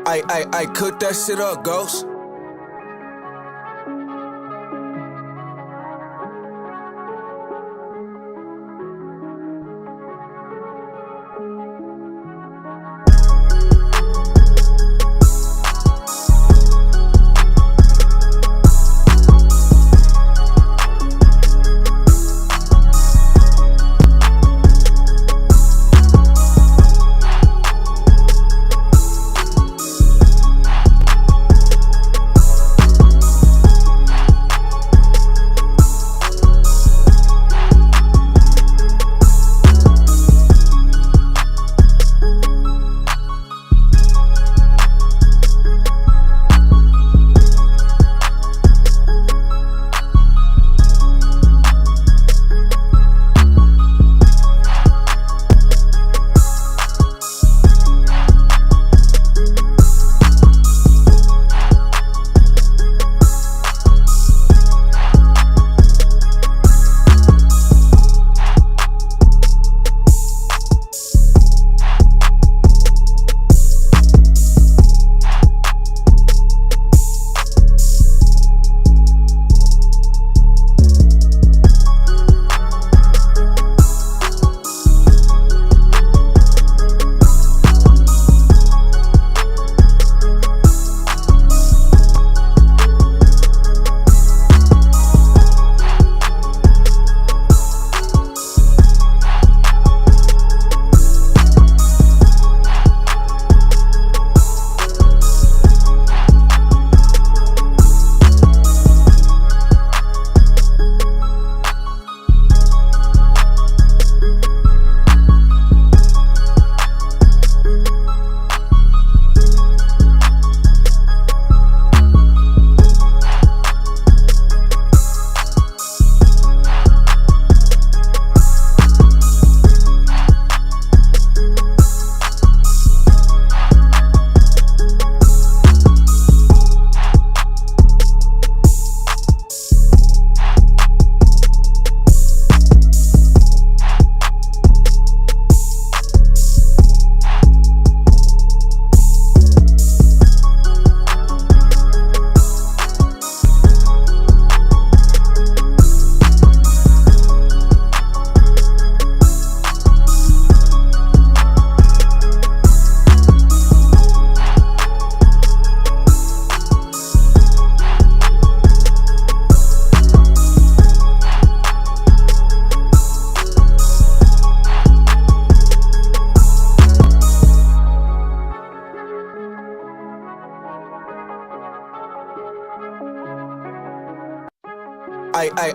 I cook that shit up, ghost.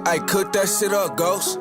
I cook that shit up, ghost.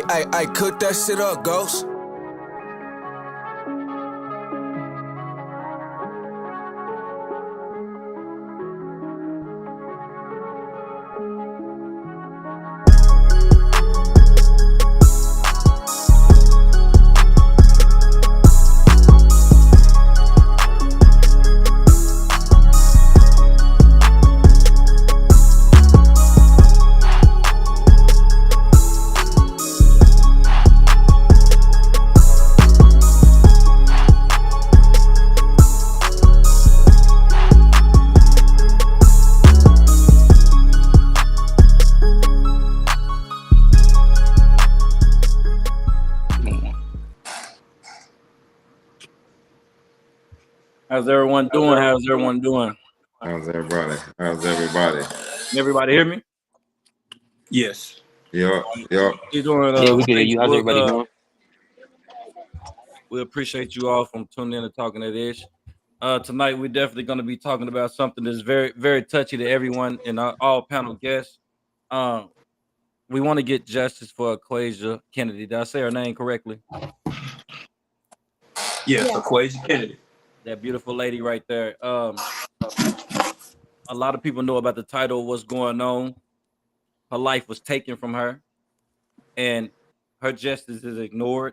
I cook that shit up, Ghost. How's everyone doing? How's everyone doing? How's everybody? How's everybody? Can everybody hear me? Yes. Yup, yup. You doing Yeah, we can hear you. How's Facebook? everybody doing? We appreciate you all from tuning in and talking at Ish. Tonight we're definitely going to be talking about something that's very, very touchy to everyone and all panel guests. We want to get justice for Aquazia Kennedy. Did I say her name correctly? Yes, Aquazia Kennedy. That beautiful lady right there. A lot of people know about the title, what's going on. Her life was taken from her, and her justice is ignored.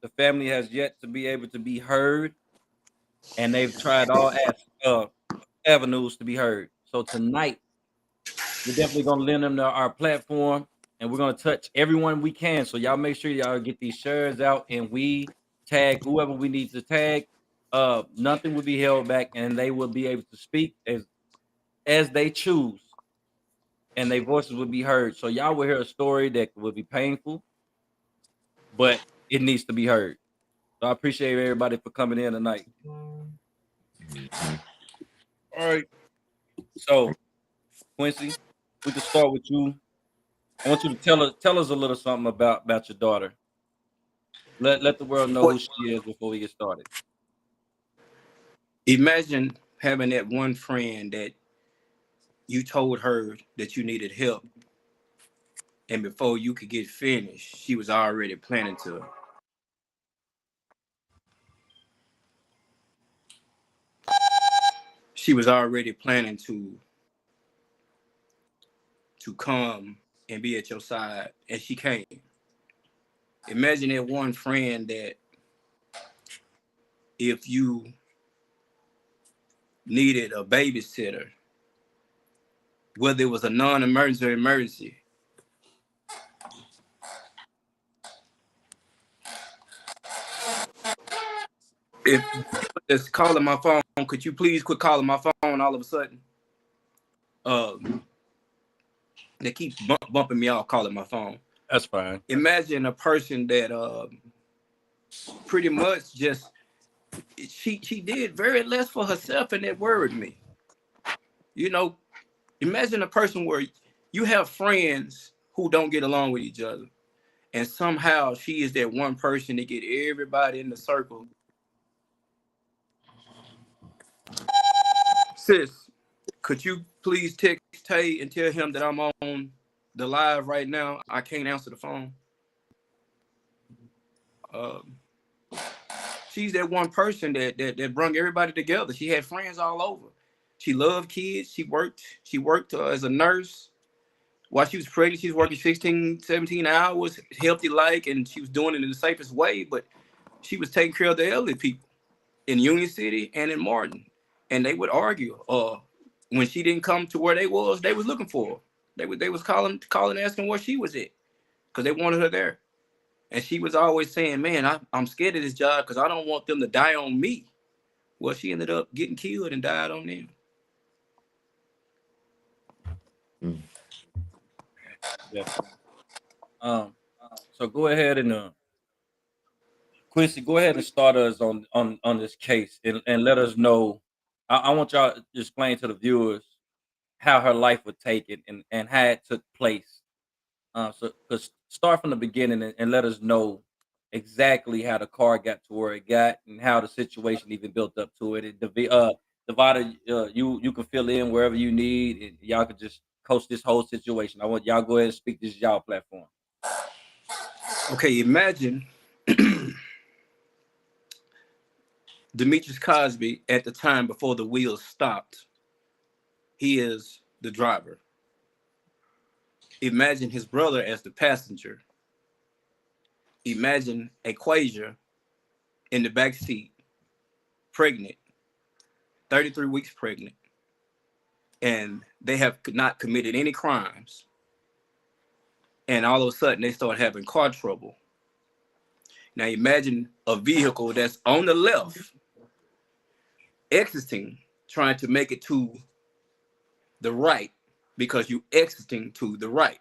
The family has yet to be able to be heard, and they've tried all avenues to be heard. So tonight, we're definitely gonna lend them our platform, and we're gonna touch everyone we can. So y'all make sure y'all get these shares out, and we tag whoever we need to tag. Nothing will be held back, and they will be able to speak as they choose, and their voices will be heard. So y'all will hear a story that will be painful, but it needs to be heard. So I appreciate everybody for coming in tonight. All right. So Quincy, we can start with you. I want you to tell us a little something about your daughter. Let the world know who she is before we get started. Imagine having that one friend that you told her that you needed help, and before you could get finished, she was already planning to. She was already planning to come and be at your side, and she came. Imagine that one friend that if you needed a babysitter, whether it was a non-emergency or emergency, if you were just calling my phone, could you please quit calling my phone all of a sudden? They keep bumping me off calling my phone. That's fine. Imagine a person that pretty much just she did very less for herself, and it worried me. You know, imagine a person where you have friends who don't get along with each other, and somehow she is that one person to get everybody in the circle. Sis, could you please text Tay and tell him that I'm on the live right now? I can't answer the phone. She's that one person that brought everybody together. She had friends all over. She loved kids. She worked as a nurse. While she was pregnant, she was working 16, 17 hours, healthy like, and she was doing it in the safest way, but she was taking care of the elderly people in Union City and in Martin. And they would argue. When she didn't come to where they was looking for her. They was calling asking where she was at, because they wanted her there. And she was always saying, man, I'm scared of this job because I don't want them to die on me. Well, she ended up getting killed and died on them. Yeah. So go ahead and Quincy, go ahead and start us on this case and let us know. I want y'all to explain to the viewers how her life was taken and how it took place. So start from the beginning and let us know exactly how the car got to where it got and how the situation even built up to it. Divided, you can fill in wherever you need, and y'all could just coach this whole situation. I want y'all go ahead and speak. This is y'all platform. Okay, imagine Demetrius Cosby at the time before the wheels stopped. He is the driver. Imagine his brother as the passenger. Imagine Aquazia in the back seat, pregnant, 33 weeks pregnant, and they have not committed any crimes. And all of a sudden, they start having car trouble. Now, imagine a vehicle that's on the left, exiting, trying to make it to the right because you exiting to the right.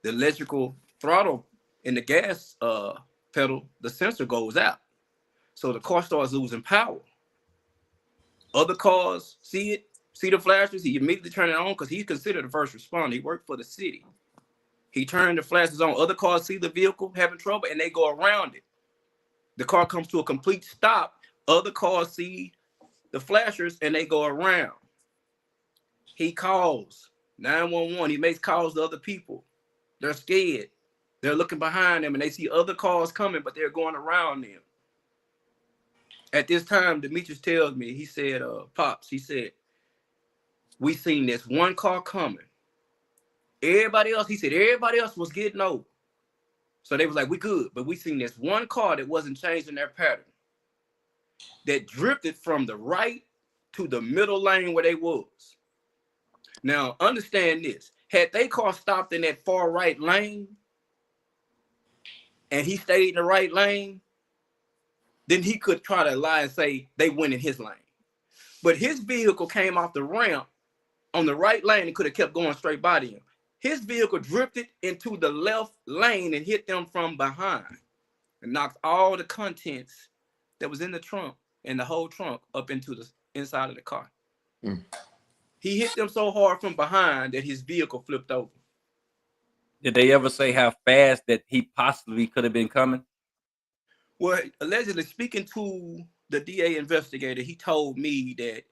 The electrical throttle in the gas pedal, the sensor goes out. So the car starts losing power. Other cars see it, see the flashes. He immediately turn it on because he's considered a first responder. He worked for the city. He turned the flashes on. Other cars see the vehicle having trouble and they go around it. The car comes to a complete stop. Other cars see the flashers and they go around. He calls 911. He makes calls to other people. They're scared. They're looking behind them and they see other cars coming, but they're going around them. At this time, Demetrius tells me, he said, Pops, he said, we seen this one car coming. Everybody else, he said, everybody else was getting over. So they was like, we good, but we seen this one car that wasn't changing their pattern, that drifted from the right to the middle lane where they was. Now, understand this. Had they car stopped in that far right lane and he stayed in the right lane, then he could try to lie and say they went in his lane. But his vehicle came off the ramp on the right lane and could have kept going straight by him. His vehicle drifted into the left lane and hit them from behind and knocked all the contents that was in the trunk and the whole trunk up into the inside of the car. He hit them so hard from behind that his vehicle flipped over. Did they ever say how fast that he possibly could have been coming? Well, allegedly, speaking to the DA investigator, he told me that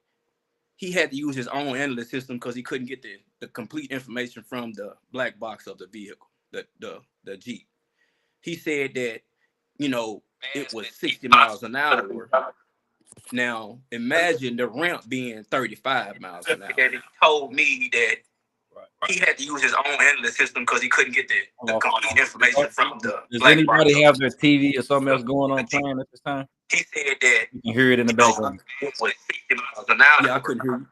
he had to use his own analyst system because he couldn't get the complete information from the black box of the vehicle, the Jeep. He said that, you know, it was 60 miles an hour. Now, imagine the ramp being 35 miles an hour. He told me that he had to use his own analyst system because he couldn't get the complete information from the Does black anybody box. have their TV or something else going on playing at this time? He said that you can hear it in the background. It was 60 miles an hour. Yeah, I couldn't hear you.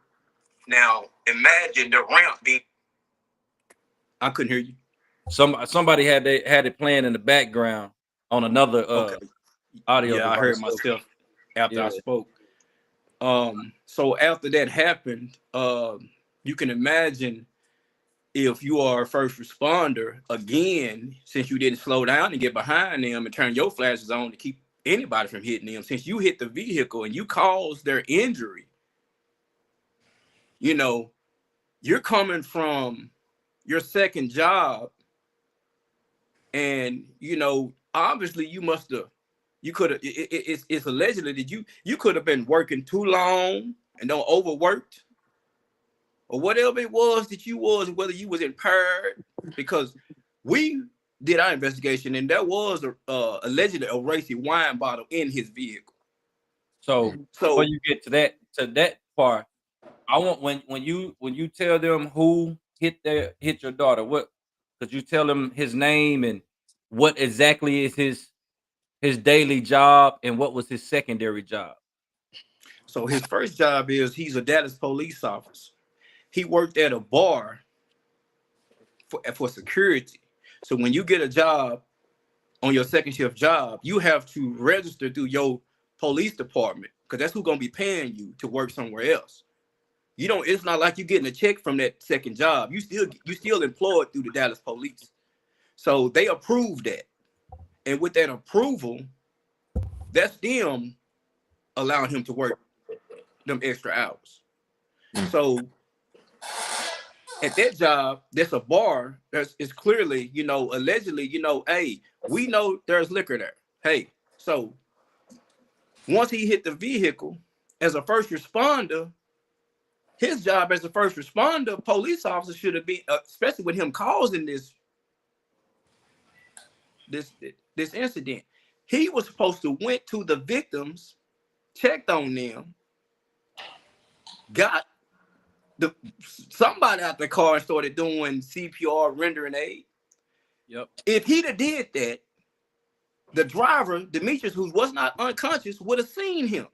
Now, imagine the ramp being. I couldn't hear you. Somebody had it playing in the background on another audio. Yeah, I heard myself after I spoke. So after that happened, you can imagine if you are a first responder, again, since you didn't slow down and get behind them and turn your flashes on to keep anybody from hitting them, since you hit the vehicle and you caused their injury, you know, you're coming from your second job and, you know, obviously you must have, you could have, it's allegedly that you could have been working too long and don't overworked or whatever it was that you was, whether you was impaired, because we did our investigation and there was allegedly a racy wine bottle in his vehicle. So before you get to that part, I want when you tell them who hit your daughter, what could you tell them his name and what exactly is his daily job and what was his secondary job? So his first job is he's a Dallas police officer. He worked at a bar for security. So when you get a job on your second shift job, you have to register through your police department because that's who's gonna be paying you to work somewhere else. You don't. It's not like you're getting a check from that second job. You still employed through the Dallas police. So they approved that, and with that approval, that's them allowing him to work them extra hours. So at that job, there's a bar. It's clearly, you know, allegedly, you know, hey, we know there's liquor there. Hey, so once he hit the vehicle as a first responder, his job as a first responder, police officer should have been, especially with him causing this this incident. He was supposed to went to the victims, checked on them, got somebody out the car and started doing CPR, rendering aid. Yep. If he'd have did that, the driver, Demetrius, who was not unconscious, would have seen him.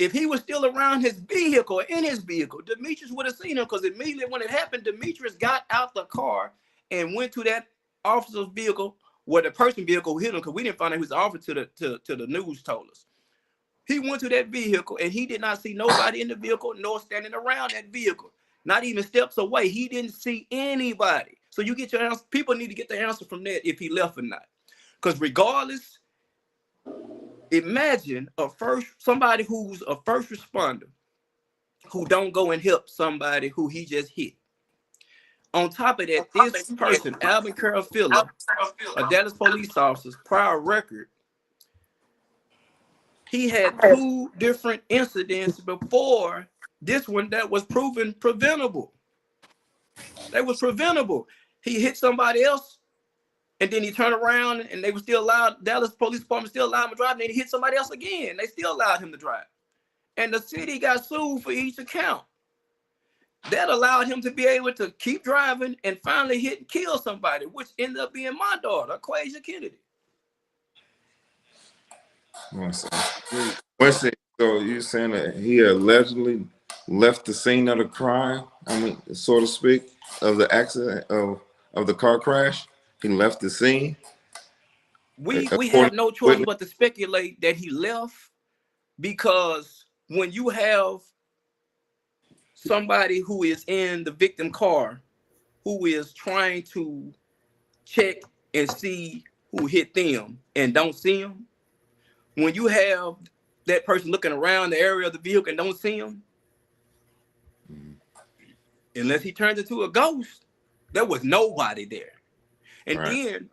If he was still around his vehicle, in his vehicle, Demetrius would have seen him, because immediately when it happened, Demetrius got out the car and went to that officer's vehicle, where the person vehicle hit him, because we didn't find out he was the officer to the news told us. He went to that vehicle and he did not see nobody in the vehicle nor standing around that vehicle, not even steps away. He didn't see anybody. So you get your answer. People need to get the answer from that if he left or not. Because regardless, imagine somebody who's a first responder who don't go and help somebody who he just hit. On top of that, this person, Alvin Carroll Phillip, a Dallas police officer's prior record, he had 2 different incidents before this one that was proven preventable. They was preventable. He hit somebody else, and then he turned around, and they were still allowed. Dallas Police Department still allowed him to drive. And then he hit somebody else again. They still allowed him to drive, and the city got sued for each account. That allowed him to be able to keep driving and finally hit and kill somebody, which ended up being my daughter, Aquazia Kennedy. What's it? So you're saying that he allegedly left the scene of the crime? I mean, so to speak, of the accident of the car crash. He left the scene. We have no choice but to speculate that he left, because when you have somebody who is in the victim car who is trying to check and see who hit them and don't see him, when you have that person looking around the area of the vehicle and don't see him, unless he turns into a ghost, there was nobody there. And then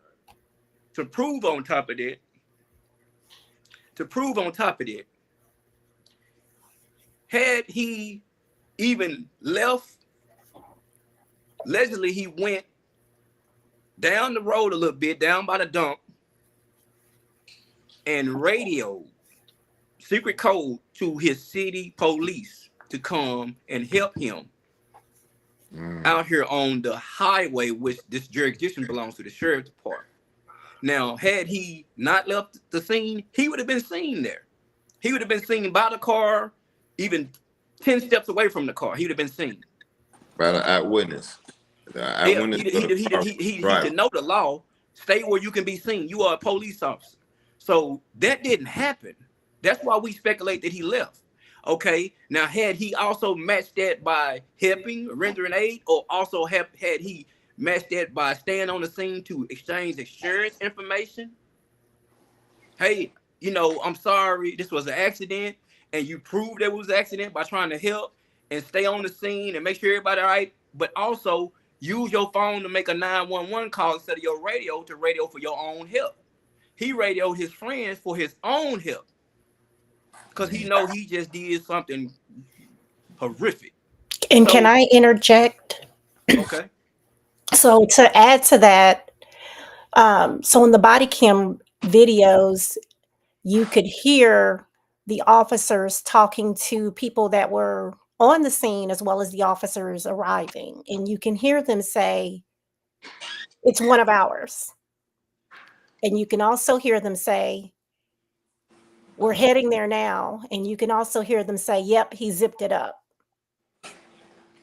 to prove on top of that, had he even left, allegedly he went down the road a little bit, down by the dump, and radioed secret code to his city police to come and help him out here on the highway, which this jurisdiction belongs to the sheriff's department. Now, had he not left the scene, he would have been seen there. He would have been seen by the car, even 10 steps away from the car. He would have been seen by the eyewitness. He did know the law. Stay where you can be seen. You are a police officer. So that didn't happen. That's why we speculate that he left. Okay, now had he also matched that by helping, rendering aid, or also had he matched that by staying on the scene to exchange insurance information? Hey, I'm sorry, this was an accident, and you proved it was an accident by trying to help and stay on the scene and make sure everybody all right, but also use your phone to make a 911 call instead of your radio to radio for your own help. He radioed his friends for his own help, because he know he just did something horrific. And can I interject? Okay. So to add to that, so in the body cam videos, you could hear the officers talking to people that were on the scene as well as the officers arriving. And you can hear them say, it's one of ours. And you can also hear them say, we're heading there now. And you can also hear them say, yep, he zipped it up.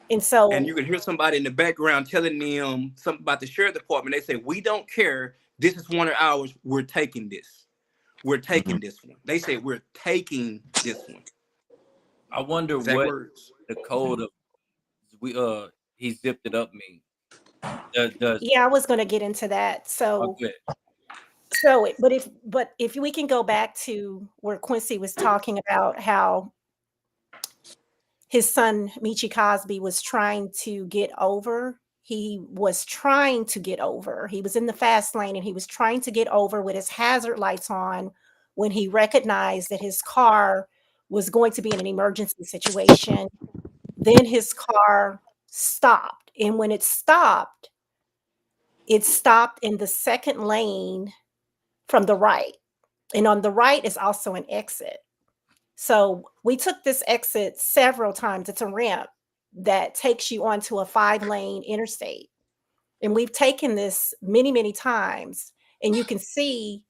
And you can hear somebody in the background telling them something about the sheriff department. They say, we don't care. This is one of ours. We're taking this. We're taking this one. They say, we're taking this one. I wonder what the code of he zipped it up means. Yeah, I was going to get into that. So, but if we can go back to where Quincy was talking about how his son Michi Cosby was trying to get over. He was trying to get over. He was in the fast lane and he was trying to get over with his hazard lights on when he recognized that his car was going to be in an emergency situation. Then his car stopped. And when it stopped, it stopped in the second lane from the right. And on the right is also an exit. So we took this exit several times. It's a ramp that takes you onto a 5-lane interstate. And we've taken this many, many times. And you can see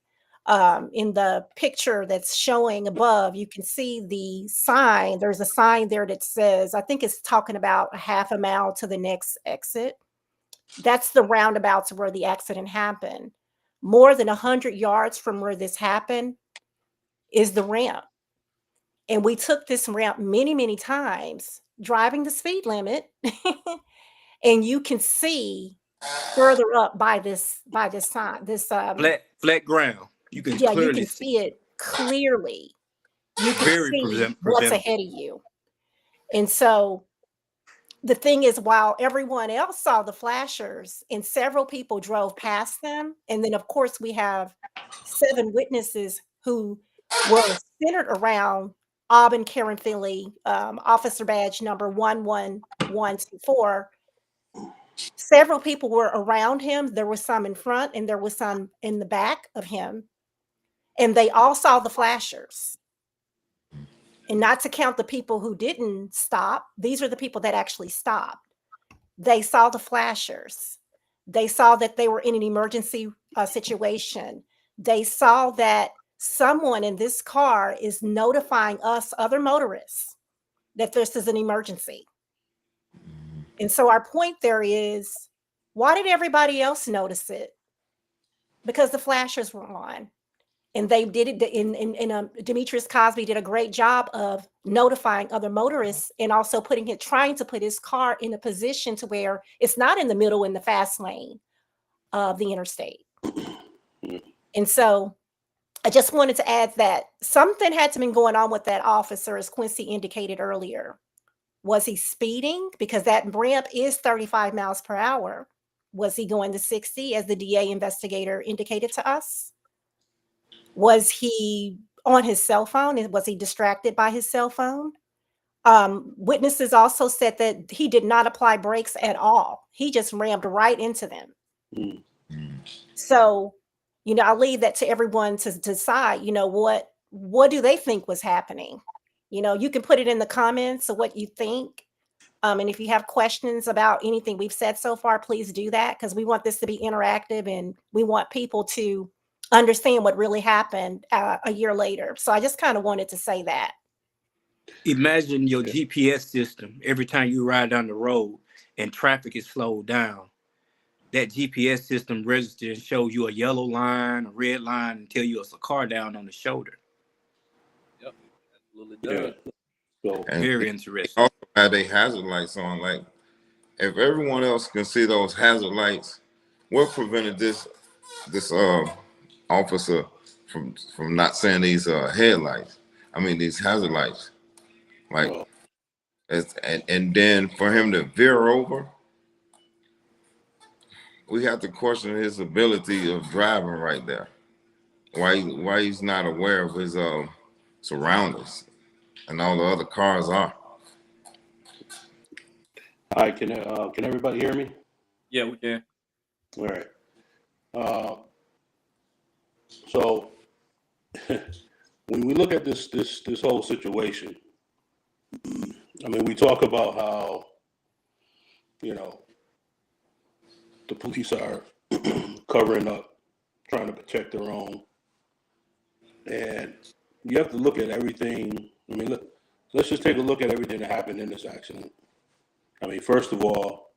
in the picture that's showing above, you can see the sign. There's a sign there that says, I think it's talking about a half a mile to the next exit. That's the roundabouts where the accident happened. More than 100 yards from where this happened is the ramp. And we took this ramp many, many times, driving the speed limit. And you can see further up by this sign, this Flat ground. You can yeah, you clearly can see. see it clearly. You can Very see what's presentable. ahead of you. And so the thing is, while everyone else saw the flashers and several people drove past them, and then of course we have 7 witnesses who were centered around Auburn Karen Finley, officer badge number 11124. Several people were around him. There was some in front and there was some in the back of him, and they all saw the flashers. And not to count the people who didn't stop, these are the people that actually stopped. They saw the flashers. They saw that they were in an emergency situation. They saw that someone in this car is notifying us, other motorists, that this is an emergency. And so our point there is, why did everybody else notice it? Because the flashers were on. And they did it Demetrius Cosby did a great job of notifying other motorists and also trying to put his car in a position to where it's not in the middle in the fast lane of the interstate. And so I just wanted to add that something had to been going on with that officer, as Quincy indicated earlier. Was he speeding? Because that ramp is 35 miles per hour. Was he going to 60, as the DA investigator indicated to us? Was he on his cell phone? Was he distracted by his cell phone? Witnesses also said that he did not apply brakes at all. He just rammed right into them. So, I'll leave that to everyone to decide, what do they think was happening? You can put it in the comments of what you think. And if you have questions about anything we've said so far, please do that, because we want this to be interactive and we want people to understand what really happened a year later. So I just kind of wanted to say that. Imagine your GPS system every time you ride down the road and traffic is slowed down. That GPS system registers and shows you a yellow line, a red line, and tell you it's a car down on the shoulder. Yep, absolutely does. So And very they interesting. also had their hazard lights on. Like, if everyone else can see those hazard lights, what prevented this officer from not seeing these headlights? I mean, these hazard lights. Like, and then for him to veer over, we have to question his ability of driving right there. Why he's not aware of his surroundings and all the other cars are. Hi, can everybody hear me? Yeah, we can. All right. So when we look at this whole situation, I mean, we talk about how the police are covering up, trying to protect their own, and you have to look at everything. I mean, let's just take a look at everything that happened in this accident. I mean, first of all,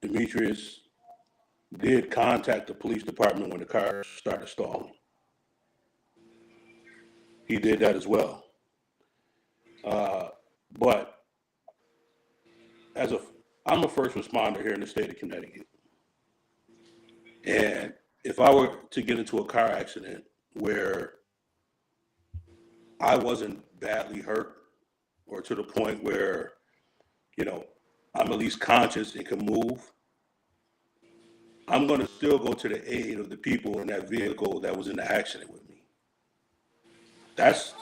Demetrius did contact the police department when the car started stalling. He did that as well. But I'm a first responder here in the state of Connecticut. And if I were to get into a car accident where I wasn't badly hurt, or to the point where, I'm at least conscious and can move, I'm going to still go to the aid of the people in that vehicle that was in the accident with me. That's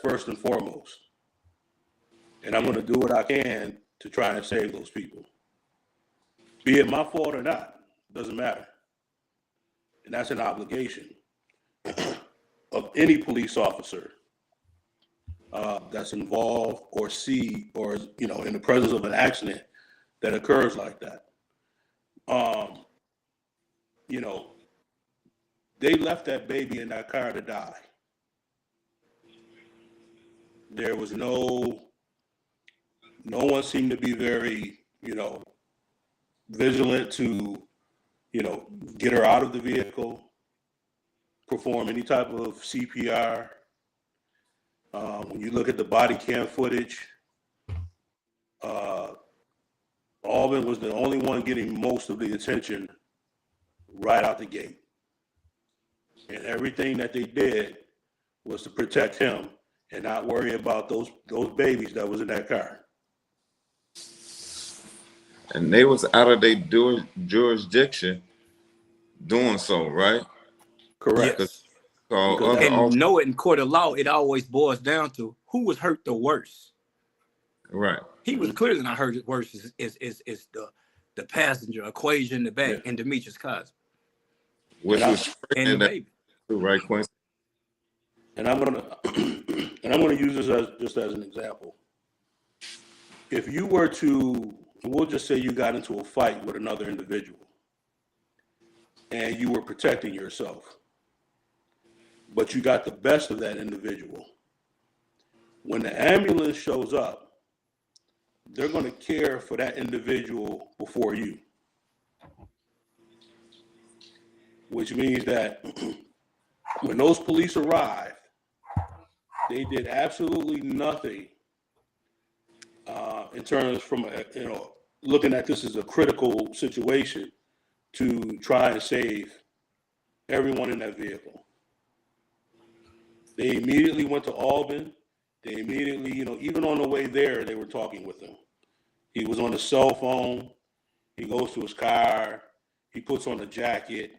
first and foremost. And I'm going to do what I can to try and save those people. Be it my fault or not, doesn't matter. And that's an obligation of any police officer that's involved or in the presence of an accident that occurs like that. They left that baby in that car to die. There was no one seemed to be very, vigilant to, get her out of the vehicle, perform any type of CPR. When you look at the body cam footage, Alvin was the only one getting most of the attention right out the gate. And everything that they did was to protect him and not worry about those babies that was in that car. And they was out of their jurisdiction doing so, right? Correct. Yes. So And know it in court of law, it always boils down to who was hurt the worst. right. He was clearly not hurt the worst is the passenger, Aquazia in the back, Yeah. and Demetrius Cosby. Which was And the baby. right, Quincy? And I'm gonna use this just as an example. If you were to, we'll just say you got into a fight with another individual and you were protecting yourself, but you got the best of that individual. When the ambulance shows up, they're going to care for that individual before you. Which means that when those police arrived, they did absolutely nothing in terms from looking at this as a critical situation to try and save everyone in that vehicle. They immediately went to Albin. They immediately, even on the way there, they were talking with him. He was on his cell phone. He goes to his car. He puts on a jacket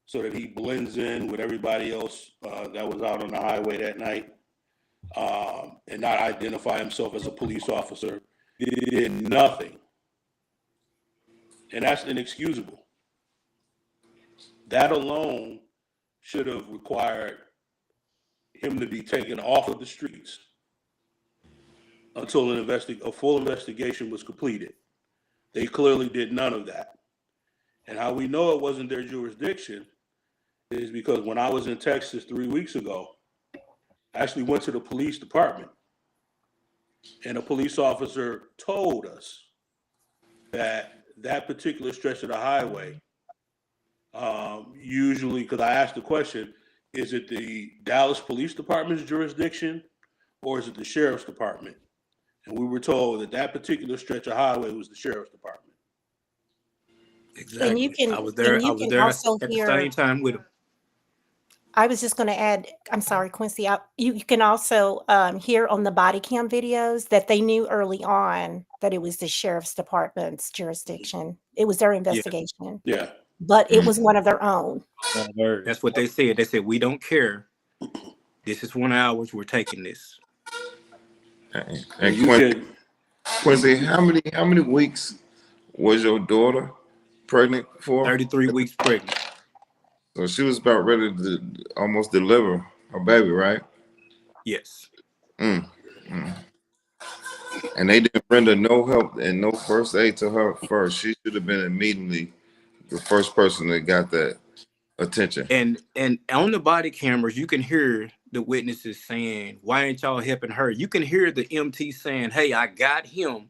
so that he blends in with everybody else that was out on the highway that night and not identify himself as a police officer. He did nothing. And that's inexcusable. That alone should have required him to be taken off of the streets until a full investigation was completed. They clearly did none of that. And how we know it wasn't their jurisdiction is because when I was in Texas 3 weeks ago, I actually went to the police department and a police officer told us that particular stretch of the highway, usually, because I asked the question, is it the Dallas Police Department's jurisdiction or is it the Sheriff's Department? And we were told that particular stretch of highway was the Sheriff's Department. Exactly. And you can, I was there also at hear, the same time with him. I was just going to add, I'm sorry, Quincy, you can also hear on the body cam videos that they knew early on that it was the Sheriff's Department's jurisdiction. It was their investigation. Yeah. But it was one of their own. That's what they said. They said, we don't care. This is 1 hour. We're taking this. And Quincy, how many weeks was your daughter pregnant for? 33 weeks pregnant. So she was about ready to almost deliver her baby, right? Yes. And they didn't render no help and no first aid to her first. She should have been immediately the first person that got that attention. And on the body cameras, you can hear the witnesses saying, why ain't y'all helping her? You can hear the MT saying, hey, I got him.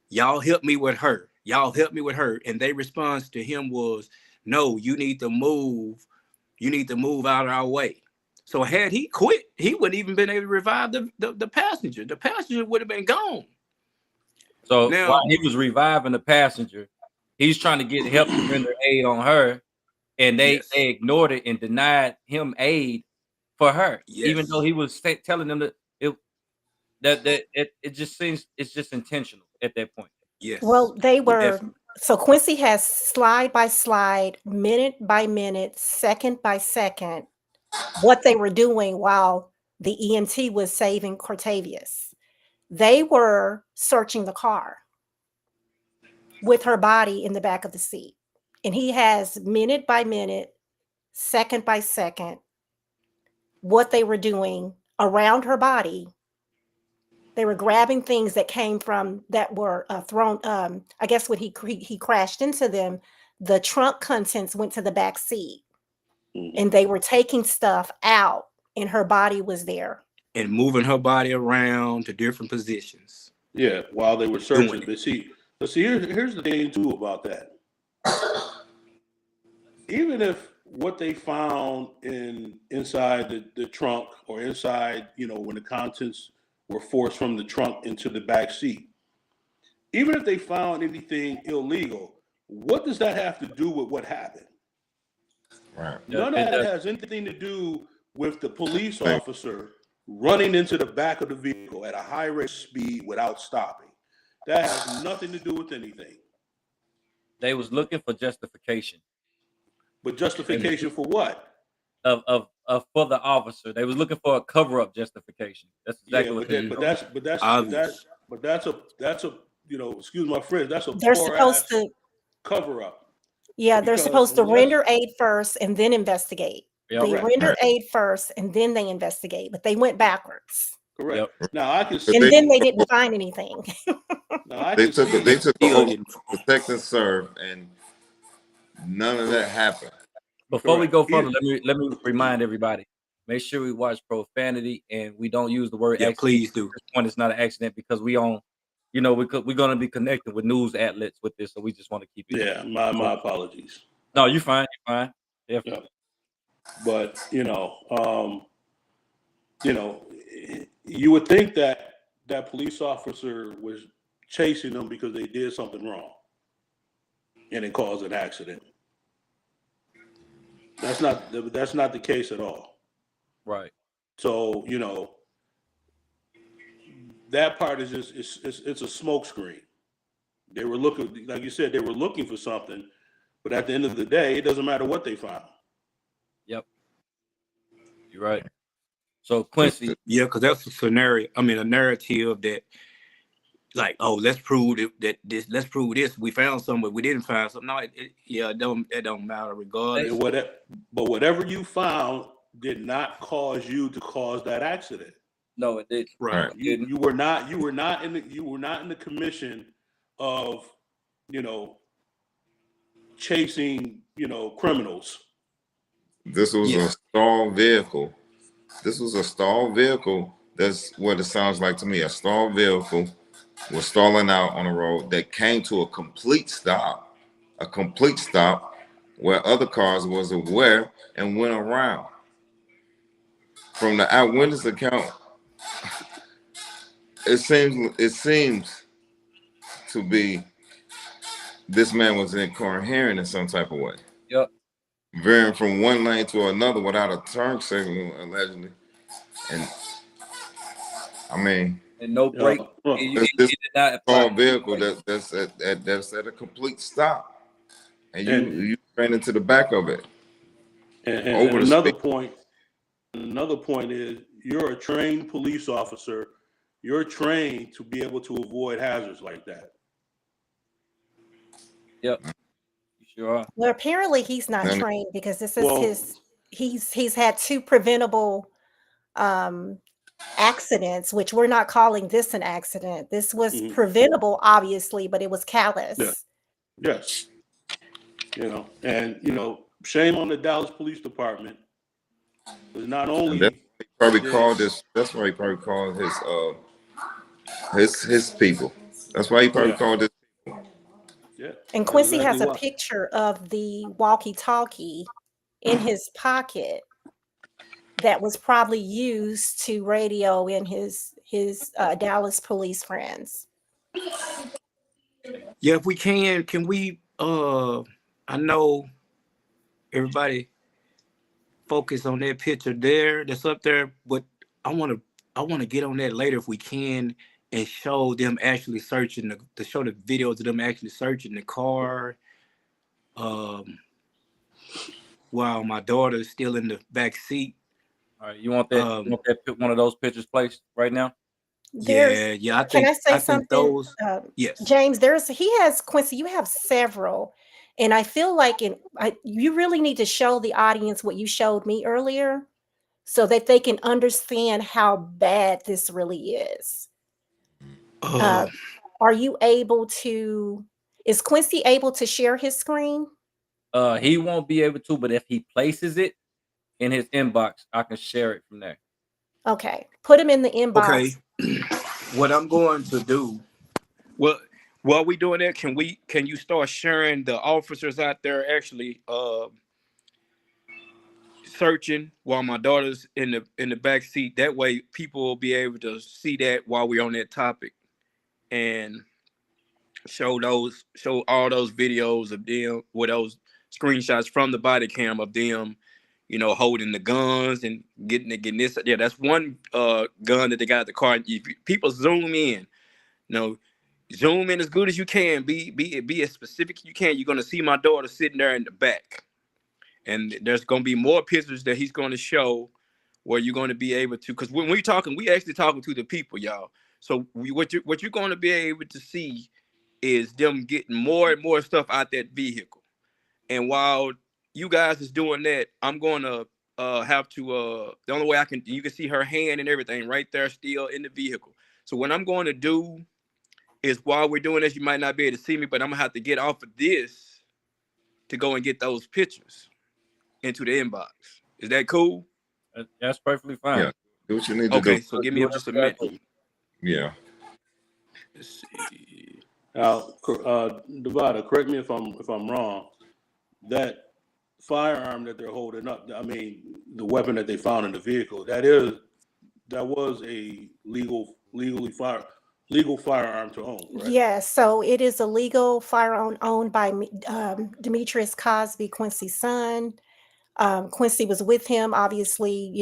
Y'all help me with her. Y'all help me with her. And their response to him was, no, you need to move. You need to move out of our way. So had he quit, he wouldn't even been able to revive the passenger. The passenger would have been gone. So Now, while he was reviving the passenger, he's trying to get help to render aid on her, and they ignored it and denied him aid for her, even though he was telling them that it just seems it's just intentional at that point. Yes. Well, they were. Definitely. So Quincy has slide by slide, minute by minute, second by second, what they were doing while the EMT was saving Cortavius. They were searching the car. with her body in the back of the seat. And he has minute by minute, second by second, what they were doing around her body. They were grabbing things that came from that were thrown. I guess when he crashed into them, the trunk contents went to the back seat, and they were taking stuff out, and her body was there. And moving her body around to different positions. Yeah, while they were searching. But see, here's the thing too about that. Even if what they found inside the trunk or inside, when the contents were forced from the trunk into the back seat, even if they found anything illegal, what does that have to do with what happened? Right. None of that has anything to do with the police officer running into the back of the vehicle at a high rate of speed without stopping. That has nothing to do with anything. They was looking for justification. But justification for what? Of for the officer. They was looking for a cover-up justification. That's exactly what they but that's a excuse my French, that's a They're poor supposed ass to, cover up. yeah, they're Because supposed to unless- render aid first and then investigate. Yep. They Correct. rendered aid first and then they investigate, but they went backwards. Correct. Yep. Now I can But And they- then they didn't find anything. They took an Still oath didn't. to protect and serve, and none of that happened. Before we go Correct. further, let me remind everybody: make sure we watch profanity and we don't use the word Yeah, accident. please do. At this point, it's not an accident because we're going to be connected with news outlets with this, so we just want to keep it. Yeah, my apologies. No, you're fine. You're fine. Definitely. But you would think that police officer was chasing them because they did something wrong and it caused an accident. That's not the case at all. Right. So that part is just it's a smoke screen. They were looking, like you said, they were looking for something, but at the end of the day, it doesn't matter what they found. Yep. You're right. So Quincy, Yeah, because that's a scenario. I mean, a narrative that, like, oh, let's prove let's prove this. We found something, but we didn't find something. No, it don't matter regardless. But whatever you found did not cause you to cause that accident. no, it did. Right. You were not in the commission of chasing criminals. This was a stalled vehicle. That's what it sounds like to me. A stalled vehicle was stalling out on a road that came to a complete stop where other cars was aware and went around. From the eyewitness account, it seems to be this man was incoherent in some type of way. Yep. Veering from one lane to another without a turn signal, allegedly. And I mean, And no brake. this small vehicle that's at a complete stop, and you ran into the back of it. And another point is you're a trained police officer. You're trained to be able to avoid hazards like that. Yep. You sure are. Well, apparently he's not trained because this is he's had 2 preventable accidents, which we're not calling this an accident. This was preventable, obviously, but it was callous. Yeah. Yes. Shame on the Dallas Police Department. Because not only that's why he probably called his people. That's why he probably called it. Yeah. And Quincy has a picture of the walkie-talkie in his pocket that was probably used to radio in his Dallas police friends. Yeah, if we can we I know everybody focus on that picture there that's up there, but I want to get on that later if we can and show them actually searching to show the videos of them actually searching the car while my daughter is still in the back seat. All right, you want that? You want that one of those pictures placed right now? There's Yeah. can I say I think something? those. Yes. James, he has Quincy, you have several. And I feel like you really need to show the audience what you showed me earlier so that they can understand how bad this really is. Uh, Uh, are you able to, is Quincy able to share his screen? He won't be able to, but if he places it in his inbox, I can share it from there. Okay. Put him in the okay. inbox. What I'm going to do. Well, while we doing that, can you start sharing the officers out there actually searching while my daughter's in the back seat? That way, people will be able to see that while we're on that topic, and show all those videos of them with those screenshots from the body cam of them, holding the guns and getting this. Yeah, that's one gun that they got at the car. If people zoom in, you know, zoom in as good as you can. Be as specific as you can. You're gonna see my daughter sitting there in the back, and there's gonna be more pictures that he's gonna show where you're gonna be able to. Because when we talking, we actually talking to the people, y'all. So what you're gonna be able to see is them getting more and more stuff out that vehicle. And while you guys is doing that, I'm gonna have to the only way you can see her hand and everything right there still in the vehicle. So what I'm going to do is while we're doing this, you might not be able to see me, but I'm gonna have to get off of this to go and get those pictures into the inbox. Is that cool? That's perfectly fine. Yeah. Do what you need to do. Okay, so give Do me whatever just a you gotta minute. do. Yeah. Let's see. Now, Devada, correct me if I'm wrong. That firearm that they're holding up, I mean, the weapon that they found in the vehicle, that was a legal firearm to own, correct? Yes, so it is a legal firearm owned by Demetrius Cosby, Quincy's son. Quincy was with him. Obviously,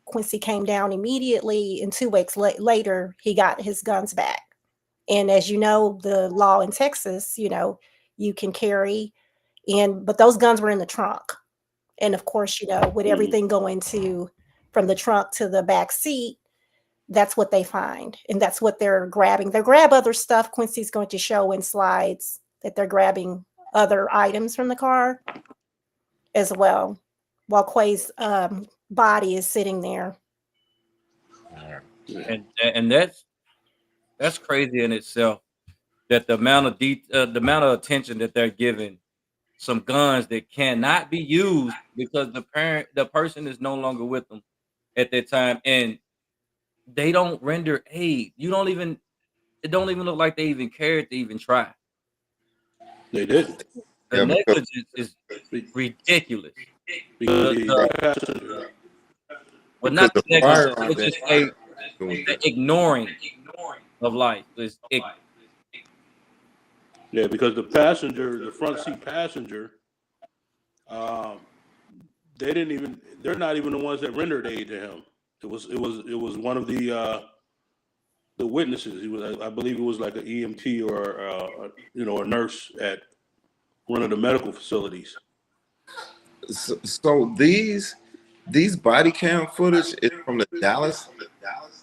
Quincy came down immediately, and 2 weeks later, he got his guns back. And as you know, the law in Texas, you can carry but those guns were in the trunk. And of course, with everything going from the trunk to the back seat, that's what they find. And that's what they're grabbing. They grab other stuff. Quincy's going to show in slides that they're grabbing other items from the car as well, while Quay's body is sitting there. And that's crazy in itself. That the amount of the amount of attention that they're giving some guns that cannot be used because the person is no longer with them at that time, and they don't render aid. It don't even look like they even cared to even try. They didn't. The Yeah, because negligence is ridiculous. Because The, well, because not the the negligence. firearm Let's didn't just say do with the it. ignoring of life is ignorant. Yeah, because the front seat passenger, they're not even the ones that rendered aid to him. It was one of the witnesses. He was, I believe it was like an EMT or a nurse at one of the medical facilities. So these body cam footage is from the Dallas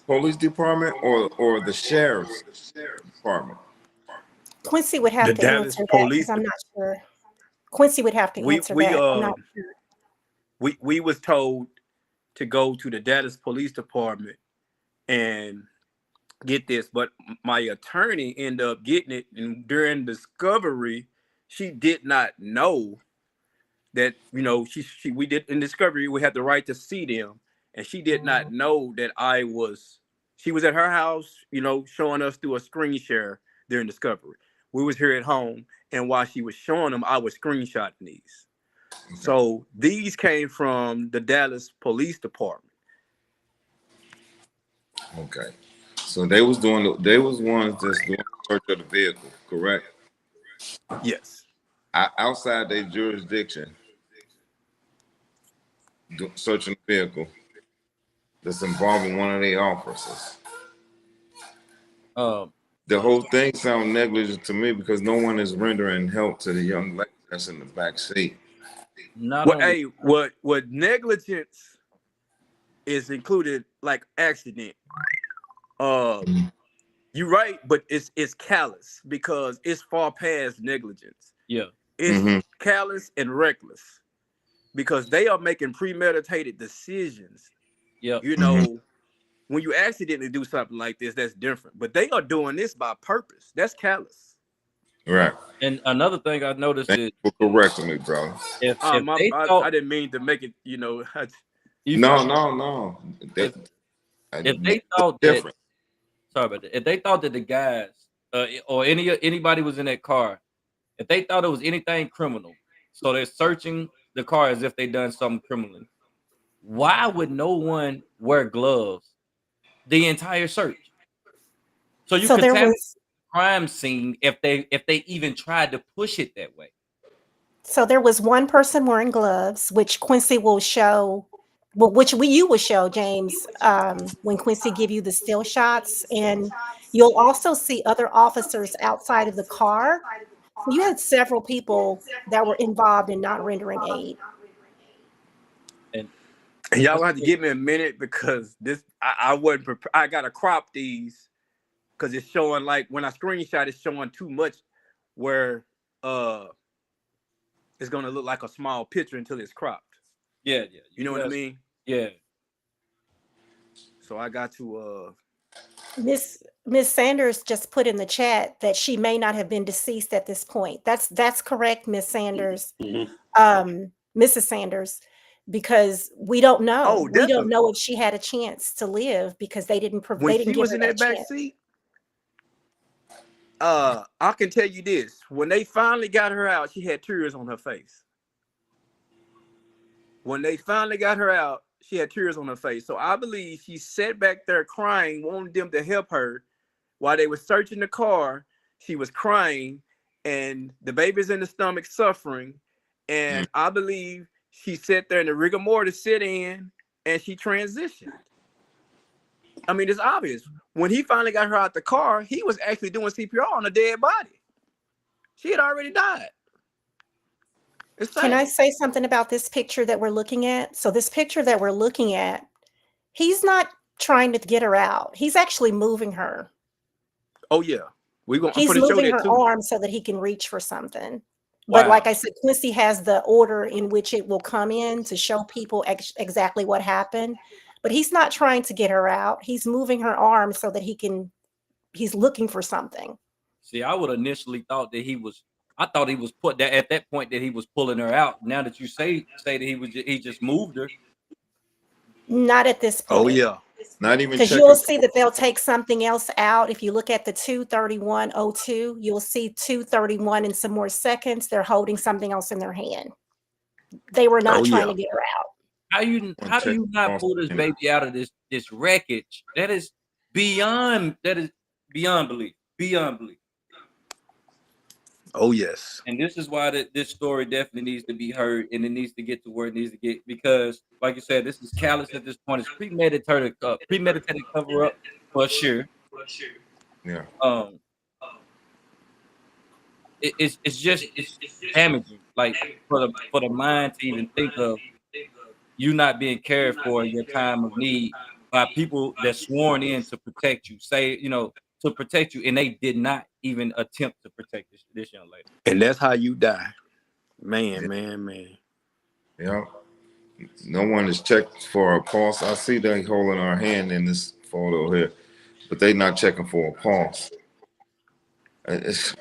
Police Department or the Sheriff's Department. Quincy would The have to Dallas answer that because police. I'm not sure. Quincy would have to We answer we that. I'm uh not sure. we was told to go to the Dallas Police Department and get this, but my attorney ended up getting it, and during discovery, she did not know that she we did in discovery we had the right to see them, and she did not know that she was at her house, showing us through a screen share during discovery. We was here at home, and while she was showing them, I was screenshotting these. So these came from the Dallas Police Department. Okay. So they was ones that's doing the search of the vehicle, correct? Yes. Outside their jurisdiction, searching the vehicle that's involving one of their officers. Um, The whole thing sounds negligent to me because no one is rendering help to the young lady that's in the back seat. not What only what negligence is included, like accident. You're right, but it's callous because it's far past negligence. Yeah. It's callous and reckless because they are making premeditated decisions. Yeah. You know, when you accidentally do something like this, that's different. But they are doing this by purpose. That's callous. Right. And another thing I noticed Thank is you for correcting me, brother. if they I thought didn't mean to make it. You know, you No. if That if makes they it thought that different. sorry about that, if they thought that the guys or anybody was in that car, if they thought it was anything criminal, so they're searching the car as if they done something criminal. Why would no one wear gloves the entire search? So you So there contaminate was the crime scene if they even tried to push it that way. so there was one person wearing gloves, which Quincy will show, well, which you will show, James, when Quincy give you the still shots, and you'll also see other officers outside of the car. So you had several people that were involved in not rendering aid. And y'all that's have to give me a minute because this I wasn't prepared. I gotta crop these because it's showing like when I screenshot, it's showing too much where it's gonna look like a small picture until it's cropped. yeah. You know what I mean? Yeah. So I got to Miss Sanders just put in the chat that she may not have been deceased at this point. That's correct, Miss Sanders, Mrs. Sanders, because we don't know. oh We don't definitely know if she had a chance to live because when they didn't she give was her in that that back chance. seat, I can tell you this: when they finally got her out, she had tears on her face. When they finally got her out, she had tears on her face. So I believe she sat back there crying, wanting them to help her while they were searching the car. She was crying, and the baby's in the stomach suffering. And I believe she sat there in the rigor mortis sit in, and she transitioned. I mean, it's obvious. When he finally got her out the car, he was actually doing CPR on a dead body. She had already died. It's Can I sad. say something about this picture that we're looking at? So this picture that we're looking at, he's not trying to get her out. He's actually moving her. Oh yeah, I'm He's gonna show moving that her too. arm so that he can reach for something. But Wow. like I said, Quincy has the order in which it will come in to show people exactly what happened. But he's not trying to get her out. He's moving her arm so that he's looking for something. See, I would initially thought that I thought he was put that at that point that he was pulling her out. Now that you say that he just moved her. Not at this Oh point. yeah. Not even Because you'll checking. see that they'll take something else out. If you look at the 2:31:02, you'll see 2:31 in some more seconds. They're holding something else in their hand. They were not Oh trying yeah. to get her out. How do you not pull this baby out of this wreckage? That is beyond belief. Beyond belief. Oh yes. And this is why this story definitely needs to be heard, and it needs to get to where it needs to get, because, like you said, this is callous at this point. It's premeditated cover up for sure. Yeah. It's damaging, like for the mind to even think of you not being cared for in your time of need by people that sworn in to protect you, to protect you, and they did not even attempt to protect this young lady. And that's how you die. Man, Yeah. man. Yeah. No one is checked for a pulse. I see they holding our hand in this photo here, but they not checking for a pulse. It's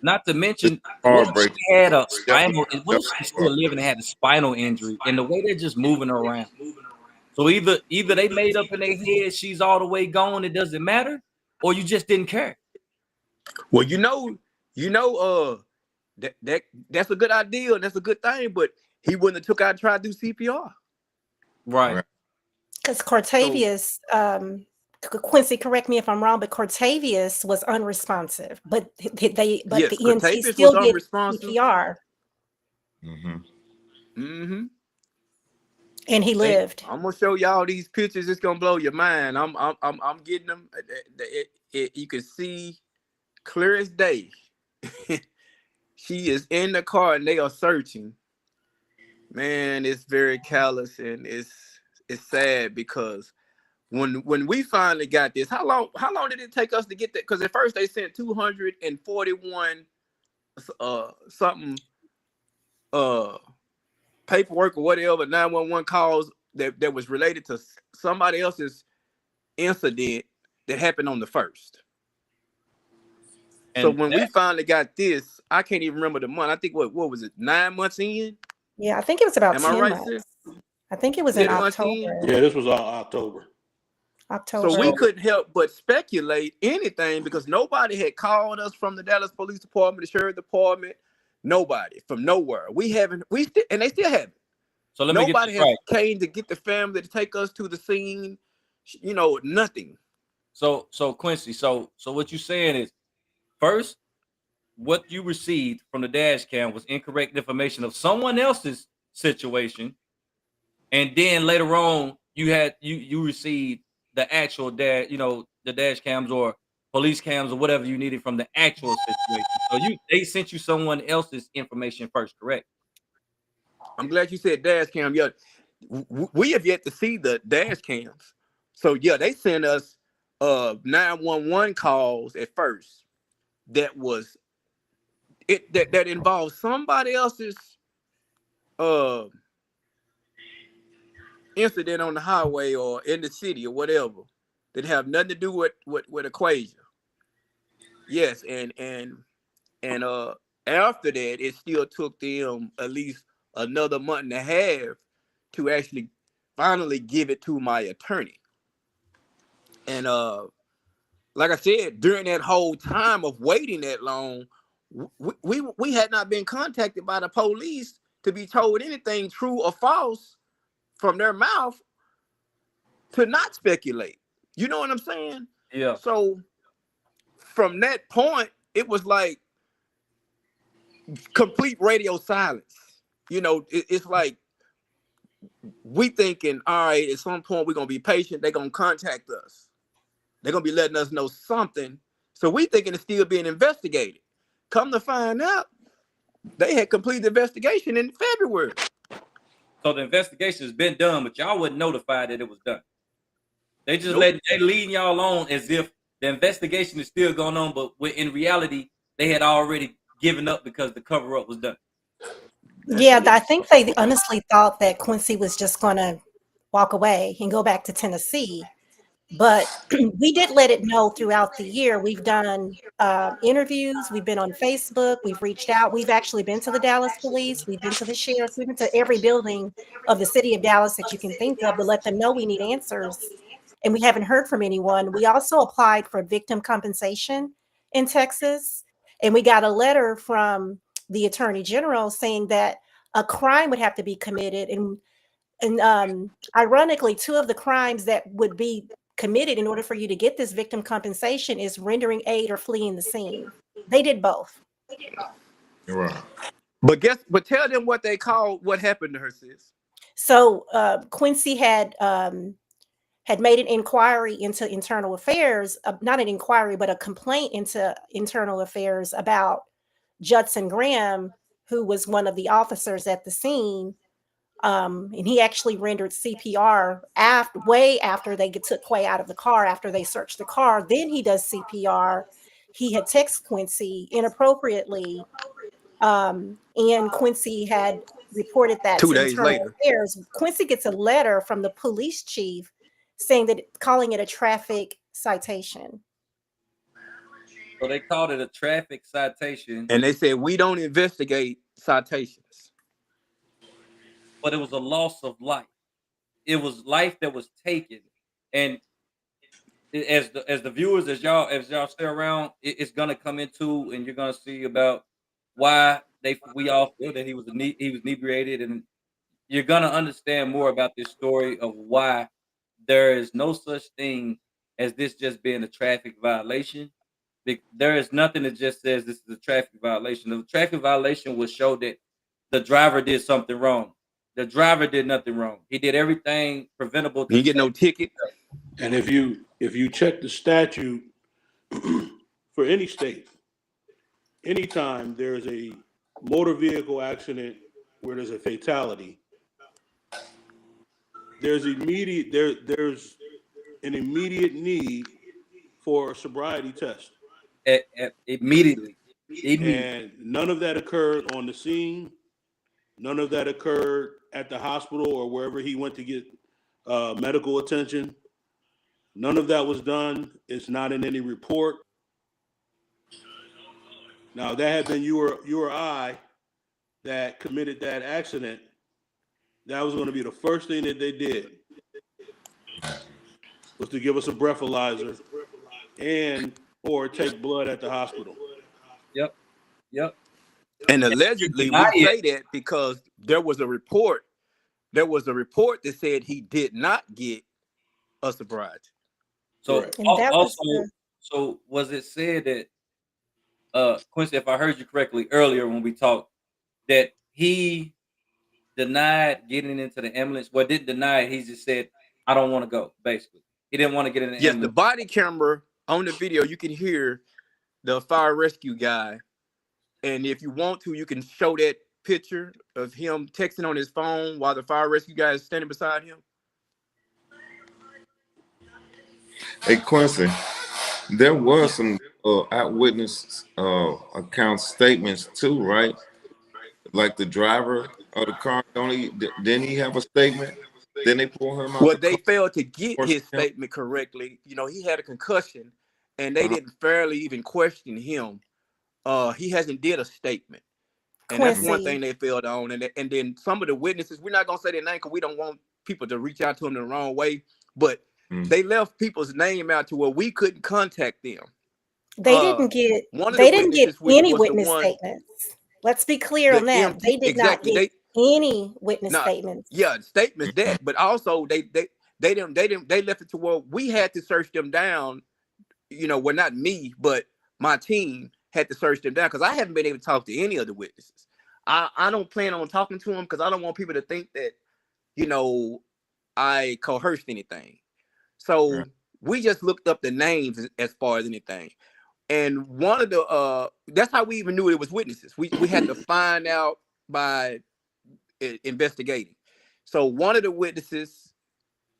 Not to this mention, what if heartbreaking. she had a Definitely, spinal? What if she's still living and had a spinal injury? And the way they're just moving her around, so either they made up in their head she's all the way gone, it doesn't matter, or you just didn't care. Well, that's a good idea and that's a good thing, but he wouldn't have took out and tried to do CPR. Right. Because Cortavius, Quincy, correct me if I'm wrong, but Cortavius was unresponsive. But the EMT Cortavius was still did unresponsive. CPR. And he lived. I'm gonna show y'all these pictures. It's gonna blow your mind. I'm getting them. You can see clear as day. She is in the car and they are searching. Man, it's very callous and it's sad because when we finally got this, how long did it take us to get that? Because at first they sent 241 something paperwork or whatever 911 calls that was related to somebody else's incident that happened on the 1st. So And when we that, finally got this, I can't even remember the month. I think what was it, 9 months in? Yeah, I think it was about Am I 10 right, sis? months. I think it was in 10 months in. October. Yeah, this was October. So we October. couldn't help but speculate anything because nobody had called us from the Dallas Police Department, the Sheriff Department, nobody from nowhere. And they still haven't. so let me get Nobody this has right. came to get the family to take us to the scene. Nothing. So Quincy, so what you're saying is, first, what you received from the dash cam was incorrect information of someone else's situation, and then later on you received the actual the dash cams or police cams or whatever you needed from the actual situation. So they sent you someone else's information first, correct? I'm glad you said dash cam. Yeah, we have yet to see the dash cams. So yeah, they sent us 911 calls at first. That was it. That involved somebody else's uh incident on the highway or in the city or whatever that have nothing to do with Aquazia. Yes, and after that, it still took them at least another month and a half to actually finally give it to my attorney. And like I said, during that whole time of waiting that long, we had not been contacted by the police to be told anything true or false from their mouth to not speculate. You know what I'm saying? Yeah. So from that point, it was like complete radio silence. It's like we thinking, all right, at some point we're gonna be patient. They're gonna contact us. They're gonna be letting us know something. So we thinking it's still being investigated. Come to find out, they had completed the investigation in February. So the investigation has been done, but y'all wasn't notified that it was done. They just Nope. they leading y'all on as if the investigation is still going on, but in reality, they had already given up because the cover up was done. Yeah, I think they honestly thought that Quincy was just going to walk away and go back to Tennessee. But we did let it know throughout the year. We've done interviews. We've been on Facebook. We've reached out. We've actually been to the Dallas police. We've been to the sheriffs. We've been to every building of the city of Dallas that you can think of to let them know we need answers. And we haven't heard from anyone. We also applied for victim compensation in Texas. And we got a letter from the attorney general saying that a crime would have to be committed. And ironically, two of the crimes that would be committed in order for you to get this victim compensation is rendering aid or fleeing the scene. They did both. Right. But tell them what they called what happened to her, sis. So Quincy had made an inquiry into internal affairs, not an inquiry, but a complaint into internal affairs about Judson Graham, who was one of the officers at the scene. And he actually rendered CPR way after they took Quay out of the car, after they searched the car. Then he does CPR. He had texted Quincy inappropriately. And Quincy had reported that 2 to days internal later. affairs. Quincy gets a letter from the police chief saying that, calling it a traffic citation. So they called it a traffic citation, And they said we don't investigate citations. but it was a loss of life. It was life that was taken, and as the viewers, as y'all stay around, it's gonna come into, and you're gonna see about why we all feel that he was inebriated, and you're gonna understand more about this story of why there is no such thing as this just being a traffic violation. There is nothing that just says this is a traffic violation. The traffic violation will show that the driver did something wrong. The driver did nothing wrong. He did everything preventable to You get no ticket. And if you check the statute for any state, anytime there's a motor vehicle accident where there's a fatality, there's an immediate need for a sobriety test. Immediately. And none of that occurred on the scene. None of that occurred at the hospital or wherever he went to get medical attention. None of that was done. It's not in any report. Now, if that had been you or I that committed that accident, that was going to be the first thing that they did, was to give us a breathalyzer and or take blood at the hospital. Yep. And allegedly, we say that because there was a report. There was a report that said he did not get a sobriety. So so was it said that Quincy, if I heard you correctly earlier when we talked, that he denied getting into the ambulance? Well, didn't deny it. He just said, I don't want to go, basically. He didn't want to get in the ambulance. Yes, the body camera on the video, you can hear the fire rescue guy. And if you want to, you can show that picture of him texting on his phone while the fire rescue guy is standing beside him. Hey, Quincy, there was some eyewitness account statements too, right? Like the driver of the car, didn't he have a statement? Then they pull him out. Well, they failed to get his statement correctly. You know, he had a concussion, and they didn't fairly even question him. He hasn't did a statement, and Quincy. That's one thing they failed on. And then some of the witnesses, we're not gonna say their name because we don't want people to reach out to them the wrong way. But they left people's name out to where we couldn't contact them. They didn't get. They didn't get any witness statements. Let's be clear on that. They did not get any witness statements. Yeah, statements that, but also they left it to where we had to search them down. You know, well, not me, but my team had to search them down because I haven't been able to talk to any of the witnesses. I don't plan on talking to them because I don't want people to think that, you know, I coerced anything. So we just looked up the names as far as anything. And one of the that's how we even knew it was witnesses. We had to find out by investigating. So one of the witnesses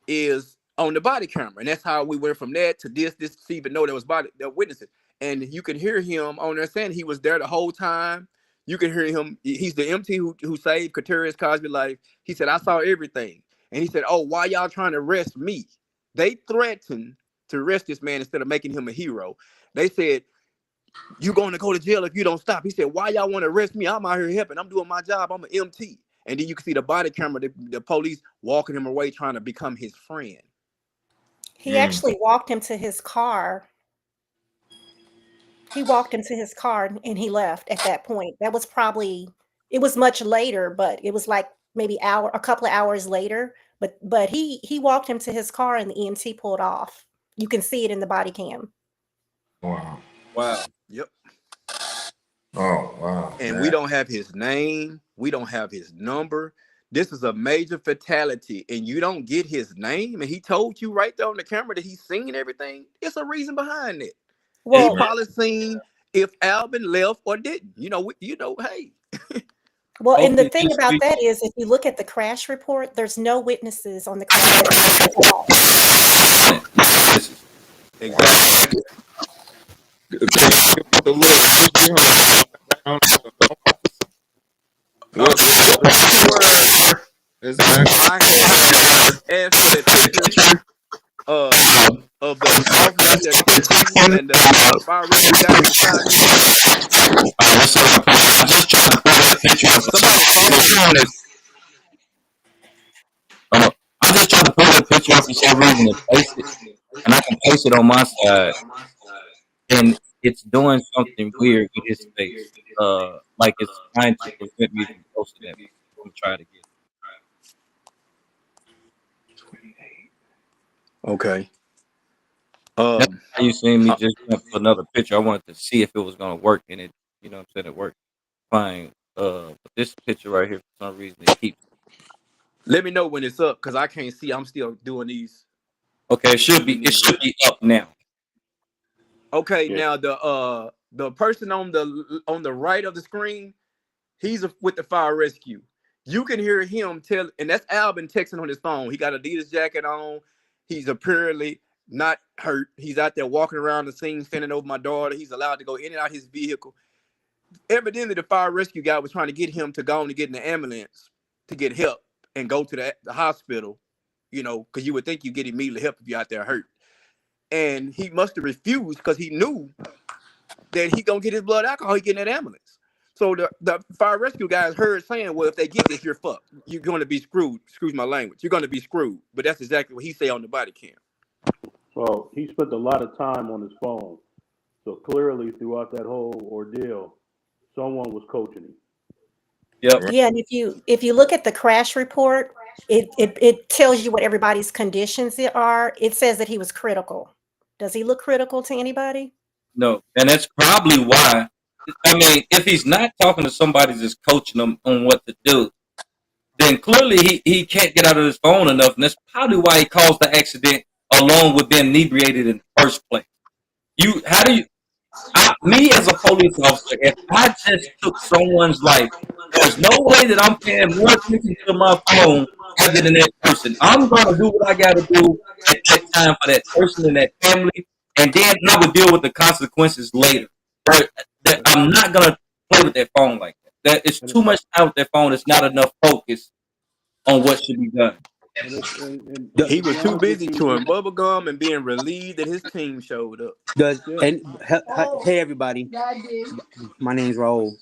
is on the body camera, and that's how we went from that to this to even know there was witnesses. And you can hear him on there saying he was there the whole time. You can hear him. He's the MT who saved Katerius Cosby's life. He said, I saw everything. And he said, oh, why y'all trying to arrest me? They threatened to arrest this man instead of making him a hero. They said, you're going to go to jail if you don't stop. He said, why y'all want to arrest me? I'm out here helping. I'm doing my job. I'm an MT. And then you can see the body camera, the police walking him away, trying to become his friend. He actually walked him to his car. He walked him to his car and he left at that point. That was probably, it was much later, but it was like maybe a couple of hours later. But he walked him to his car and the EMT pulled off. You can see it in the body cam. Wow. Yep. Oh, wow. And we don't have his name. We don't have his number. This is a major fatality, and you don't get his name. And he told you right there on the camera that he's seen everything. It's a reason behind it. Well, he probably seen if Alvin left or didn't. Hey. Well, and the thing about that is, if you look at the crash report, there's no witnesses on the crash report at all. Exactly. As for the picture of the officer and the fire rescue guy beside me. I'm just trying to pull that picture up for some reason and paste it, and I can paste it on my side, and it's doing something weird with his face, like it's trying to prevent me from posting it. I'm gonna try it again. Okay. You seen me just jump to another picture. I wanted to see if it was gonna work, and it, you know what I'm saying, it worked fine. But this picture right here, for some reason, it keeps. Let me know when it's up, because I can't see. I'm still doing these. Okay, it should be up now. Okay, now the person on the right of the screen, he's with the fire rescue. You can hear him tell, and that's Alvin texting on his phone. He got Adidas jacket on. He's apparently not hurt. He's out there walking around the scene, standing over my daughter. He's allowed to go in and out his vehicle. Evidently, the fire rescue guy was trying to get him to go on and get in the ambulance to get help and go to the hospital, you know, because you would think you get immediate help if you're out there hurt. And he must have refused because he knew that he gonna get his blood alcohol, he get in that ambulance. So the fire rescue guys heard saying, well, if they get this, you're fucked. You're going to be screwed. Excuse my language. You're going to be screwed. But that's exactly what he said on the body cam. Well, he spent a lot of time on his phone. So clearly throughout that whole ordeal, someone was coaching him. Yep. Yeah, and if you look at the crash report, it tells you what everybody's conditions are. It says that he was critical. Does he look critical to anybody? No, and that's probably why. I mean, if he's not talking to somebody that's coaching him on what to do, then clearly he can't get out of his phone enough, and that's probably why he caused the accident along with being inebriated in the first place. Me as a police officer, if I just took someone's life, there's no way that I'm paying more attention to my phone other than that person. I'm going to do what I got to do at that time for that person and that family, and then I would deal with the consequences later. But I'm not going to play with that phone like that. That it's too much time with that phone. It's not enough focus on what should be done. He was too busy chewing bubble gum and being relieved that his team showed up. Hey everybody, my name's Raul.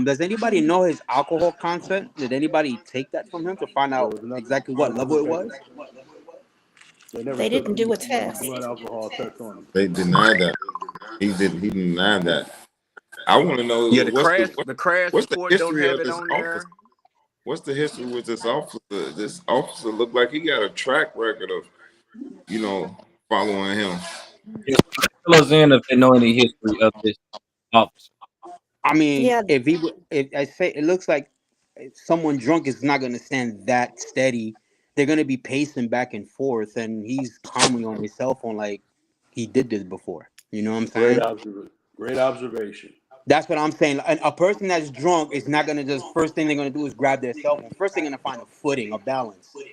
Does anybody know his alcohol content? Did anybody take that from him to find out exactly what level it was? They didn't do a test. Blood alcohol test on him. They denied that. He denied that. I want to know. Yeah, the crash what's the report don't history have of it this on officer? there. What's the history with this officer? This officer looked like he got a track record of, following him. Fill us in if they know any history of this officer. I mean, Yeah. if I say it looks like someone drunk is not going to stand that steady. They're going to be pacing back and forth, and he's calmly on his cell phone like he did this before. You know what I'm saying? Great observation. That's what I'm saying. A person that's drunk is not going to just, first thing they're going to do is grab their cell phone. First, they're going to find a footing, a balance. Then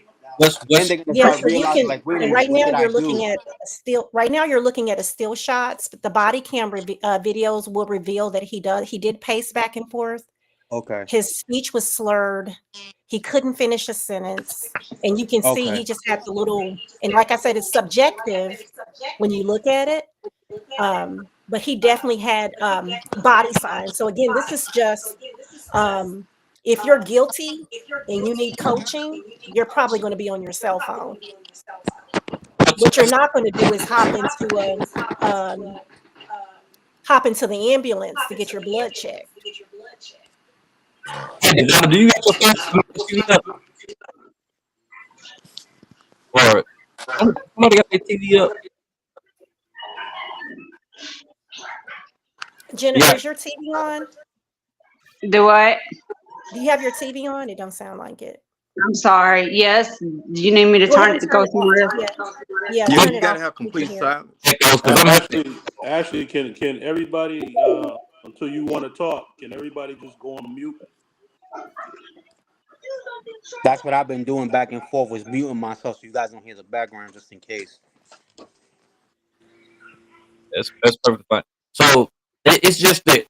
they're going to start so you realizing, can. like, wait a And minute, right what now did I you're do? looking at a still. Right now you're looking at a still shots, but the body camera videos will reveal that he did pace back and forth. Okay. His speech was slurred. He couldn't finish a sentence, and you can see he just had the little. And like I said, it's subjective when you look at it. But he definitely had body signs. So again, this is just if you're guilty and you need coaching, you're probably going to be on your cell phone. What you're not going to do is hop into the ambulance to get your blood checked. Do you got your TV up? Or somebody got their TV up? Jennifer, is your TV on? Do what? Do you have your TV on? It don't sound like it. I'm sorry. Yes. Do you need me to turn it to go somewhere else? Yeah, Yeah, turn you it gotta off. have complete silence. Ashley, can everybody, until you want to talk, can everybody just go on mute? That's what I've been doing back and forth, was muting myself so you guys don't hear the background just in case. That's perfectly fine. So it's just that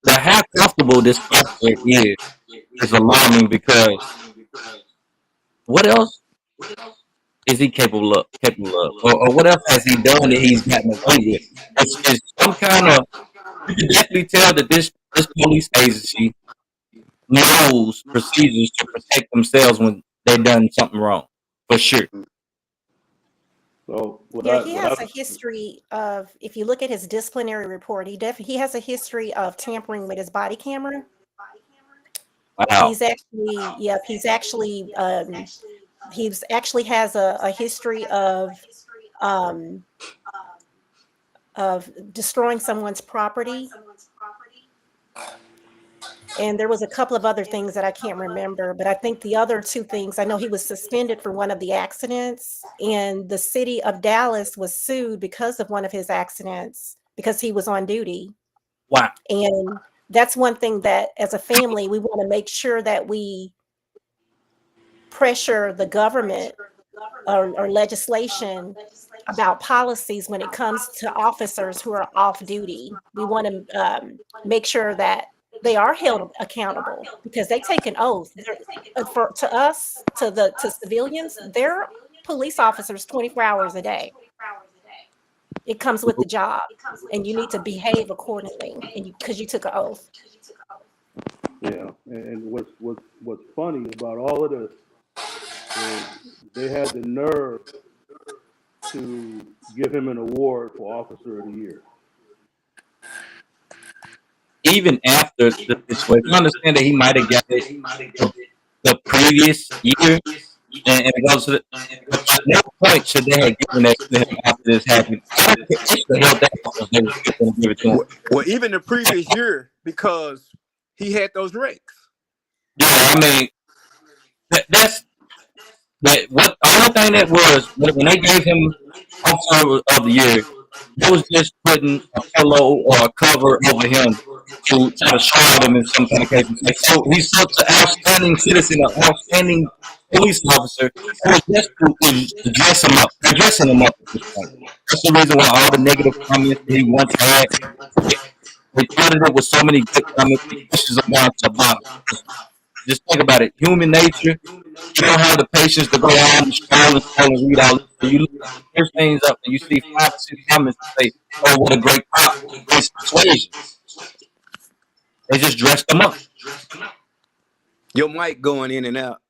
how comfortable this officer is alarming, because what else is he capable of? Or what else has he done that he's gotten away with? It's some kind of, you can definitely tell that this police agency knows procedures to protect themselves when they've done something wrong, for sure. So he has a history of, if you look at his disciplinary report, he has a history of tampering with his body camera. Wow. He's actually has a history of destroying someone's property. And there was a couple of other things that I can't remember, but I think the other two things, I know he was suspended for one of the accidents, and the city of Dallas was sued because of one of his accidents because he was on duty. Wow. And that's one thing that as a family, we want to make sure that we pressure the government or legislation about policies when it comes to officers who are off duty. We want to make sure that they are held accountable because they take an oath. To us, to civilians, they're police officers 24 hours a day. It comes with the job, and you need to behave accordingly, and because you took an oath. Yeah, and what's funny about all of this is they had the nerve to give him an award for Officer of the Year. Even after the situation, I understand that he might have got it the previous year, and it goes to the, at no point should they have given that to him after this happened. I don't care. They should have held that because they were still going to give it to him. Well, even the previous year, because he had those wrecks. Yeah, I mean, that's that. What the only thing that was when they gave him Officer of the Year, it was just putting a pillow or a cover over him to try to shroud him in some kind of cases. Like, so he's such an outstanding citizen, an outstanding police officer. It was just to dress him up. They're dressing him up at this point. That's the reason why all the negative comments that he once had, they flooded it with so many good comments. He pushes them down to the bottom. Just think about it. Human nature. You don't have the patience to go on and scroll and read all this. So you look things up and you see 5 or 6 comments and say, "Oh, what a great cop!" It's persuasion. They just dressed them up. Your mic going in and out.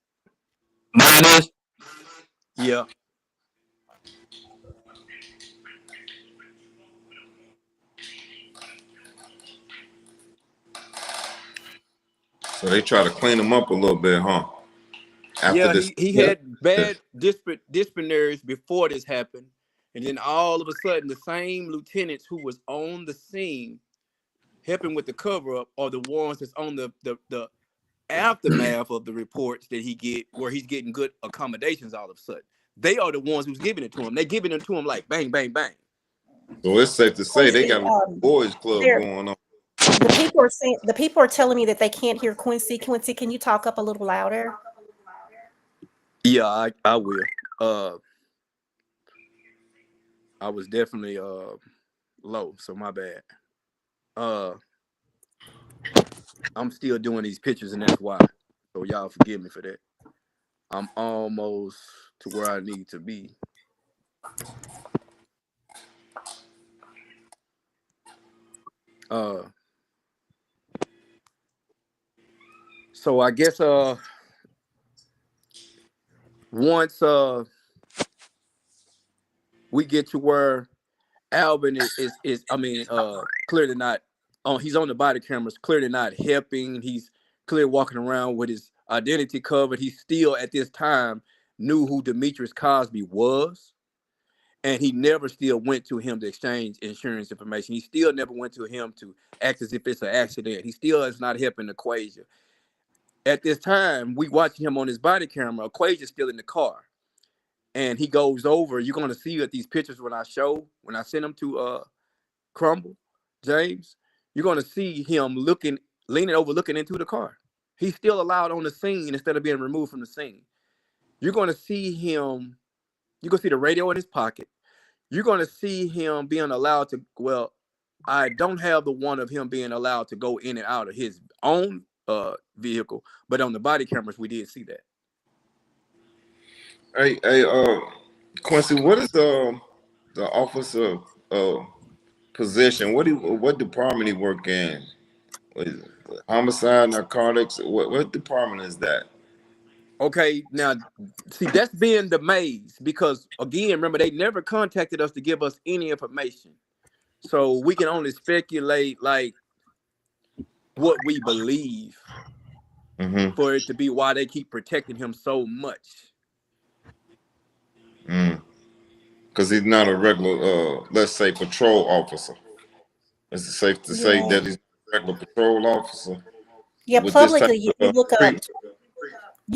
Mine is. Yeah. So they try to clean him up a little bit, huh? After he had bad disciplinaries before this happened, and then all of a sudden the same lieutenants who was on the scene helping with the cover up are the ones that's on the aftermath of the reports that he get, where he's getting good accommodations all of a sudden. They are the ones who's giving it to him. They're giving it to him like bang, bang, bang. So it's safe to say they got a boys club going on. The people are telling me that they can't hear Quincy. Quincy, can you talk up a little louder? Yeah, I will. I was definitely low, so my bad. I'm still doing these pictures, and that's why. So y'all forgive me for that. I'm almost to where I need to be. So I guess once we get to where Alvin is clearly not on, he's on the body cameras, clearly not helping. He's clearly walking around with his identity covered. He still at this time knew who Demetrius Cosby was, and he never still went to him to exchange insurance information. He still never went to him to act as if it's an accident. He still is not helping Aquazia. At this time, we watching him on his body camera. Aquazia's still in the car, and he goes over. You're gonna see at these pictures when I send them to Crumble, James. You're gonna see him leaning over, looking into the car. He's still allowed on the scene instead of being removed from the scene. You're gonna see him. You're gonna see the radio in his pocket. You're gonna see him being allowed to. Well, I don't have the one of him being allowed to go in and out of his own vehicle, but on the body cameras we did see that. Hey, Quincy, what is the officer position? What department he work in? Homicide, narcotics. What department is that? Okay, now see, that's being the maze, because again, remember, they never contacted us to give us any information, so we can only speculate like what we believe for it to be why they keep protecting him so much. Because he's not a regular, let's say, patrol officer. Is it safe to say that he's a regular patrol officer? Yeah, publicly, you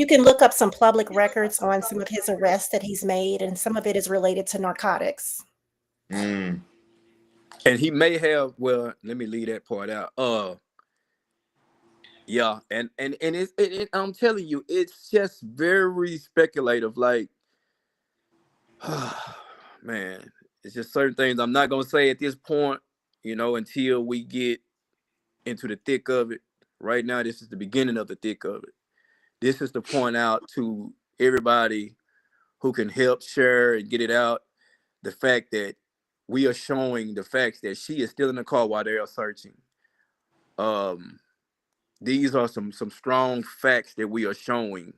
can look up some public records on some of his arrests that he's made, and some of it is related to narcotics. And he may have, well, let me leave that part out. Yeah, and I'm telling you, it's just very speculative. Like, man, it's just certain things I'm not gonna say at this point, until we get into the thick of it. Right now, this is the beginning of the thick of it. This is to point out to everybody who can help share and get it out the fact that we are showing the facts that she is still in the car while they are searching. These are some strong facts that we are showing,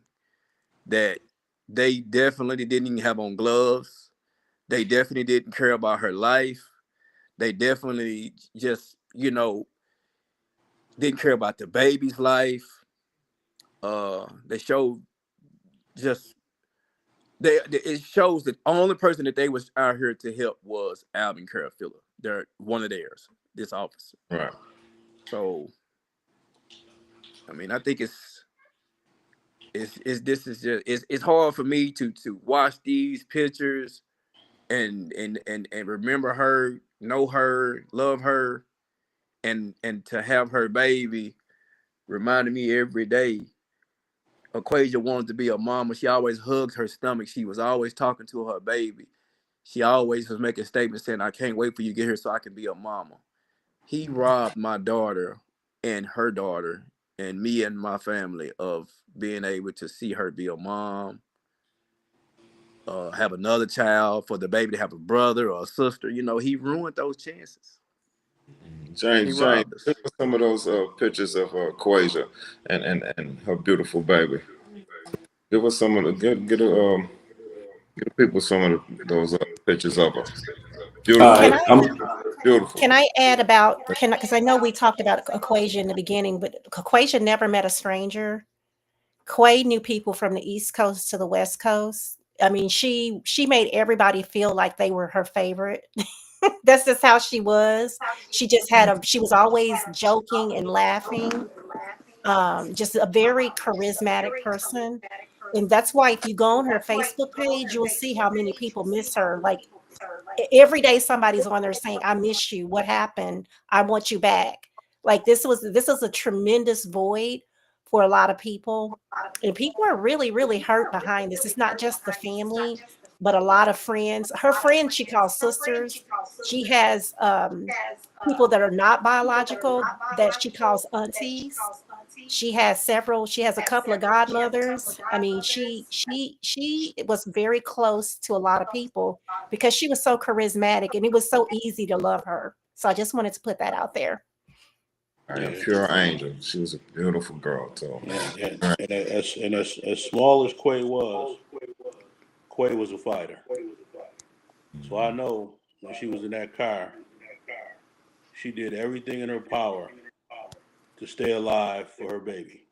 that they definitely didn't even have on gloves. They definitely didn't care about her life. They definitely just, didn't care about the baby's life. They showed just it shows that the only person that they was out here to help was Alvin Carafilla. They're one of theirs, this officer. Right. So, I mean, I think it's hard for me to watch these pictures and remember her, know her, love her, and to have her baby reminding me every day. Aquazia wanted to be a mama. She always hugged her stomach. She was always talking to her baby. She always was making statements saying, "I can't wait for you to get here so I can be a mama." He robbed my daughter and her daughter and me and my family of being able to see her be a mom, have another child, for the baby to have a brother or a sister. He ruined those chances. He James, robbed give us. us some of those pictures of Quasia and her beautiful baby. Give us some of the get the people some of those pictures of her. All Beautiful, Can right, I beautiful. can I add about can because I know we talked about Equation in the beginning, but Equation never met a stranger. Quay knew people from the East Coast to the West Coast. I mean, she made everybody feel like they were her favorite. That's just how she was. She was always joking and laughing. Just a very charismatic person. And that's why if you go on her Facebook page, you'll see how many people miss her. Like every day somebody's on there saying, "I miss you. What happened? I want you back." Like this is a tremendous void for a lot of people. And people are really, really hurt behind this. It's not just the family, but a lot of friends. Her friends she calls sisters. She has people that are not biological that she calls aunties. She has a couple of godmothers. I mean, she was very close to a lot of people because she was so charismatic and it was so easy to love her. So I just wanted to put that out there. A yeah, pure angel. She was a beautiful girl too. and as small as Quay was a fighter. So I know when she was in that car, she did everything in her power to stay alive for her baby.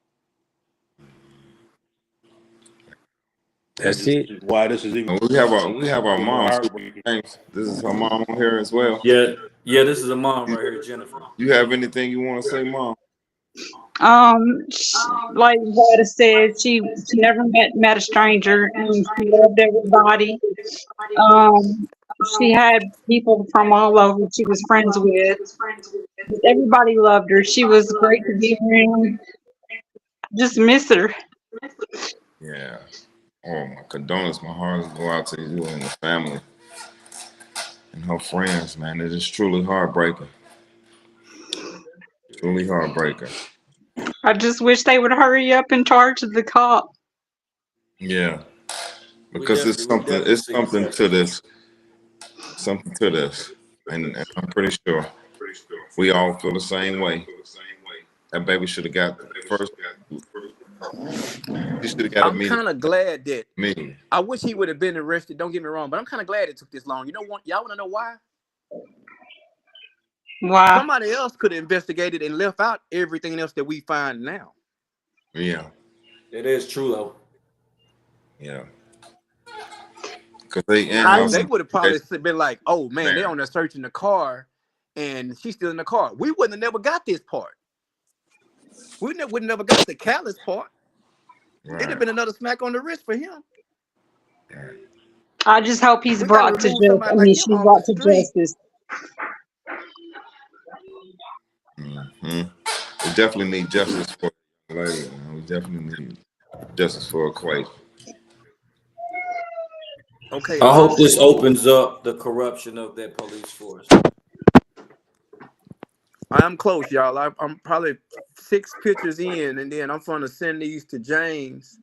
That's it. Why this is And even we have our more mom too, heartbreaking. James. This is her mom on here as well. Yeah, yeah. This is a mom right here, Jennifer. You have anything you want to say, mom? Like Vada said, she never met a stranger, and she loved everybody. Um, she had people from all over she was friends with. Everybody loved her. She was great to be around. Just miss her. Yeah. Oh, my condolences. My heart go out to you and the family and her friends, man. It is truly heartbreaking. Truly heartbreaking. I just wish they would hurry up and charge the cop. Yeah. We Because definitely, we definitely it's see something to justice. this. Something to this. And I'm pretty sure we all feel the same way. That baby should have got the first she should have got I'm immediate kind of glad that me. I wish he would have been arrested. Don't get me wrong, but I'm kind of glad it took this long. You know what? Y'all want to know why? Why? Somebody else could have investigated and left out everything else that we find now. Yeah. It is true though. Yeah. Because they in I house They would have probably investigation been like, "Oh man, they there. on there searching the car, and she's still in the car." We wouldn't have never got this part. Would never got the callous part. It'd have Right. been another smack on the wrist for him. Right. I just hope he's We got to brought to remove justice. somebody I like mean, him she's off the brought to street. justice. Mm-hmm. We definitely need justice for the lady. Man. We definitely need justice for Quay. Okay, I long hope this story. opens up the corruption of that police force. I'm close, y'all. I'm probably 6 pictures in, and then I'm going to send these to James.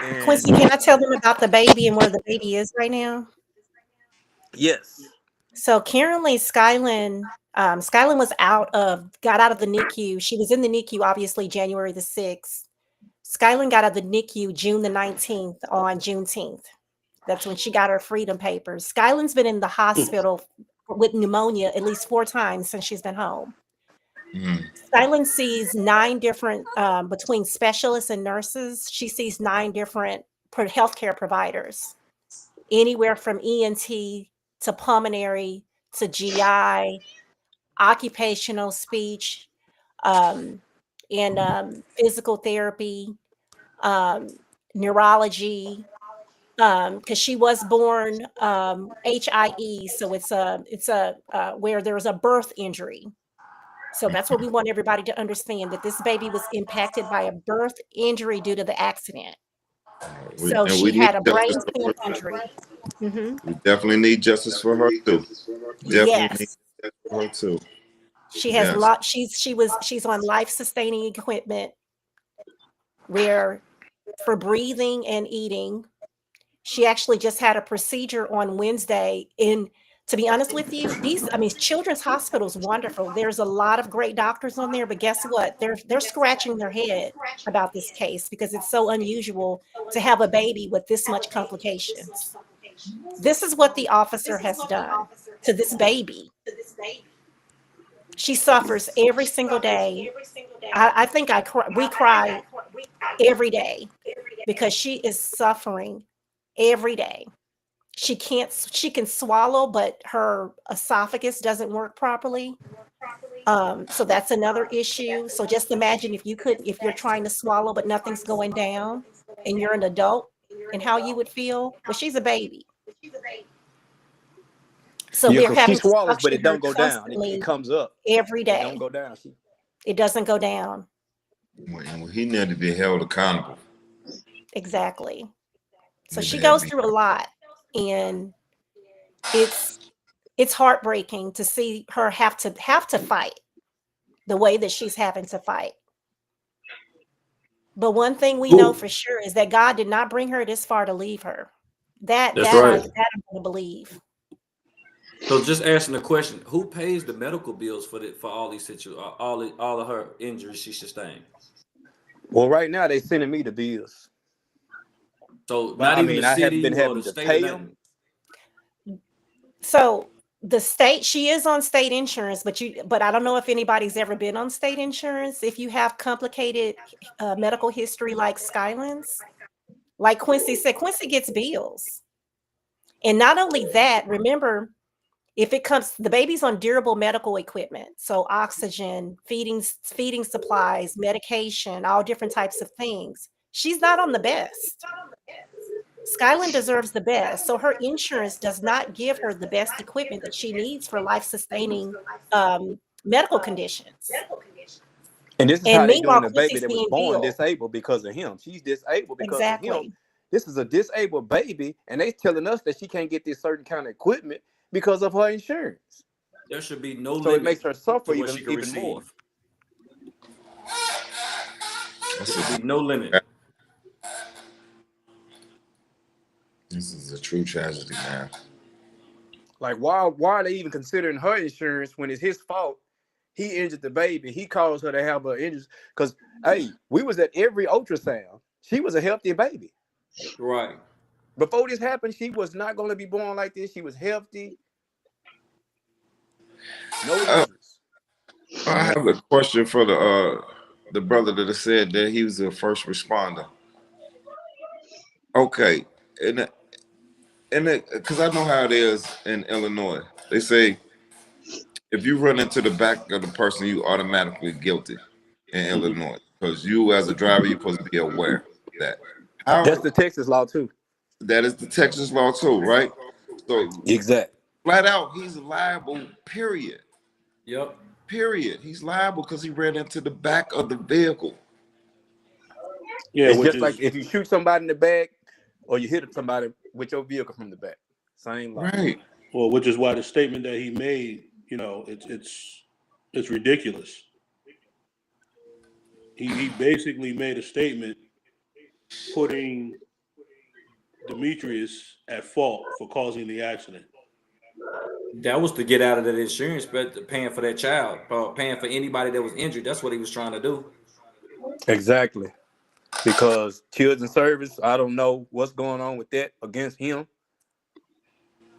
And Quincy, can I tell them about the baby and where the baby is right now? yes, So currently, Skyland got out of the NICU. She was in the NICU, obviously, January the 6th. Skyland got out of the NICU June the 19th on Juneteenth. That's when she got her freedom papers. Skyland's been in the hospital with pneumonia at least 4 times since she's been home. Mm. Skyland sees 9 different, between specialists and nurses, she sees 9 different healthcare providers, anywhere from ENT to pulmonary to GI, occupational speech, and physical therapy, neurology, because she was born HIE, so it's a where there's a birth injury. So that's what we want everybody to understand, that this baby was impacted by a birth injury due to the accident. So We she need had a brain justice for stem her. injury. Hmm. We definitely need justice for her too. Definitely need Yes, justice for her too. she has Yes. she's on life sustaining equipment where for breathing and eating. She actually just had a procedure on Wednesday. And to be honest with you, Children's Hospital is wonderful. There's a lot of great doctors on there, but guess what? They're scratching their head about this case because it's so unusual to have a baby with this much complications. This is what the officer has done to this baby. She suffers every single day. I think we cry every day because she is suffering every day. She can swallow, but her esophagus doesn't work properly. So that's another issue. So just imagine if you're trying to swallow, but nothing's going down and you're an adult and how you would feel. Well, she's a baby. So yeah, we're because she having to swallows, but suction it her don't go down. It constantly comes up. every It don't day. go down. It doesn't go down. Well, he need to be held accountable. Exactly. So Need to she have goes be. through a lot, and it's heartbreaking to see her have to fight the way that she's having to fight. But one thing we know for sure is that God did not bring her this far to leave her. That That's that I right. that I'm gonna believe. So just asking the question, who pays the medical bills for all these all of her injuries she sustained? Well, right now they sending me the bills, So but not I even the mean I haven't been city or the having to state or pay them. nothing. So the state, she is on state insurance, but I don't know if anybody's ever been on state insurance. If you have complicated medical history like Skyland's, like Quincy said, Quincy gets bills. And not only that, remember, if it comes, the baby's on durable medical equipment, so oxygen, feeding supplies, medication, all different types of things. She's not on the best. Skyland deserves the best, so her insurance does not give her the best equipment that she needs for life-sustaining medical conditions. And this is And how they meanwhile, doing the baby Quincy's that was being born billed. disabled because of him. She's disabled because of him. Exactly. This is a disabled baby, and they telling us that she can't get this certain kind of equipment because of her insurance. There should be no So it makes limit her suffer to what she can even more. receive. There should be no limit. This is a true tragedy, man. Like, why are they even considering her insurance when it's his fault? He injured the baby. He caused her to have her injuries. Because, hey, we was at every ultrasound. She was a healthy baby. Right. Before this happened, she was not going to be born like this. She was healthy. No injuries. I have a question for the brother that said that he was a first responder. Okay, and because I know how it is in Illinois. They say if you run into the back of the person, you automatically guilty in Illinois because you, as a driver, you're supposed to be aware of that. That's the Texas law too. That is the Texas law too, right? So Exactly. flat out, he's liable. Period. Yep. Period. He's liable because he ran into the back of the vehicle. Yeah, It's which just is like if you shoot somebody in the back or you hit somebody with your vehicle from the back. Same logic. Right. Well, which is why the statement that he made, it's ridiculous. He basically made a statement putting Demetrius at fault for causing the accident. That was to get out of that insurance, but paying for that child, paying for anybody that was injured. That's what he was trying to do. Exactly. Because children's service, I don't know what's going on with that against him,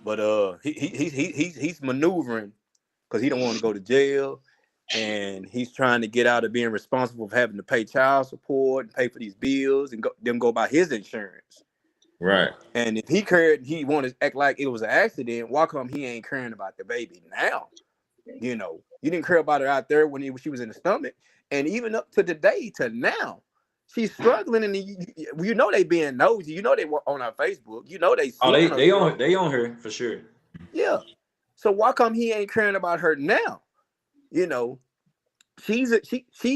but he's maneuvering because he don't want to go to jail, and he's trying to get out of being responsible for having to pay child support and pay for these bills and go by his insurance. Right. And if he wanted to act like it was an accident, why come he ain't caring about the baby now? You didn't care about her out there when she was in the stomach, and even up to today to now, she's struggling. And they being nosy. They were on our Facebook. They see. Oh, they on her for sure. Yeah. So why come he ain't caring about her now? She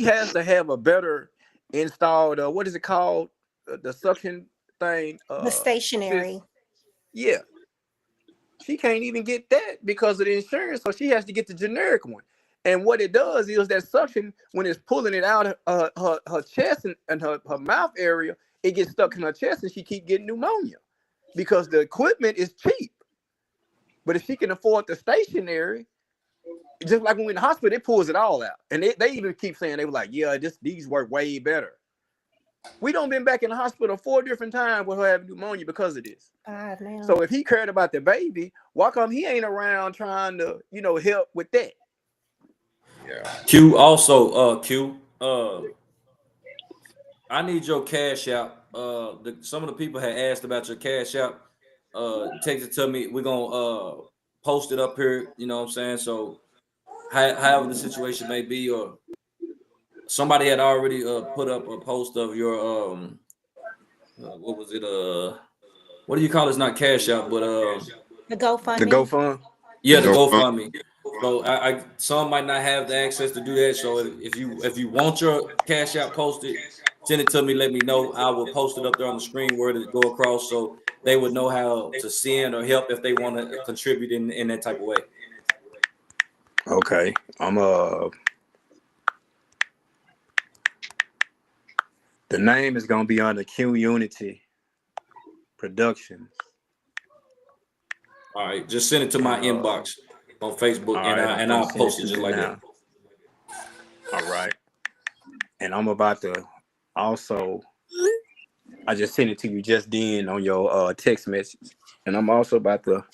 has to have a better installed. What is it called? The suction thing. The stationary. Yeah. She can't even get that because of the insurance, so she has to get the generic one. And what it does is that suction, when it's pulling it out her chest and her mouth area, it gets stuck in her chest, and she keep getting pneumonia because the equipment is cheap. But if she can afford the stationary, just like when we're in the hospital, it pulls it all out. And they even keep saying, they were like, yeah, these work way better. We done been back in the hospital 4 different times with her having pneumonia because of this. So if he cared about the baby, why come he ain't around trying to, help with that? Yeah. Q also, I need your cash out. Some of the people had asked about your cash out. Text it to me. We're gonna post it up here. You know what I'm saying? So however the situation may be, or somebody had already put up a post of your what was it? What do you call it? It's not cash out, but the GoFundMe. The GoFund. Yeah, the GoFundMe. So I some might not have the access to do that. So if you want your cash out posted, send it to me. Let me know. I will post it up there on the screen where to go across, so they would know how to send or help if they want to contribute in that type of way. Okay, the name is gonna be under Q Unity Productions. All right, just send it to my inbox on Facebook, and I'll post it just like that. All right, and I'm about to also. I just sent it to you just then on your text message, and I'm also about to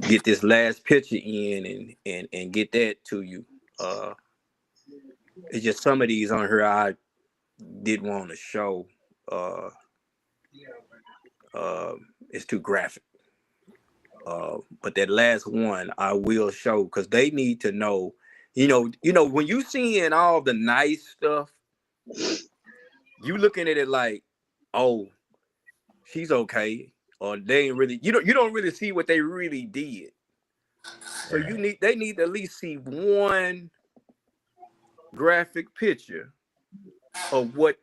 get this last picture in and get that to you. It's just some of these on here I did want to show. It's too graphic. But that last one I will show because they need to know. When you seeing all the nice stuff, you looking at it like, oh, she's okay, or they ain't really. You don't really see what they really did. So they need to at least see one graphic picture of what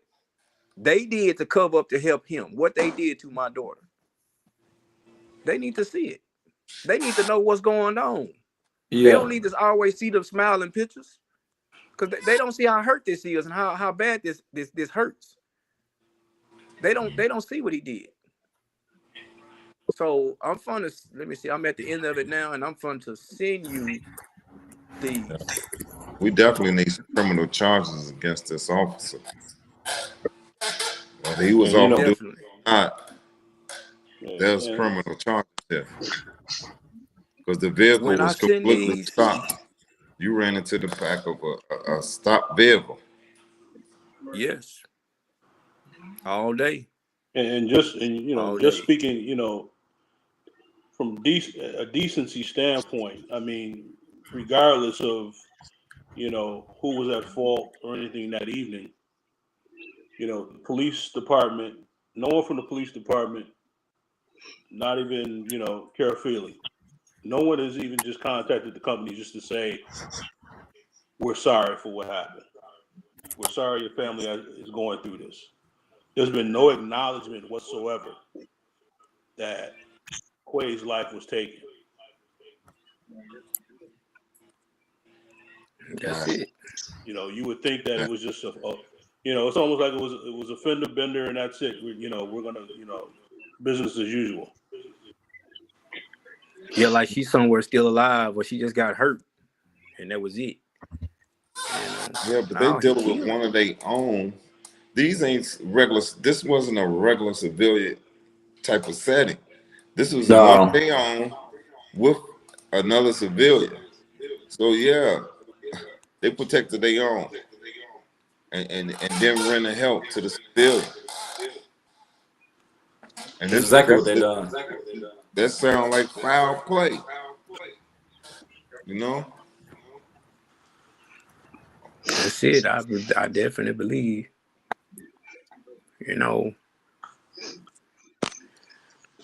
they did to cover up to help him. What they did to my daughter. They need to see it. They need to know what's going on. Yeah. They don't need to always see the smiling pictures because they don't see how hurt this is and how bad this hurts. They don't see what he did. So I'm fun to let me see. I'm at the end of it now, and I'm fun to send you these. We definitely need some criminal charges against this officer. Whether he was off duty or not, there's criminal charges there. Because the vehicle was completely stopped. You ran into the back of a stopped vehicle. Yes. All day. And just speaking, from a decency standpoint, I mean, regardless of, who was at fault or anything that evening, the police department, no one from the police department, not even, Cara Feely, no one has even just contacted the company just to say, we're sorry for what happened. We're sorry your family is going through this. There's been no acknowledgement whatsoever that Quay's life was taken. That's it. You know, you would think that it was just you know, it's almost like it was a fender bender and that's it. You know, we're gonna, you know, business as usual. Yeah, like she's somewhere still alive, or she just got hurt, and that was it. You know. Yeah, but they Now he dealing with killed one her. of their own. These ain't regular. This wasn't a regular civilian type of setting. This was one of No, their own with another civilian. So yeah, they protected their own and then render help to the civilian. And that's this exactly what that's they it. done. That sound like foul play, you know? That's it. I definitely believe. You know,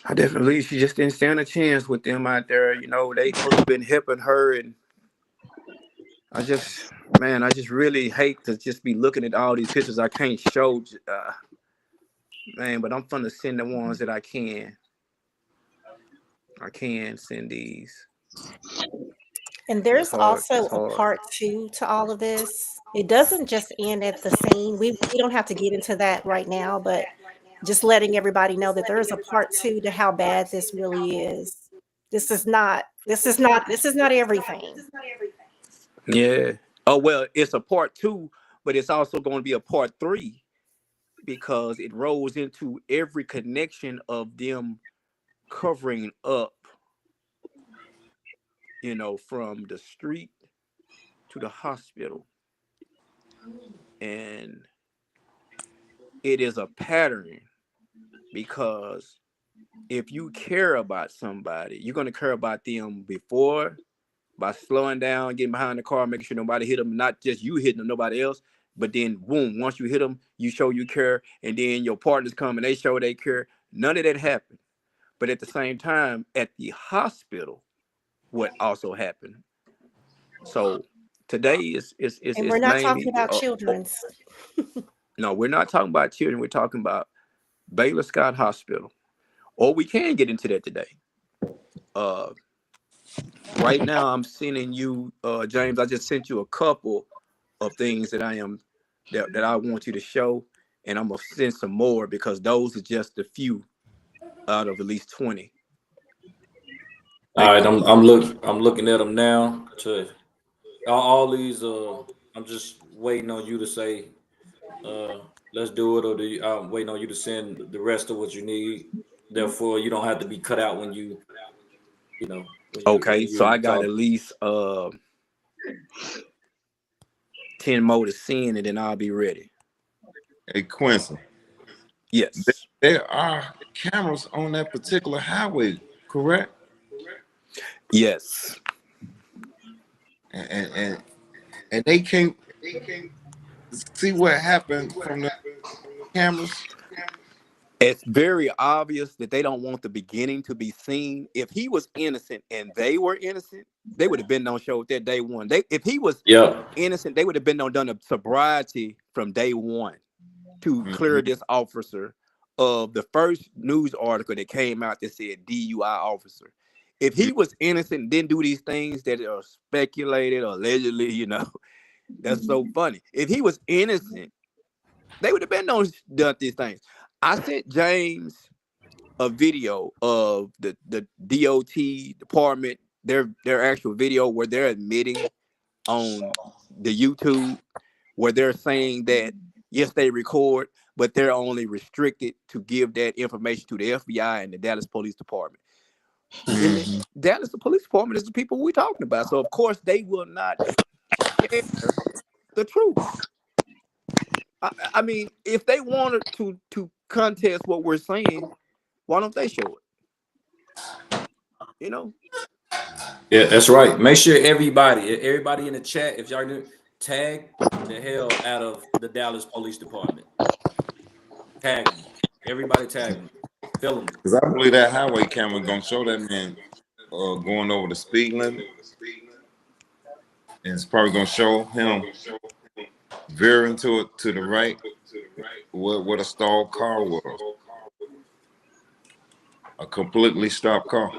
I definitely believe she just didn't stand a chance with them out there. You know, they supposed to been helping her, and I just, man, I just really hate to just be looking at all these pictures I can't show, man. But I'm gonna send the ones that I can. I can send these. And It's there's hard. It's also a hard. part two to all of this. It doesn't just end at the scene. We don't have to get into that right now, but just letting everybody know that there is a part two to how bad this really is. This is not everything. Yeah. Oh well, it's a part two, but it's also going to be a part three because it rolls into every connection of them covering up, you know, from the street to the hospital. And it is a pattern because if you care about somebody, you're going to care about them before by slowing down, getting behind the car, making sure nobody hit them, not just you hitting them, nobody else. But then, boom, once you hit them, you show you care, and then your partners come and they show they care. None of that happened. But at the same time, at the hospital, what also happened. So today And we're is not talking mainly about children's. no, we're not talking about children. We're talking about Baylor Scott Hospital. Or we can get into that today. Uh, right now, I'm sending you, James. I just sent you a couple of things that I want you to show, and I'm gonna send some more because those are just a few out of at least 20. Hey, All right, I'm looking at them now. To all these, I'm just waiting on you to say, uh, let's do it, or I'm waiting on you to send the rest of what you need. Therefore, you don't have to be cut out when you know, when Okay, so you I got talk. at least 10 more to send, and then I'll be ready. hey Quincy, Yes, there are cameras on that particular highway, correct? yes. And and they can't see what happened from the cameras. It's very obvious that they don't want the beginning to be seen. If he was innocent and they were innocent, they would have been on show that day one. If he was Yep. innocent, they would have been on done a sobriety from day one to clear Mhm. this officer of the first news article that came out that said DUI officer. If he was innocent and didn't do these things that are speculated or allegedly, you know, that's so funny. If he was innocent, they would have been done these things. I sent James a video of the DOT department, their actual video where they're admitting on the YouTube where they're saying that yes they record, but they're only restricted to give that information to the FBI and the Dallas Police Department. And the Mhm. Dallas Police Department is the people we're talking about, so of course they will not share the truth. I mean, if they wanted to contest what we're saying, why don't they show it? You know, Yeah, that's right. Make sure everybody in the chat, if y'all do, tag the hell out of the Dallas Police Department. Tag them. Everybody tag them. Fill them. Because I believe that highway camera gonna show that man going over the speed limit, and it's probably gonna show him veering to the right, what a stalled car was. a completely stopped car.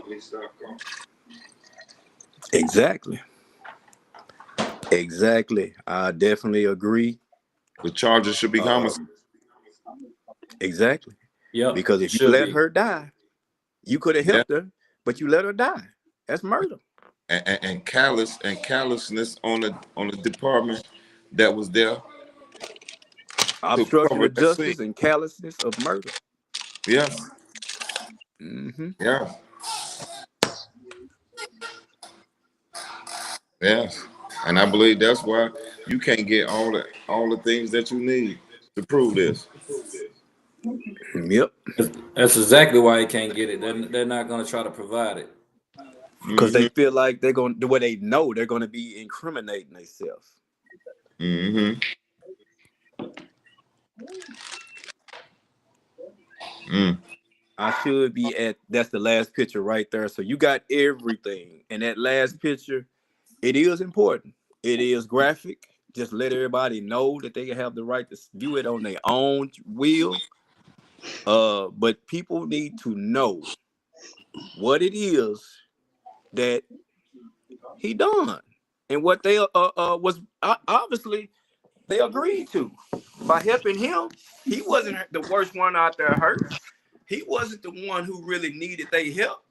Exactly. Exactly. I definitely agree. The charges should be homicide. Exactly. Yep, Because it if you should let be. her die, you could have Yeah, helped her, but you let her die. That's murder. and callousness on the department that was there to Obstruction cover of that scene. justice and callousness of murder. Yes, Hmm. yes, yes. And I believe that's why you can't get all the things that you need to prove this. Yep. That's exactly why he can't get it. They're not going to try to provide it. Because they Mm-hmm. feel like they're going to do what they know they're going to be incriminating themselves. Mm-hmm. Mm. I should be at that's the last picture right there. So you got everything. And that last picture, it is important. It is graphic. Just let everybody know that they can have the right to view it on their own will. But people need to know what it is that he done and what they was obviously they agreed to by helping him. He wasn't the worst one out there hurt. He wasn't the one who really needed their help.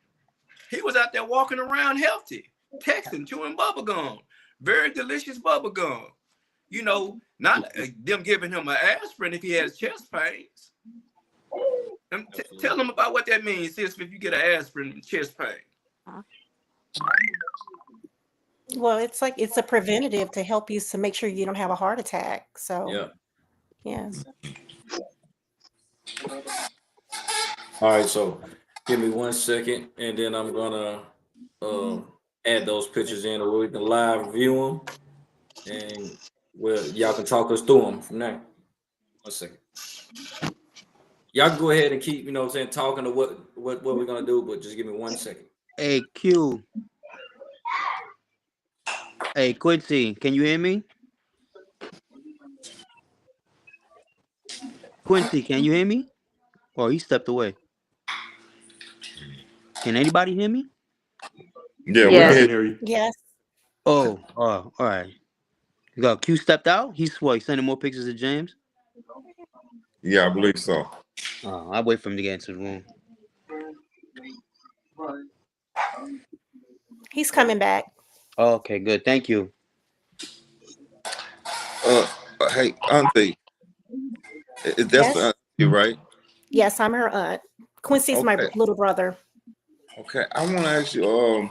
He was out there walking around healthy, texting, chewing bubble gum, very delicious bubble gum. You know, not them giving him an aspirin if he has chest pains. Tell him about what that means, sis, if you get an aspirin and chest pain. Well, it's like it's a preventative to help you to make sure you don't have a heart attack. So, Yeah. yes. All right, so give me 1 second, and then I'm gonna add those pictures in, or we can live view them, and well, y'all can talk us through them from there. 1 second. Y'all can go ahead and keep, what I'm saying, talking to what we're gonna do, but just give me 1 second. Hey, Q. Hey, Quincy, can you hear me? Quincy, can you hear me? Oh, he stepped away. Can anybody hear me? Yeah, we I can Yes. can hit. hear you. Yes. Oh, all right. You got Q stepped out. He's what? He's sending more pictures of James. Yeah, I believe so. Oh, I'll wait for him to get into the room. He's coming back. Oh, okay, good. Thank you. Hey, Auntie, that's Yes. the auntie, right? Yes, I'm her aunt. Quincy's my Okay, little brother. okay. I want to ask you.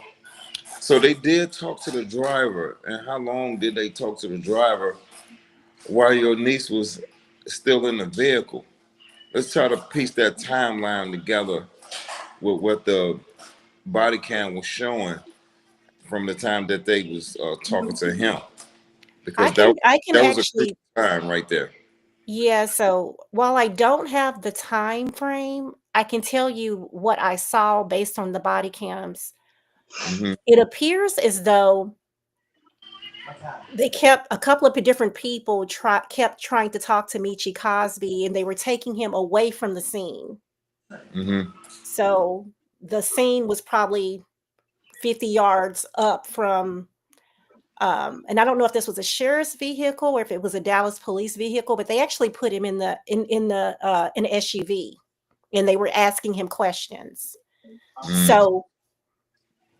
So they did talk to the driver, and how long did they talk to the driver while your niece was still in the vehicle? Let's try to piece that timeline together with what the body cam was showing from the time that they was talking to him, I because can I can that was a crucial actually time right there. Yeah, so while I don't have the time frame, I can tell you what I saw based on the body cams. Hmm. It appears as though they kept a couple of different people kept trying to talk to Michi Cosby, and they were taking him away from the scene. Hmm. So the scene was probably 50 yards up from and I don't know if this was a sheriff's vehicle or if it was a Dallas police vehicle, but they actually put him in an SUV, and they were asking him questions. Mm. So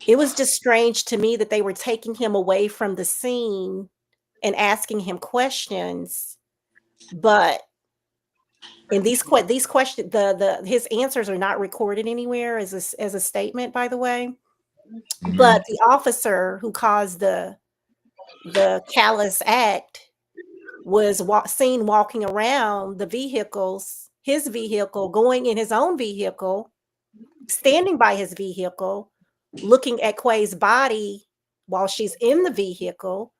it was just strange to me that they were taking him away from the scene and asking him questions, but and these questions, his answers are not recorded anywhere as a statement, by the way. Hmm. But the officer who caused the callous act was seen walking around his vehicle, going in his own vehicle, standing by his vehicle, looking at Quay's body while she's in the vehicle.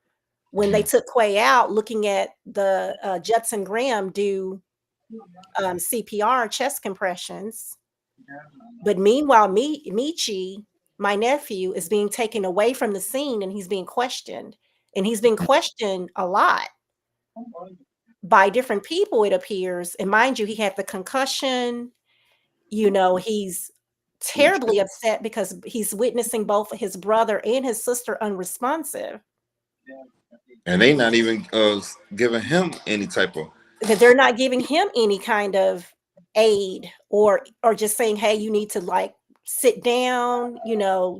When they took Quay out, looking at the Judson Graham do CPR, chest compressions. But meanwhile, Michi, my nephew, is being taken away from the scene, and he's being questioned. And he's been questioned a lot by different people, it appears. And mind you, he had the concussion. He's terribly upset because he's witnessing both his brother and his sister unresponsive. And they not even giving him any type of. That they're not giving him any kind of aid or just saying, hey, you need to like sit down, you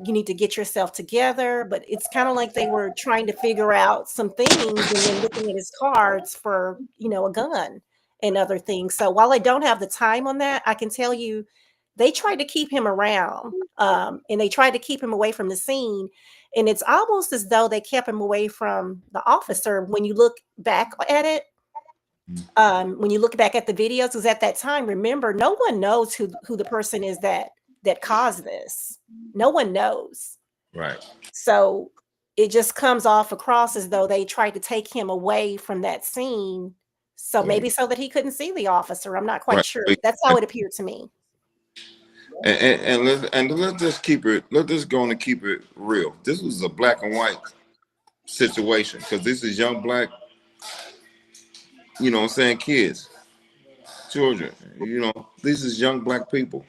need to get yourself together. But it's kind of like they were trying to figure out some things and then looking at his cards for, a gun and other things. So while I don't have the time on that, I can tell you they tried to keep him around, and they tried to keep him away from the scene. And it's almost as though they kept him away from the officer. When you look back at it, when you look back at the videos, because at that time, remember, no one knows who the person is that caused this. No one knows. Right. So it just comes off across as though they tried to take him away from that scene. So maybe so that he couldn't see the officer. I'm not quite sure. That's how it appeared to me. And let's just keep it. Let's just go on and keep it real. This was a black and white situation because this is young black. What I'm saying, kids, children. This is young black people.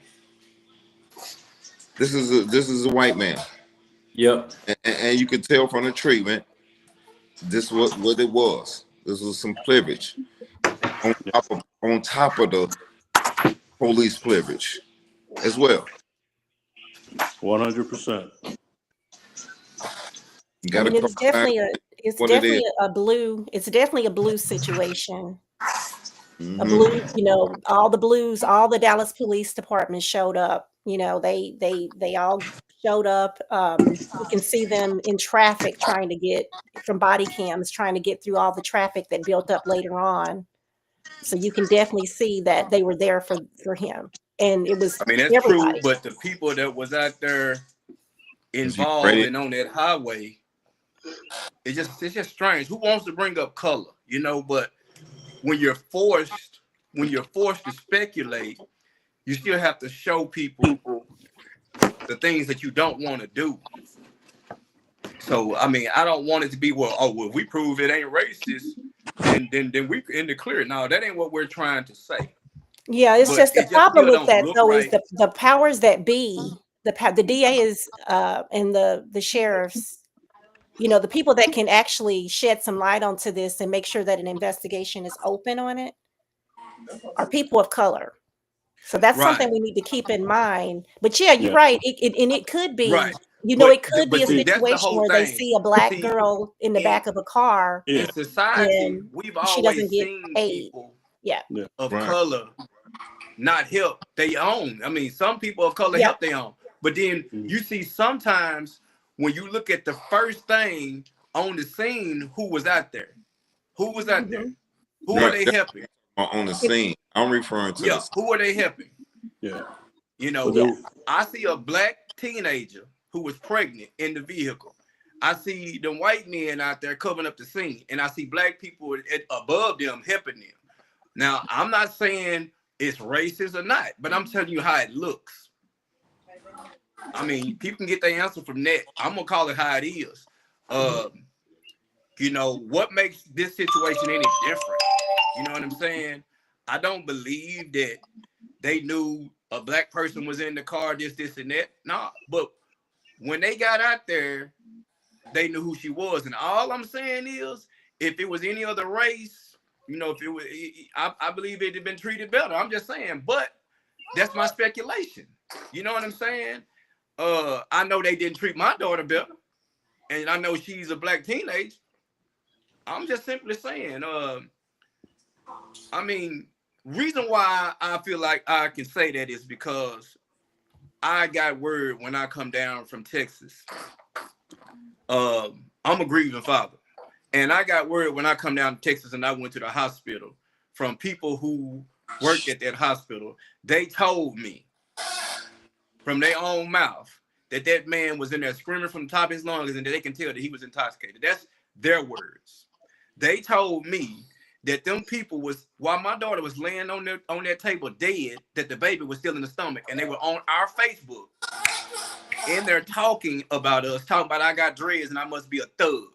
This is a white man. Yep. And you could tell from the treatment. This was what it was. This was some privilege on top of the police privilege as well. 100%. You got it's definitely a blue situation. Mm-hmm. A blue, all the blues, all the Dallas Police Department showed up. They all showed up. You can see them in traffic trying to get from body cams, trying to get through all the traffic that built up later on. So you can definitely see that they were there for him. And it was that's everybody. true, but the people that was out there involved and on that highway, it's just strange. Who wants to bring up color? But when you're forced to speculate, you still have to show people the things that you don't want to do. So I don't want it to be if we prove it ain't racist, then we in the clear. No, that ain't what we're trying to say. Yeah, it's just the problem with that though is the powers that be, the DA is and the sheriffs, the people that can actually shed some light onto this and make sure that an investigation is open on it are people of color. So that's something we need to keep in mind. But yeah, you're right. It could be, it could be a situation where they see a black girl in the back of a car. In society, we've always seen people of color not help their own. Some people of color help their own. But then you see sometimes when you look at the first thing on the scene, who was out there? Who was out there? Who are they helping? On the scene. I'm referring to who are they helping? Yeah. I see a black teenager who was pregnant in the vehicle. I see the white men out there covering up the scene, and I see black people above them helping them. Now, I'm not saying it's racist or not, but I'm telling you how it looks. People can get their answer from that. I'm gonna call it how it is. What makes this situation any different? You know what I'm saying? I don't believe that they knew a black person was in the car, this, and that. No, but when they got out there, they knew who she was. And all I'm saying is, if it was any other race, if it was, I believe it'd have been treated better. I'm just saying, but that's my speculation. You know what I'm saying? I know they didn't treat my daughter better, and I know she's a black teenager. I'm just simply saying, reason why I feel like I can say that is because I got word when I come down from Texas. I'm a grieving father. And I got word when I come down to Texas and I went to the hospital from people who worked at that hospital. They told me from their own mouth that man was in there screaming from the top of his lungs and that they can tell that he was intoxicated. That's their words. They told me that them people was, while my daughter was laying on that table dead, that the baby was still in the stomach, and they were on our Facebook. And they're talking about us, talking about I got dreads and I must be a thug.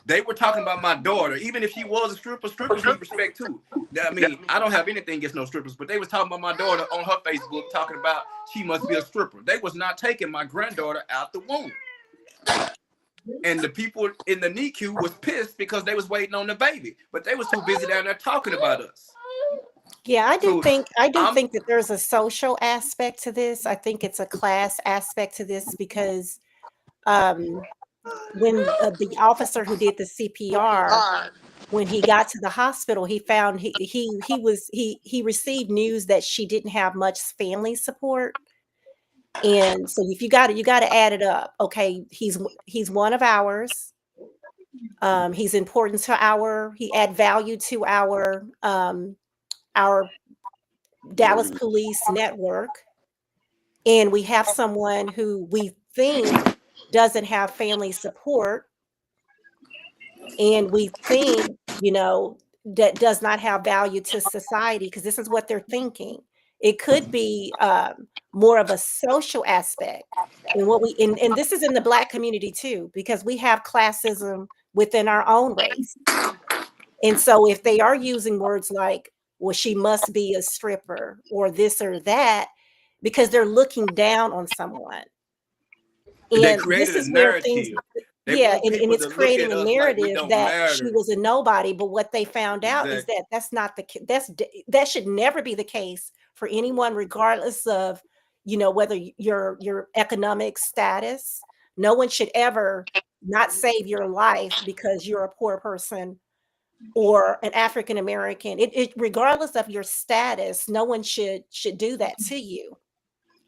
They were talking about my daughter. Even if she was a stripper, strippers need respect too. I mean, I don't have anything against no strippers, but they was talking about my daughter on her Facebook, talking about she must be a stripper. They was not taking my granddaughter out the womb. And the people in the NICU was pissed because they was waiting on the baby, but they was too busy down there talking about us. Yeah, I do So think that there's a social aspect to this. I think it's a class aspect to this because when the officer who did the CPR, when he got to the hospital, he found he received news that she didn't have much family support. And so if you got to add it up. Okay, he's one of ours. He's important to he add value to our Dallas police network. And we have someone who we think doesn't have family support. And we think, that does not have value to society because this is what they're thinking. It could be more of a social aspect. And this is in the Black community too, because we have classism within our own race. And so if they are using words like, well, she must be a stripper or this or that, because they're looking down on someone. they And this created is a where things, narrative. They yeah, want and people it's to look creating at a us like we narrative don't that she matter. was a nobody. But what they found out is Exactly. that that's not that should never be the case for anyone, regardless of, whether your economic status. No one should ever not save your life because you're a poor person or an African American. It regardless of your status, no one should do that to you.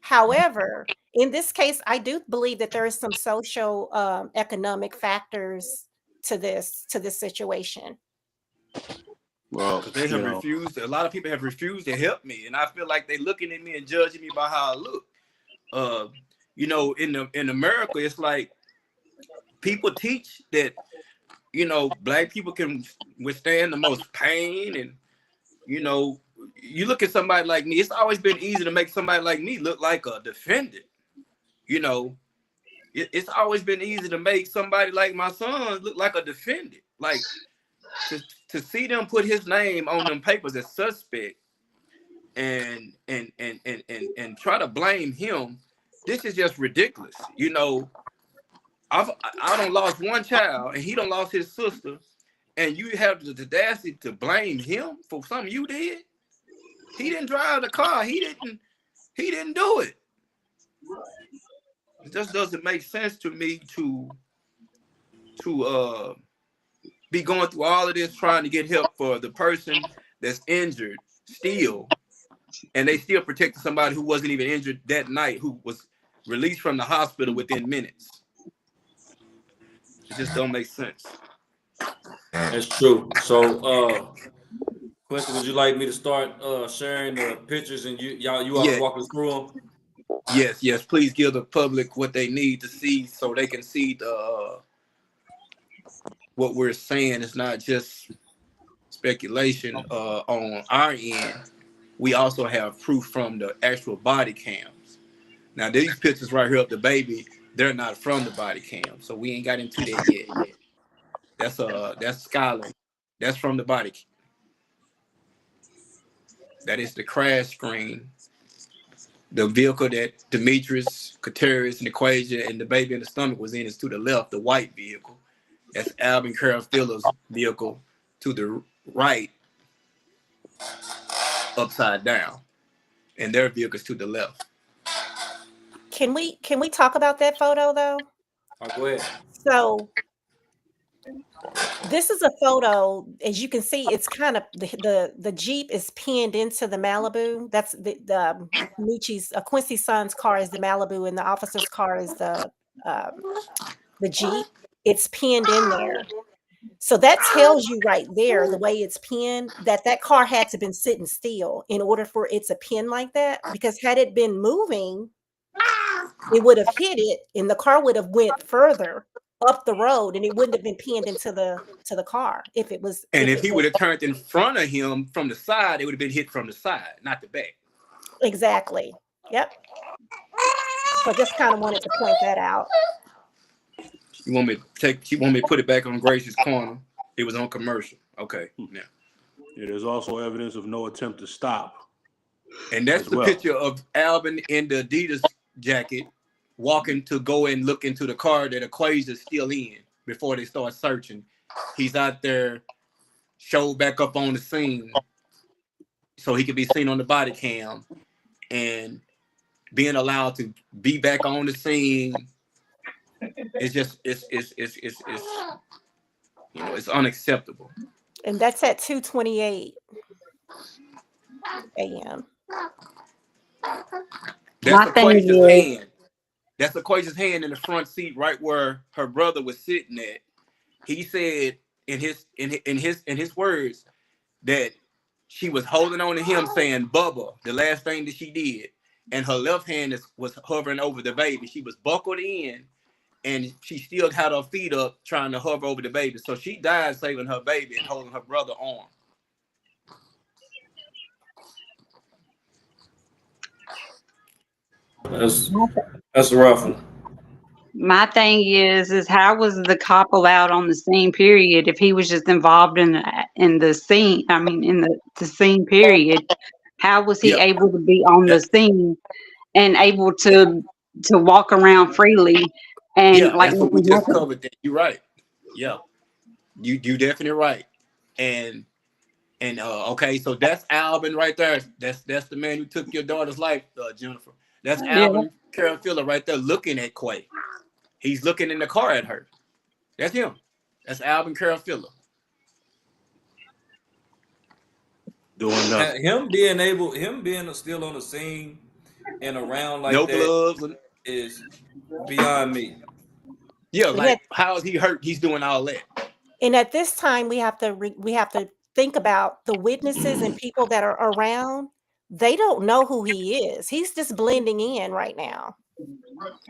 However, in this case, I do believe that there is some social, economic factors to this situation. Well, Because they have refused. A lot of people have refused to help me, and I feel like they're looking at me and judging me by how I look. In America, it's like people teach that Black people can withstand the most pain, and you look at somebody like me. It's always been easy to make somebody like me look like a defendant. It's always been easy to make somebody like my son look like a defendant. Like to see them put his name on them papers as suspect and try to blame him. This is just ridiculous. I don't lost one child and he don't lost his sister, and you have the audacity to blame him for something you did. He didn't drive the car. He didn't do it. It just doesn't make sense to me to be going through all of this trying to get help for the person that's injured still, and they still protected somebody who wasn't even injured that night, who was released from the hospital within minutes. It just don't make sense. That's true. So, Quincy, would you like me to start sharing the pictures and you all Yeah. walk us through them? Yes. Please give the public what they need to see so they can see the what we're saying is not just speculation on our end. We also have proof from the actual body cams. Now, these pictures right here of the baby, they're not from the body cam, so we ain't got into that yet. That's Skylar. That's from the body cam. That is the crash screen. The vehicle that Demetrius, Katerius, and Aquazia and the baby in the stomach was in is to the left, the white vehicle. That's Alvin Carafillo's vehicle to the right, upside down. And their vehicle's to the left. Can we talk about that photo though? Oh, go ahead. So this is a photo, as you can see, it's kind of the Jeep is pinned into the Malibu. That's the Quincy's son's car is the Malibu, and the officer's car is the Jeep. It's pinned in there. So that tells you right there, the way it's pinned, that car had to been sitting still in order for it to pin like that. Because had it been moving, it would have hit it, and the car would have went further up the road, and it wouldn't have been pinned into the car if it was. And if he would have turned in front of him from the side, it would have been hit from the side, not the back. Exactly. Yep. So just kind of wanted to point that out. You want me to take? She want me to put it back on Grace's corner. It was on commercial. Okay, now. Yeah, there's also evidence of no attempt to stop. And that's as the well. picture of Alvin in the Adidas jacket walking to go and look into the car that Aquasia's still in before they start searching. He's out there, showed back up on the scene so he could be seen on the body cam and being allowed to be back on the scene. It's just it's you know, it's unacceptable. And that's at 2:28 a.m. That's My thing Aquasia's is, hand. That's Aquasia's hand in the front seat, right where her brother was sitting at. He said in his words that she was holding on to him, saying "Bubba," the last thing that she did, and her left hand was hovering over the baby. She was buckled in, and she still had her feet up, trying to hover over the baby. So she died saving her baby and holding her brother's arm. That's a rough one. my thing is how was the cop allowed on the scene? Period. If he was just involved in the scene, I mean, in the scene. Period. How was he Yep. able to be on the That, scene and able to walk around freely and yeah, like that's what we nothing just happened? covered. That you're right. Yeah, you definitely right. And okay, so that's Alvin right there. That's the man who took your daughter's life, Jennifer. That's Yeah. Alvin Carafilla right there looking at Quay. He's looking in the car at her. That's him. That's Alvin Carafilla. Doing nothing. Him being still on the scene and around like No that gloves. is beyond me. Yeah, And like at, how is he hurt? He's doing all that. and at this time, we have to think about the witnesses and people that are around. They don't know who he is. He's just blending in right now.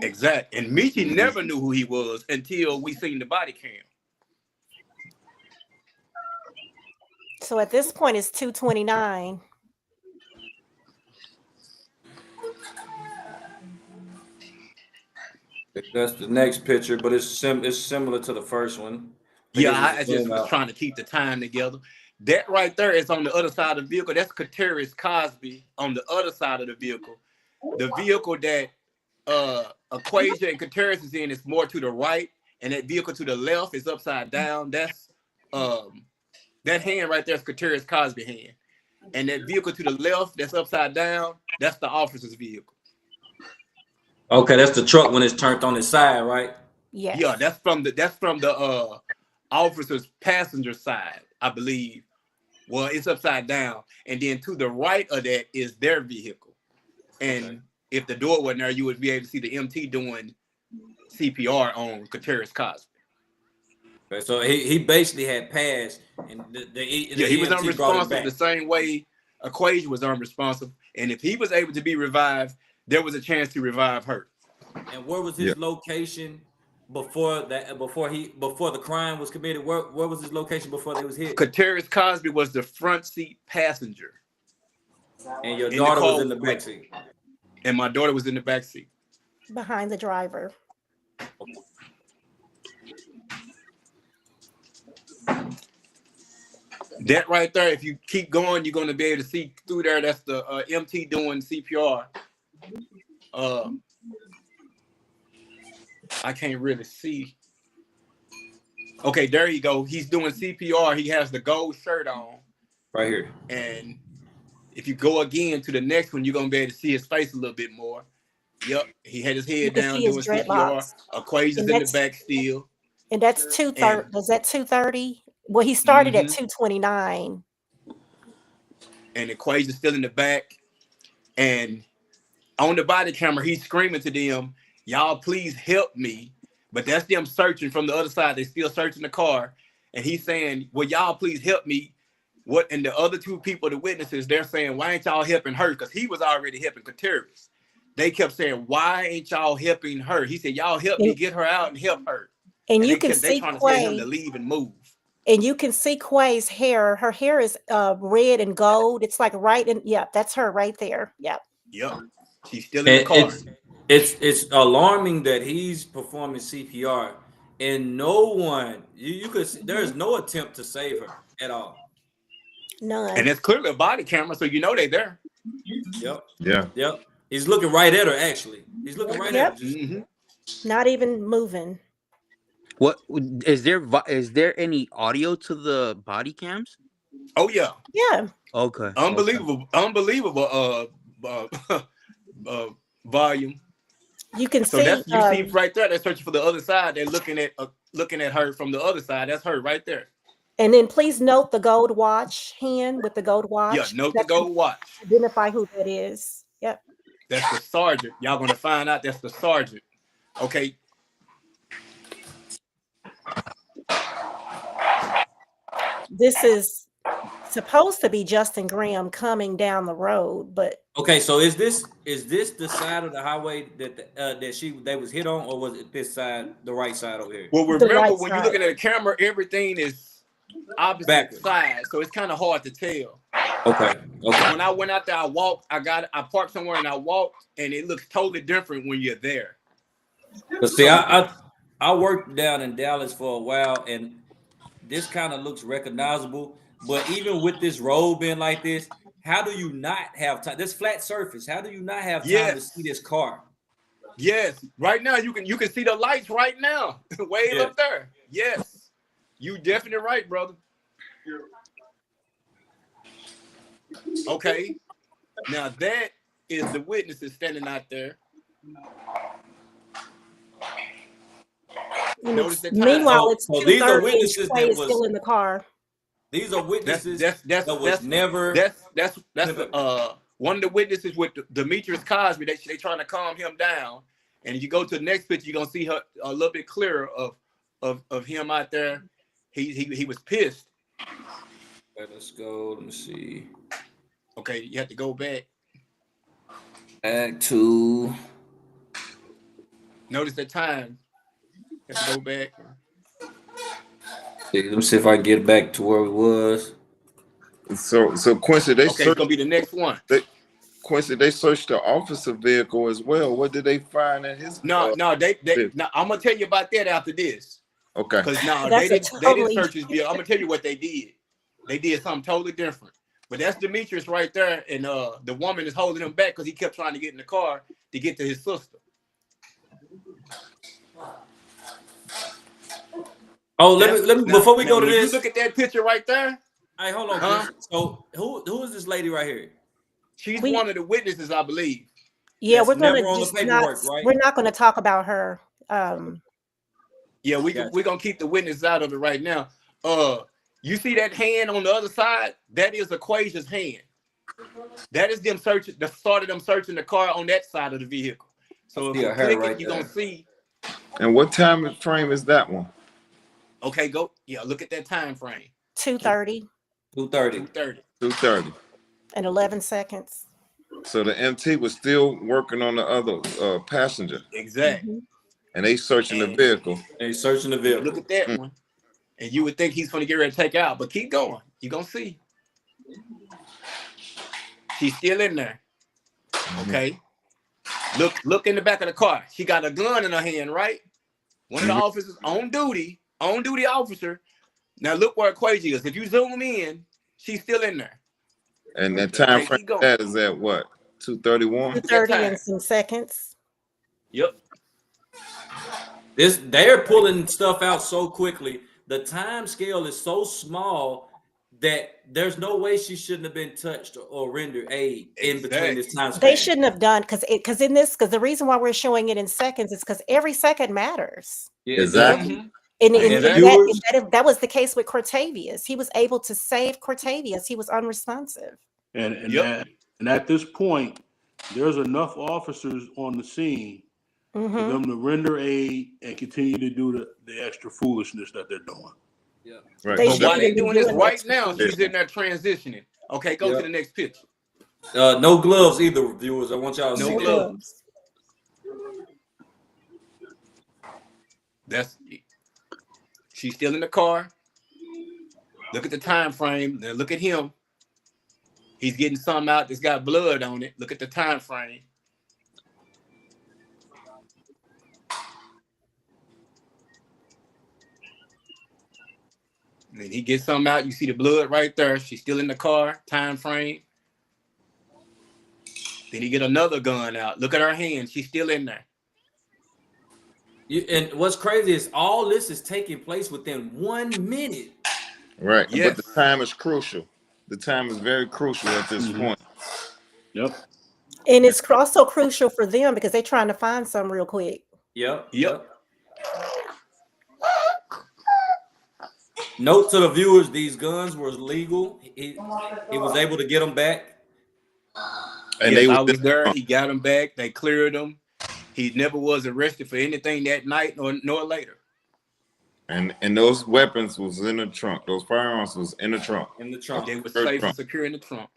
Exactly. And Michi never knew who he was until we seen the body cam. So at this point, it's 2:29. That's the next picture, but it's similar to the first one. Yeah, guess it's I a just zoom was out. trying to keep the time together. That right there is on the other side of the vehicle. That's Kateris Cosby on the other side of the vehicle. The vehicle that Aquasia and Kateris is in is more to the right, and that vehicle to the left is upside down. That's that hand right there is Kateris Cosby hand. And that vehicle to the left that's upside down, that's the officer's vehicle. Okay, that's the truck when it's turned on its side, right? Yes. Yeah, that's from the officer's passenger side, I believe. Well, it's upside down, and then to the right of that is their vehicle. And Okay. if the door wasn't there, you would be able to see the MT doing CPR on Kateris Cosby. Okay, so he basically had passed, and Yeah, he was EMT brought him unresponsive back. the same way Aquasia was unresponsive. And if he was able to be revived, there was a chance to revive her. And where was his location before that? Before the crime was committed, where was his location before they was hit? Kateris Cosby was the front seat passenger. And your in daughter the car was in the with- back seat. And my daughter was in the back seat. Behind the driver. That right there, if you keep going, you're going to be able to see through there. That's the MT doing CPR. I can't really see. Okay, there you go. He's doing CPR. He has the gold shirt on. Right here. And if you go again to the next one, you're going to be able to see his face a little bit more. Yep, he had his head down doing CPR. Aquasia's in the back still. And that's 2:30. Was that 2:30? Well, he started at 2:29. And Aquasia's still in the back. And on the body camera, he's screaming to them, "Y'all please help me." But that's them searching from the other side. They still searching the car. And he's saying, "Well, y'all please help me." What? And the other two people, the witnesses, they're saying, "Why ain't y'all helping her?" Because he was already helping Kateris. They kept saying, "Why ain't y'all helping her?" He said, "Y'all help me get her out and help her." And And you they can kept, they see trying to tell him to Quay, leave and move. and you can see Quay's hair. Her hair is red and gold. It's like right in, yeah, that's her right there. Yep. Yep. She's still in the car. It's alarming that he's performing CPR and no one you could there is no attempt to save her at all. None. And it's clearly a body camera, so you know they there. Yep. Yeah. Yep. He's looking right at her. Actually, he's looking right at her. Yep. Just Not even moving. What is there any audio to the body cams? Oh yeah, Yeah. Okay. unbelievable, volume. You can So see. that's you see right there. They're searching for the other side. They're looking at her from the other side. That's her right there. And then please note the gold watch hand with the gold watch. Yeah, note the gold watch. Identify who that is. Yep. That's the sergeant. Y'all gonna find out that's the sergeant. Okay. This is supposed to be Justin Graham coming down the road, but okay. So is this the side of the highway that they was hit on, or was it this side, the right side over here? Well, remember right when side. you're looking at a camera, everything is opposite Backwards. side, so it's kind of hard to tell. Okay. When I went out there, I walked. I parked somewhere and I walked, and it looks totally different when you're there. But see, I worked down in Dallas for a while, and this kind of looks recognizable. But even with this road being like this, how do you not have time? This flat surface, how do you not have time to see this car? Yes, right now you can see the lights right now, way up there. Yes, you definitely right, brother. Okay, now that is the witnesses standing out there. Notice the time. Meanwhile, it's so these are 2:30 and witnesses Trey that is was still in the car. These are witnesses That's that was never. That's one of the witnesses with Demetrius Cosby. They trying to calm him down. And if you go to the next picture, you're gonna see her a little bit clearer of him out there. He was pissed. Okay, let's go. Let me see. Okay, you have to go back. Back to. Notice the time. You have to go back. Let me see if I can get back to where it was. So Quincy, they Okay, it's gonna be the next one. They searched the officer vehicle as well. What did they find in his? No, I'm gonna tell you about that after this. Okay. Because no, That's they a didn't totally- search his vehicle. I'm gonna tell you what they did. They did something totally different. But that's Demetrius right there, and the woman is holding him back because he kept trying to get in the car to get to his sister. Oh, let me before we go to this. You look at that picture right there. Hey, hold on. Huh? So who is this lady right here? She's one of the witnesses, I believe. Yeah, That's we're gonna never on the just paperwork, not. right? We're not going to talk about her. Yeah, we're gonna keep the witness out of it right now. You see that hand on the other side? That is Aquazia's hand. That is them searching. The start of them searching the car on that side of the vehicle. So if you click it, you're gonna see. And what time frame is that one? Okay, go. Yeah, look at that time frame. 2:30 2:30 and 11 seconds. So the MT was still working on the other passenger. Exactly. And they searching the vehicle. They searching the vehicle. Look at that one. And you would think he's going to get ready to take out, but keep going. You're going to see. She's still in there. Okay. Look in the back of the car. She got a gun in her hand, right? One of the officers on duty officer. Now look where Aquazia is. If you zoom in, she's still in there. And that time frame that is at what? 2:31? 2:30 and some seconds. Yep. They're pulling stuff out so quickly. The time scale is so small that there's no way she shouldn't have been touched or rendered aid in between this time span. They shouldn't have done because the reason why we're showing it in seconds is because every second matters. Yeah, exactly. And that was the case with Cortavius. He was able to save Cortavius. He was unresponsive. And at this point, there's enough officers on the scene for them to render aid and continue to do the extra foolishness that they're doing. Yeah. Right. But while they're doing this right now, she's in there transitioning. Okay, go to the next picture. No gloves either, viewers. I want y'all to see No gloves. She's still in the car. Look at the time frame. Now look at him. He's getting something out that's got blood on it. Look at the time frame. And he gets something out. You see the blood right there. She's still in the car. Time frame. Then he get another gun out. Look at her hand. She's still in there. And what's crazy is all this is taking place within 1 minute. Right. Yes. But the time is crucial. The time is very crucial at this point. Yep. And it's also crucial for them because they're trying to find some real quick. Yep. Note to the viewers: these guns were legal. He was able to get them back. And yes, they I was there. He got them back. They cleared him. He never was arrested for anything that night nor later. And those weapons was in the trunk. Those firearms was in the trunk. In the trunk. They were safe and secure in the trunk.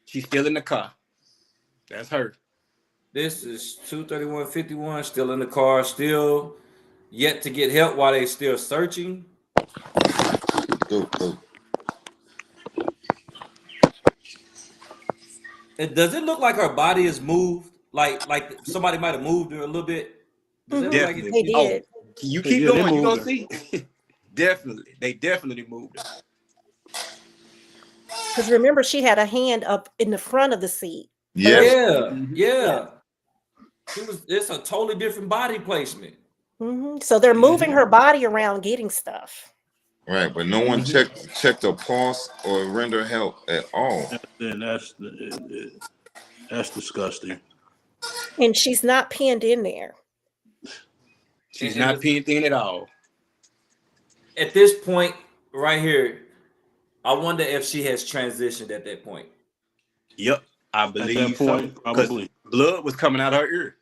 She's still in the car. That's her. This is 231-51, still in the car, still yet to get help while they still searching. Go. Does it look like her body is moved? Like somebody might have moved her a little bit? Does it look like Definitely. They did. You keep Yeah, they going, you're moved going to see. Definitely. They definitely moved her. Because remember, she had a hand up in the front of the seat. Yes. Yeah. It's a totally different body placement. So they're moving her body around, getting stuff. Right, but no one checked her pulse or render help at all. Then that's disgusting. And she's not pinned in there. She's not pinned in at all. At this point, right here, I wonder if she has transitioned at that point. Yep, I believe at that point, so. probably. Blood was coming out her ear.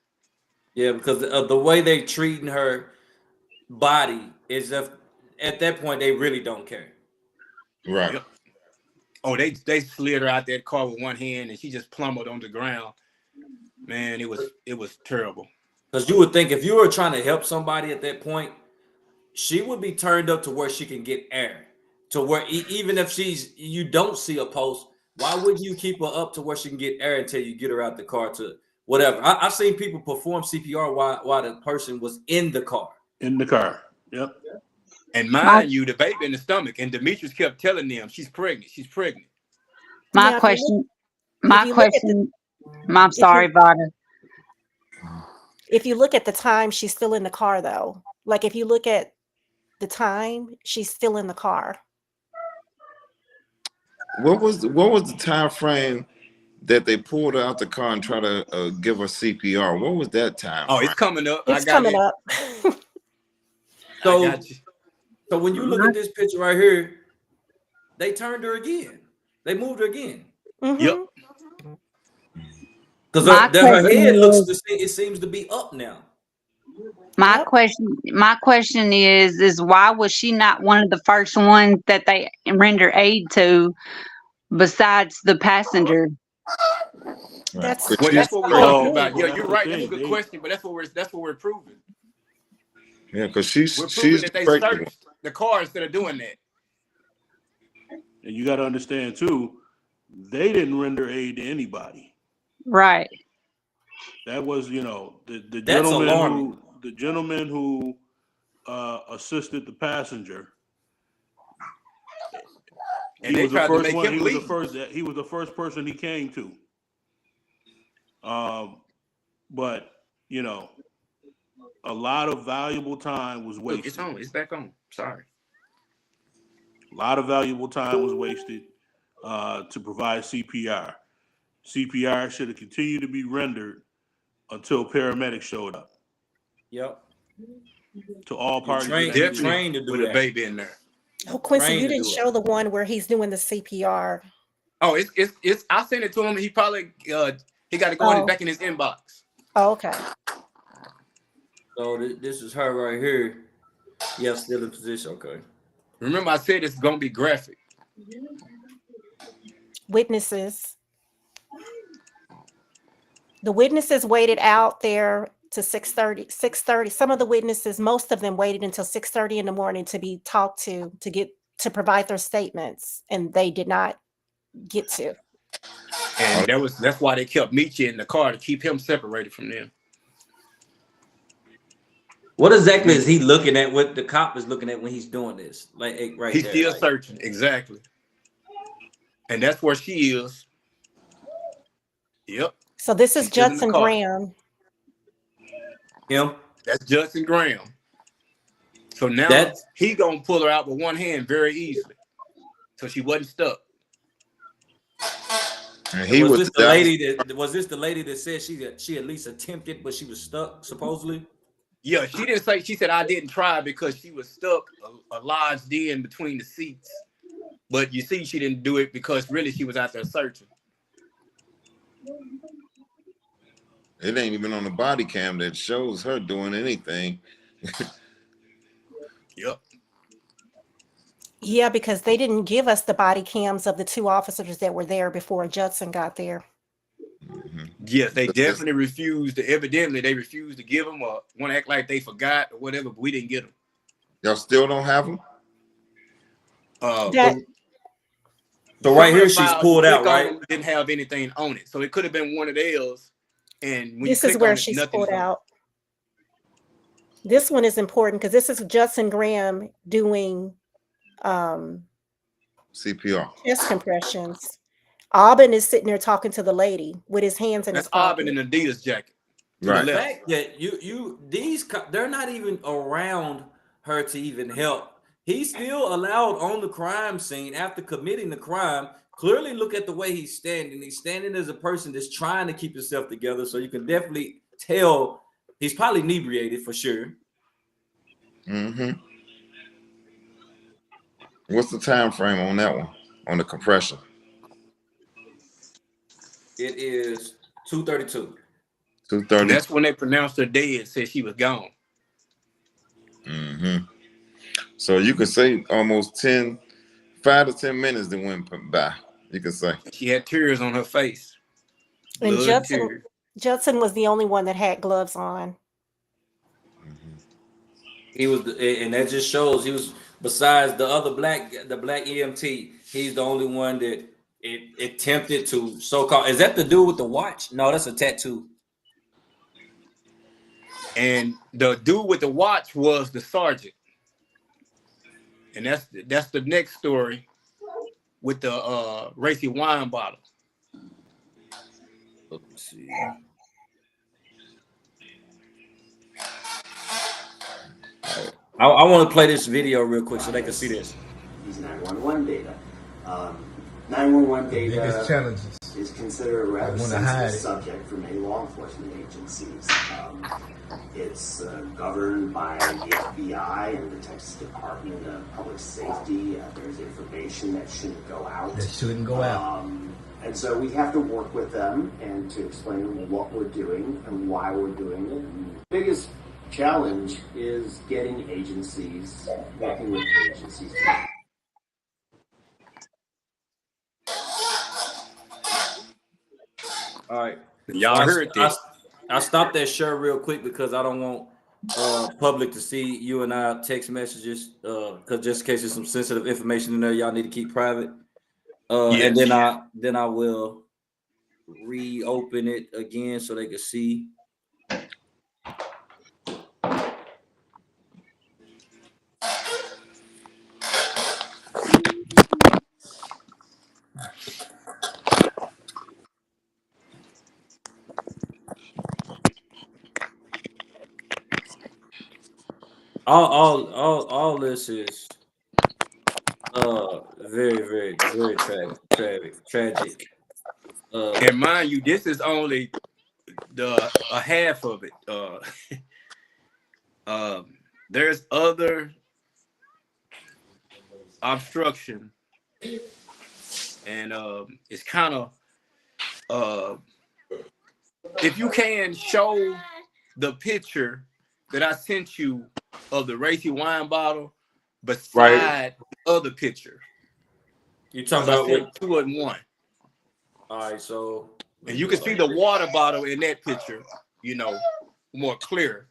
Yeah, because of the way they treating her body is at that point they really don't care. Right. Yep. Oh, they slid her out that car with one hand and she just plummeted on the ground. Man, it was terrible. Because you would think if you were trying to help somebody at that point, she would be turned up to where she can get air. To where even if you don't see a pulse, why would you keep her up to where she can get air until you get her out the car to whatever? I've seen people perform CPR while the person was in the car. In the car. Yep. And mind you, the baby in the stomach, and Demetrius kept telling them she's pregnant. She's pregnant. My question. I'm sorry, Vada. If you look at the time, she's still in the car, though. Like if you look at the time, she's still in the car. What was the time frame that they pulled her out the car and try to give her CPR? What was that time? Oh, it's coming up. It's coming up. So when you look at this picture right here, they turned her again. They moved her again. Yep. Because her head seems to be up now. My question is why was she not one of the first ones that they render aid to besides the passenger? That's what we're talking about. Yeah, you're right. That's a good question, but that's what we're proving. Yeah, because we're proving that they searched the car instead of doing that. And you got to understand too, they didn't render aid to anybody. Right. That was, the gentleman who assisted the passenger. And they tried to make him leave. He was the first person he came to. But a lot of valuable time was wasted. Look, it's on. It's back on. Sorry. A lot of valuable time was wasted to provide CPR. CPR should have continued to be rendered until paramedics showed up. Yep. To all parties. Trained to do with that. A baby in there. Oh, Quincy, you didn't show the one where he's doing the CPR. Oh, it's. I sent it to him. He probably he got to go back in his inbox. Oh, okay. So this is her right here. Yeah, still in position. Okay. Remember, I said it's gonna be graphic. Witnesses. The witnesses waited out there to 6:30. Some of the witnesses, most of them waited until 6:30 in the morning to be talked to provide their statements, and they did not get to. And that's why they kept Michi in the car to keep him separated from them. What exactly is he looking at? What the cop is looking at when he's doing this? Like right He's there. still Like, searching. Exactly. And that's where she is. Yep. So this is She's still in the Judson car. Graham. him. That's Judson Graham. So now That's he gonna pull her out with one hand very easily. So she wasn't stuck. And he was was this the the lady that was this the lady that said she at least attempted, but she was stuck supposedly? Yeah, she didn't say. She said I didn't try because she was stuck lodged in between the seats. But you see, she didn't do it because really she was out there searching. It ain't even on the body cam that shows her doing anything. Yep. Yeah, because they didn't give us the body cams of the two officers that were there before Judson got there. Yes, they definitely refused. Evidently, they refused to give them or want to act like they forgot or whatever. But we didn't get them. Y'all still don't have them? That So right here she's pulled out, right? Didn't have anything on it, so it could have been one of theirs. And when this you is click where on it, she's nothing's pulled on it. out. This one is important because this is Judson Graham doing CPR. chest compressions. Aubin is sitting there talking to the lady with his hands in That's his pocket. Aubin in an Adidas jacket. Right. The fact that they're not even around her to even help. He's still allowed on the crime scene after committing the crime. Clearly, look at the way he's standing. He's standing as a person that's trying to keep himself together. So you can definitely tell he's probably inebriated for sure. Mm-hmm. What's the time frame on that one? On the compression? It is 2:32. 2:30. That's when they pronounced her dead. Said she was gone. Mm-hmm. So you could say almost 5 to 10 minutes that went by. You could say She had tears on her face. And Blood Judson was the only one that had gloves on. He was, and that just shows he was. Besides the other black EMT, he's the only one that it attempted to so-called. Is that the dude with the watch? No, that's a tattoo. And the dude with the watch was the sergeant. And that's the next story with the racy wine bottle. Let me see. I want to play this video real quick so they can see this. These 911 data. 911 data challenges is considered a rather sensitive subject for many law enforcement agencies. It's governed by the FBI and the Texas Department of Public Safety. There's information that shouldn't go out. And so we have to work with them and to explain what we're doing and why we're doing it. And the biggest challenge is getting agencies, working with agencies. All right, y'all heard this. I stopped that share real quick because I don't want public to see you and I text messages because just in case there's some sensitive information in there, y'all need to keep private. And then I will reopen it again so they can see. All this is very tragic. And mind you, this is only a half of it. There's other obstruction, and it's kind of if you can show the picture that I sent you of the racy wine bottle beside the other picture. You talking about with 2 and 1. All right, so and you can see the water bottle in that picture, more clear.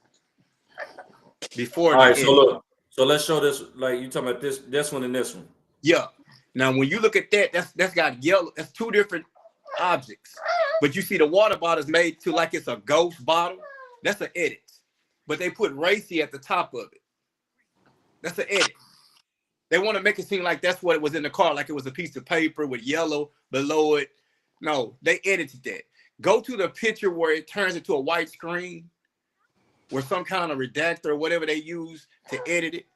Before. All right, so look, so let's show this. Like you talking about this one and this one. Yeah. Now, when you look at that, that's got yellow. That's 2 different objects. But you see the water bottle is made to like it's a ghost bottle. That's an edit. but they put racy at the top of it. That's an edit. They want to make it seem like that's what it was in the car, like it was a piece of paper with yellow below it. No, they edited that. Go to the picture where it turns into a white screen, where some kind of redactor or whatever they use to edit it.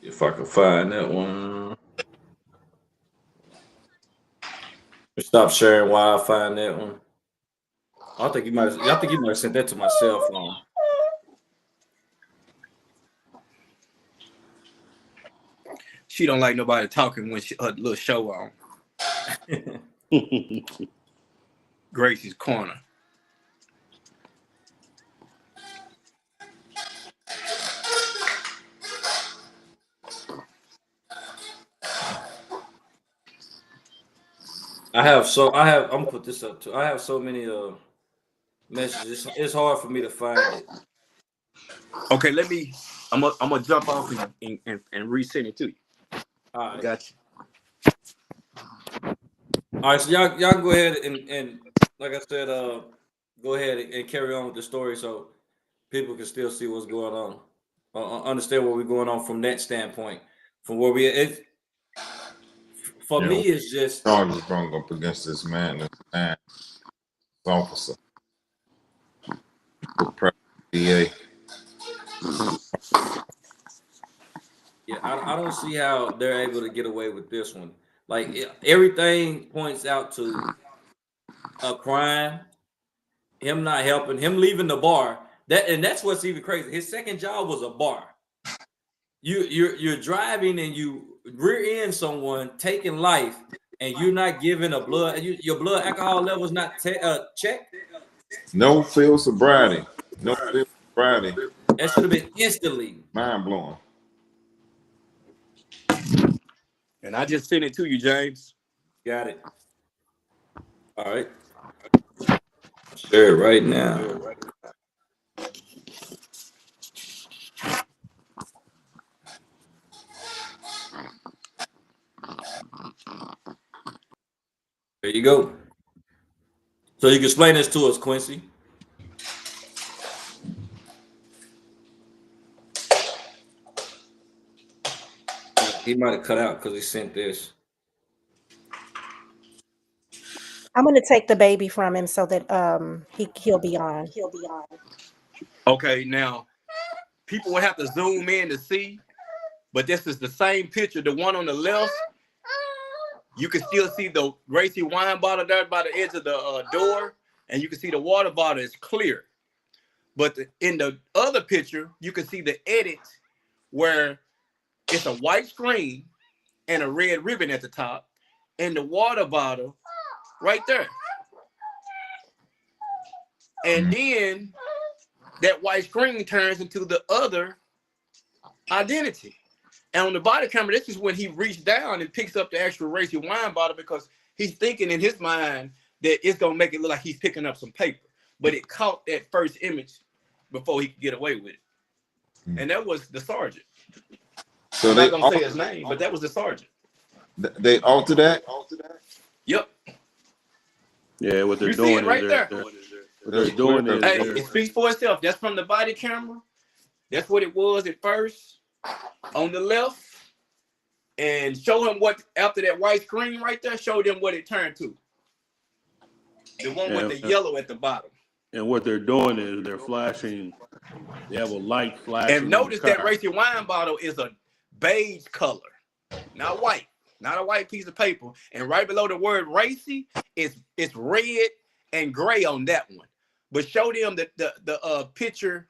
If I can find that one. Stop sharing while I find that one. I think you might have sent that to my cell phone. She don't like nobody talking when her little show on. Gracie's Corner. I'm gonna put this up too. I have so many messages. It's hard for me to find it. Okay, I'm gonna jump off and resend it to you. All right. Gotcha. All right, so y'all can go ahead and like I said, go ahead and carry on with the story so people can still see what's going on, understand what we're going on from that standpoint. From where we it for me, it's just charges brought up against this man, officer, the DA. Yeah, I don't see how they're able to get away with this one. Like everything points out to a crime, him not helping, him leaving the bar. That's what's even crazy. His second job was a bar. You're driving and you rear end someone, taking life, and you're not giving your blood alcohol levels not checked. No field sobriety. No field sobriety. That should have been instantly. Mind blowing. And I just sent it to you, James. Got it. All right. Share it right now. There you go. So you can explain this to us, Quincy. He might have cut out because he sent this. I'm going to take the baby from him so that he'll be on. Okay, now people will have to zoom in to see, but this is the same picture. The one on the left, you can still see the racy wine bottle there by the edge of the door, and you can see the water bottle is clear. But in the other picture, you can see the edit where it's a white screen and a red ribbon at the top, and the water bottle right there. And then that white screen turns into the other identity. And on the body camera, this is when he reached down and picks up the actual racy wine bottle because he's thinking in his mind that it's going to make it look like he's picking up some paper. But it caught that first image before he could get away with it. And that was the sergeant. So I'm not going to say his name, but that was the sergeant. They altered that? Yep. Yeah, what they're You doing see it right is there. what they're doing is Hey, it speaks for itself. That's from the body camera. That's what it was at first on the left. And show him what, after that white screen right there, show them what it turned to. The one with the yellow at the bottom. And what they're doing is they're flashing. They have a light flashing. And notice that racy wine bottle is a beige color, not white, not a white piece of paper. And right below the word racy, it's red and gray on that one. But show them the picture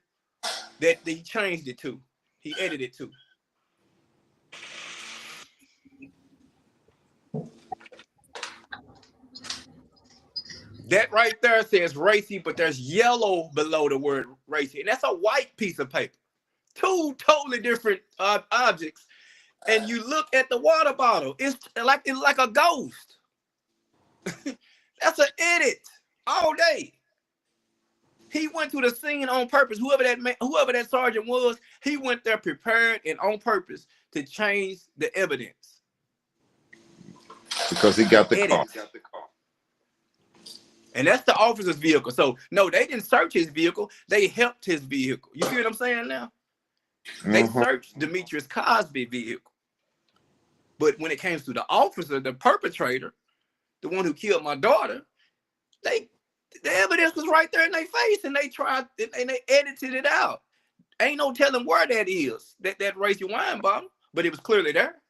that he changed it to. He edited it to. That right there says racy, but there's yellow below the word racy. And that's a white piece of paper. Two totally different objects. And you look at the water bottle, it's like a ghost. That's an edit all day. He went to the scene on purpose. Whoever that sergeant was, he went there prepared and on purpose to change the evidence. Because he got the car. And that's the officer's vehicle. So no, they didn't search his vehicle. They helped his vehicle. You see what I'm saying now? They searched Demetrius Cosby's vehicle. But when it came to the officer, the perpetrator, the one who killed my daughter, the evidence was right there in their face, and they tried and they edited it out. Ain't no telling where that is, that racy wine bottle, but it was clearly there.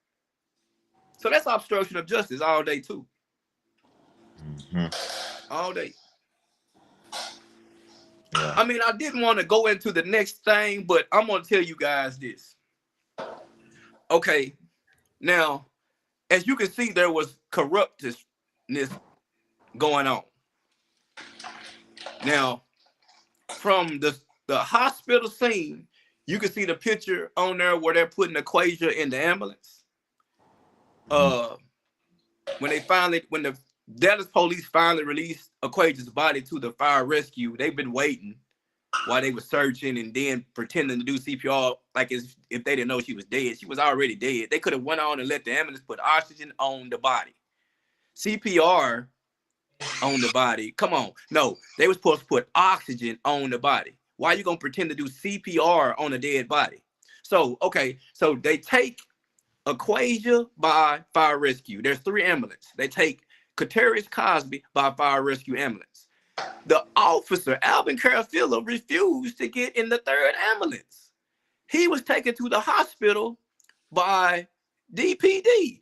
So that's obstruction of justice all day too. All day. Yeah. I mean, I didn't want to go into the next thing, but I'm going to tell you guys this. Okay, now, as you can see, there was corruptness going on. Now, from the hospital scene, you can see the picture on there where they're putting Aquazia in the ambulance. When the Dallas police finally released Aquazia's body to the fire rescue, they've been waiting while they were searching and then pretending to do CPR like as if they didn't know she was dead. She was already dead. They could have went on and let the ambulance put oxygen on the body. CPR on the body. Come on. No, they were supposed to put oxygen on the body. Why are you going to pretend to do CPR on a dead body? So, okay, so they take Aquazia by fire rescue. There's 3 ambulances. They take Katerius Cosby by fire rescue ambulance. The officer, Alvin Carafilla, refused to get in the 3rd ambulance. He was taken to the hospital by DPD.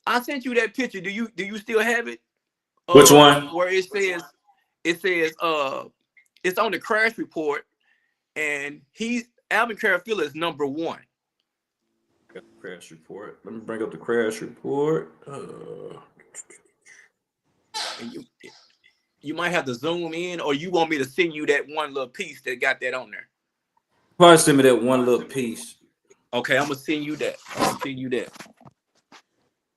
I sent you that picture. Do you still have it? Which one? Where it says it's on the crash report, and Alvin Carafilla is number 1. Got the crash report. Let me bring up the crash report. And you might have to zoom in, or you want me to send you that one little piece that got that on there? Probably send me that one little piece. Okay, I'm gonna send you that.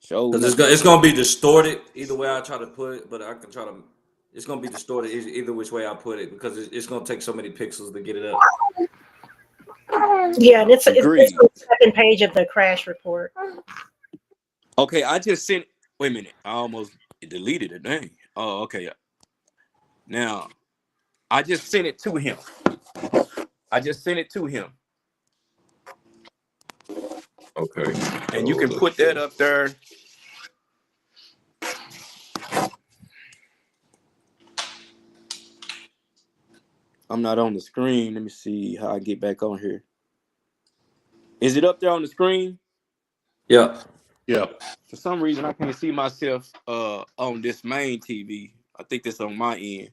Because it's gonna be distorted either way I try to put it, but I can try to. It's gonna be distorted either which way I put it because it's gonna take so many pixels to get it up. Yeah, and it's the 2nd page of the crash report. Okay, I just sent. Wait a minute, I almost deleted it. Dang. Oh, okay. Now, I just sent it to him. Okay. And you can put that up there. I'm not on the screen. Let me see how I get back on here. Is it up there on the screen? Yeah. For some reason, I can't see myself on this main TV. I think that's on my end.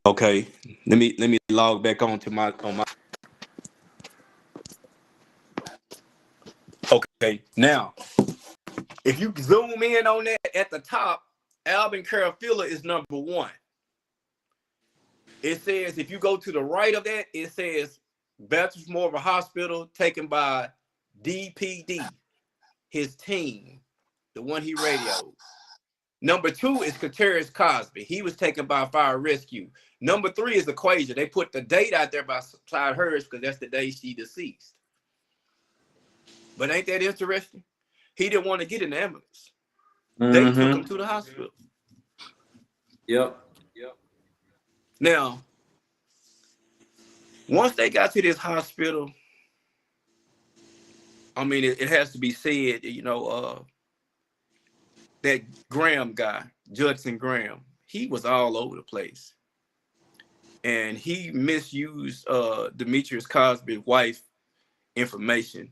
Okay. Let me log back on my. Okay. Now, if you zoom in on that at the top, Alvin Carafilla is number 1. It says, if you go to the right of that, it says Baltimore Hospital taken by DPD, his team, the one he radioed. Number 2 is Katerius Cosby. He was taken by fire rescue. Number 3 is Aquazia. They put the date out there by Clyde Hurst because that's the day she deceased. But ain't that interesting? He didn't want to get in the ambulance. They took him to the hospital. Yep. Now, once they got to this hospital, I mean, it has to be said, that Graham guy, Judson Graham, he was all over the place. And he misused Demetrius Cosby's wife information.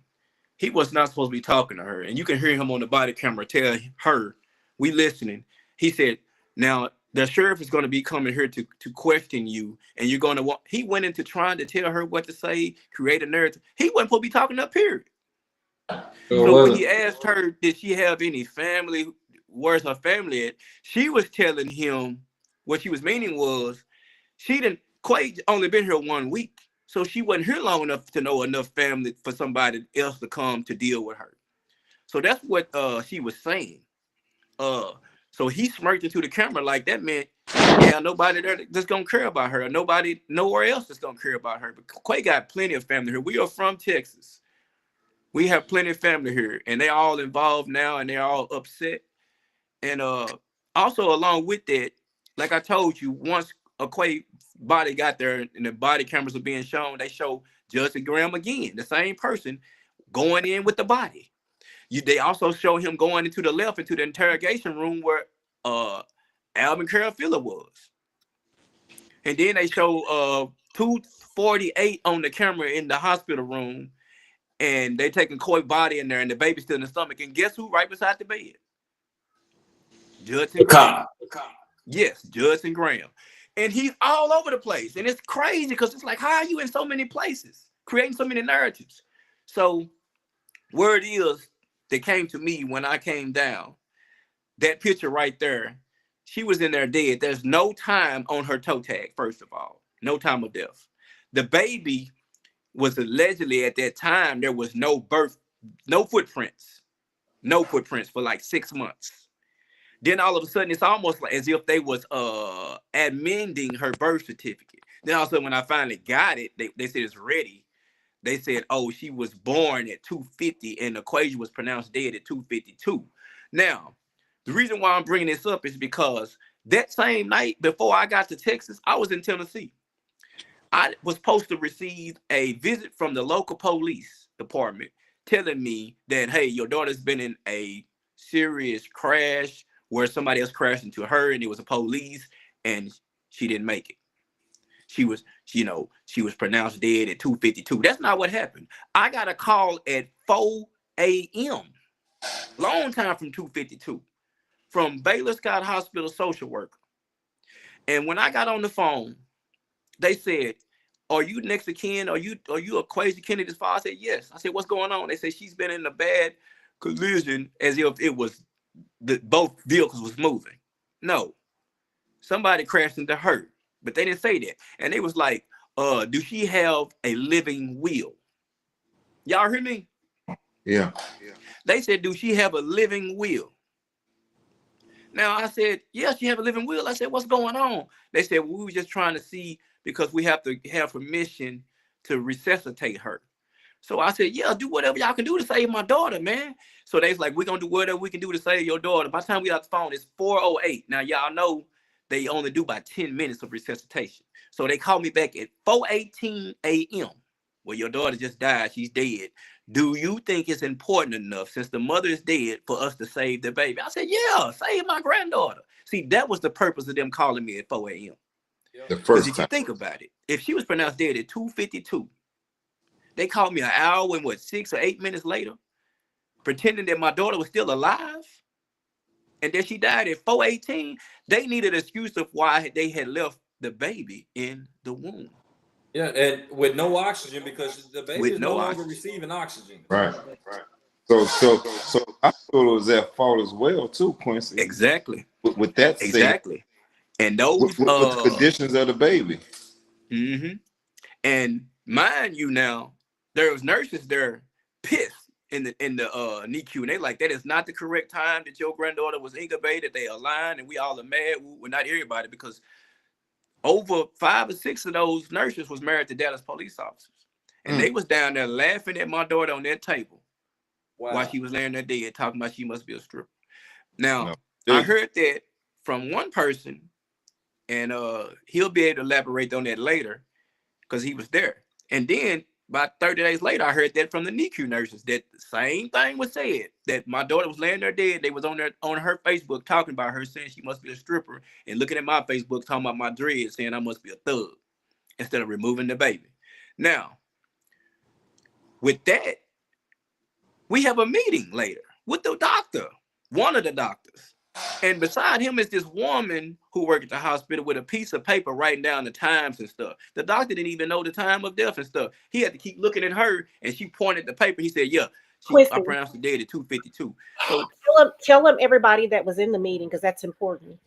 He was not supposed to be talking to her. And you can hear him on the body camera tell her, we listening. He said, now, the sheriff is going to be coming here to question you, and you're going to want. He went into trying to tell her what to say, create a narrative. He wasn't supposed to be talking up, period. So when he asked her, did she have any family? Where's her family at? She was telling him what she was meaning was Quay only been here 1 week, so she wasn't here long enough to know enough family for somebody else to come to deal with her. So that's what she was saying. So he smirked into the camera like that meant, yeah, nobody there that's gonna care about her. Nobody nowhere else that's gonna care about her. But Quay got plenty of family here. We are from Texas. We have plenty of family here, and they're all involved now, and they're all upset. And also along with that, like I told you, once a Quay body got there and the body cameras are being shown, they show Judge Graham again, the same person going in with the body. They also show him going into the left into the interrogation room where Alvin Carafilla was. And then they show 248 on the camera in the hospital room, and they taking Coy's body in there, and the baby's still in the stomach. And guess who right beside the bed? Judson Graham. Yes, Judson Graham. And he's all over the place. And it's crazy because it's like, how are you in so many places, creating so many narratives? So word is that came to me when I came down, that picture right there, she was in there dead. There's no time on her toe tag, first of all. No time of death. The baby was allegedly at that time, there was no footprints. No footprints for like 6 months. Then all of a sudden, it's almost like as if they was amending her birth certificate. Then all of a sudden, when I finally got it, they said it's ready. They said, oh, she was born at 250 and the Aquazia was pronounced dead at 252. Now, the reason why I'm bringing this up is because that same night before I got to Texas, I was in Tennessee. I was supposed to receive a visit from the local police department telling me that, hey, your daughter's been in a serious crash where somebody else crashed into her and it was a police and she didn't make it. She was pronounced dead at 252. That's not what happened. I got a call at 4 a.m. Long time from 252 from Baylor Scott Hospital social worker. And when I got on the phone, they said, are you next of kin? Are you Aquazia Kennedy's father? I said, yes. I said, what's going on? They said she's been in a bad collision as if it was both vehicles was moving. No, somebody crashed into her. But they didn't say that. And they was like, do she have a living will? Y'all hear me? Yeah. They said, do she have a living will? Now I said, yeah, she have a living will. I said, what's going on? They said, well, we were just trying to see because we have to have permission to resuscitate her. So I said, yeah, do whatever y'all can do to save my daughter, man. So they was like, we're going to do whatever we can do to save your daughter. By the time we got the phone, it's 4:08. Now, y'all know they only do about 10 minutes of resuscitation. So they called me back at 4:18 a.m. Well, your daughter just died. She's dead. Do you think it's important enough, since the mother is dead, for us to save the baby? I said, yeah, save my granddaughter. See, that was the purpose of them calling me at 4 a.m. The Because first if time. you think about it, if she was pronounced dead at 2:52, they called me an hour and 6 or 8 minutes later, pretending that my daughter was still alive, and that she died at 4:18. They needed an excuse of why they had left the baby in the womb. Yeah, and with no oxygen because the baby is no longer receiving oxygen. Right. So I thought it was at fault as well too, Quincy. Exactly. With that said, exactly. And those with the conditions of the baby. Mm-hmm. And mind you, now there was nurses there pissed in the NICU, and they like, that is not the correct time that your granddaughter was incubated. They aligned, and we all are mad. Well, not everybody, because over 5 or 6 of those nurses was married to Dallas police officers, and they was down there laughing at my daughter on that table while she was laying there dead, talking about she must be a stripper. Now, I heard that from one person, and he'll be able to elaborate on that later because he was there. And then about 30 days later, I heard that from the NICU nurses, that the same thing was said, that my daughter was laying there dead. They was on her Facebook talking about her, saying she must be a stripper, and looking at my Facebook talking about my dreads, saying I must be a thug, instead of removing the baby. Now, with that, we have a meeting later with the doctor, one of the doctors. And beside him is this woman who worked at the hospital with a piece of paper writing down the times and stuff. The doctor didn't even know the time of death and stuff. He had to keep looking at her, and she pointed the paper. He said, yeah, I pronounced the dead at 2:52. So tell them everybody that was in the meeting, because that's important.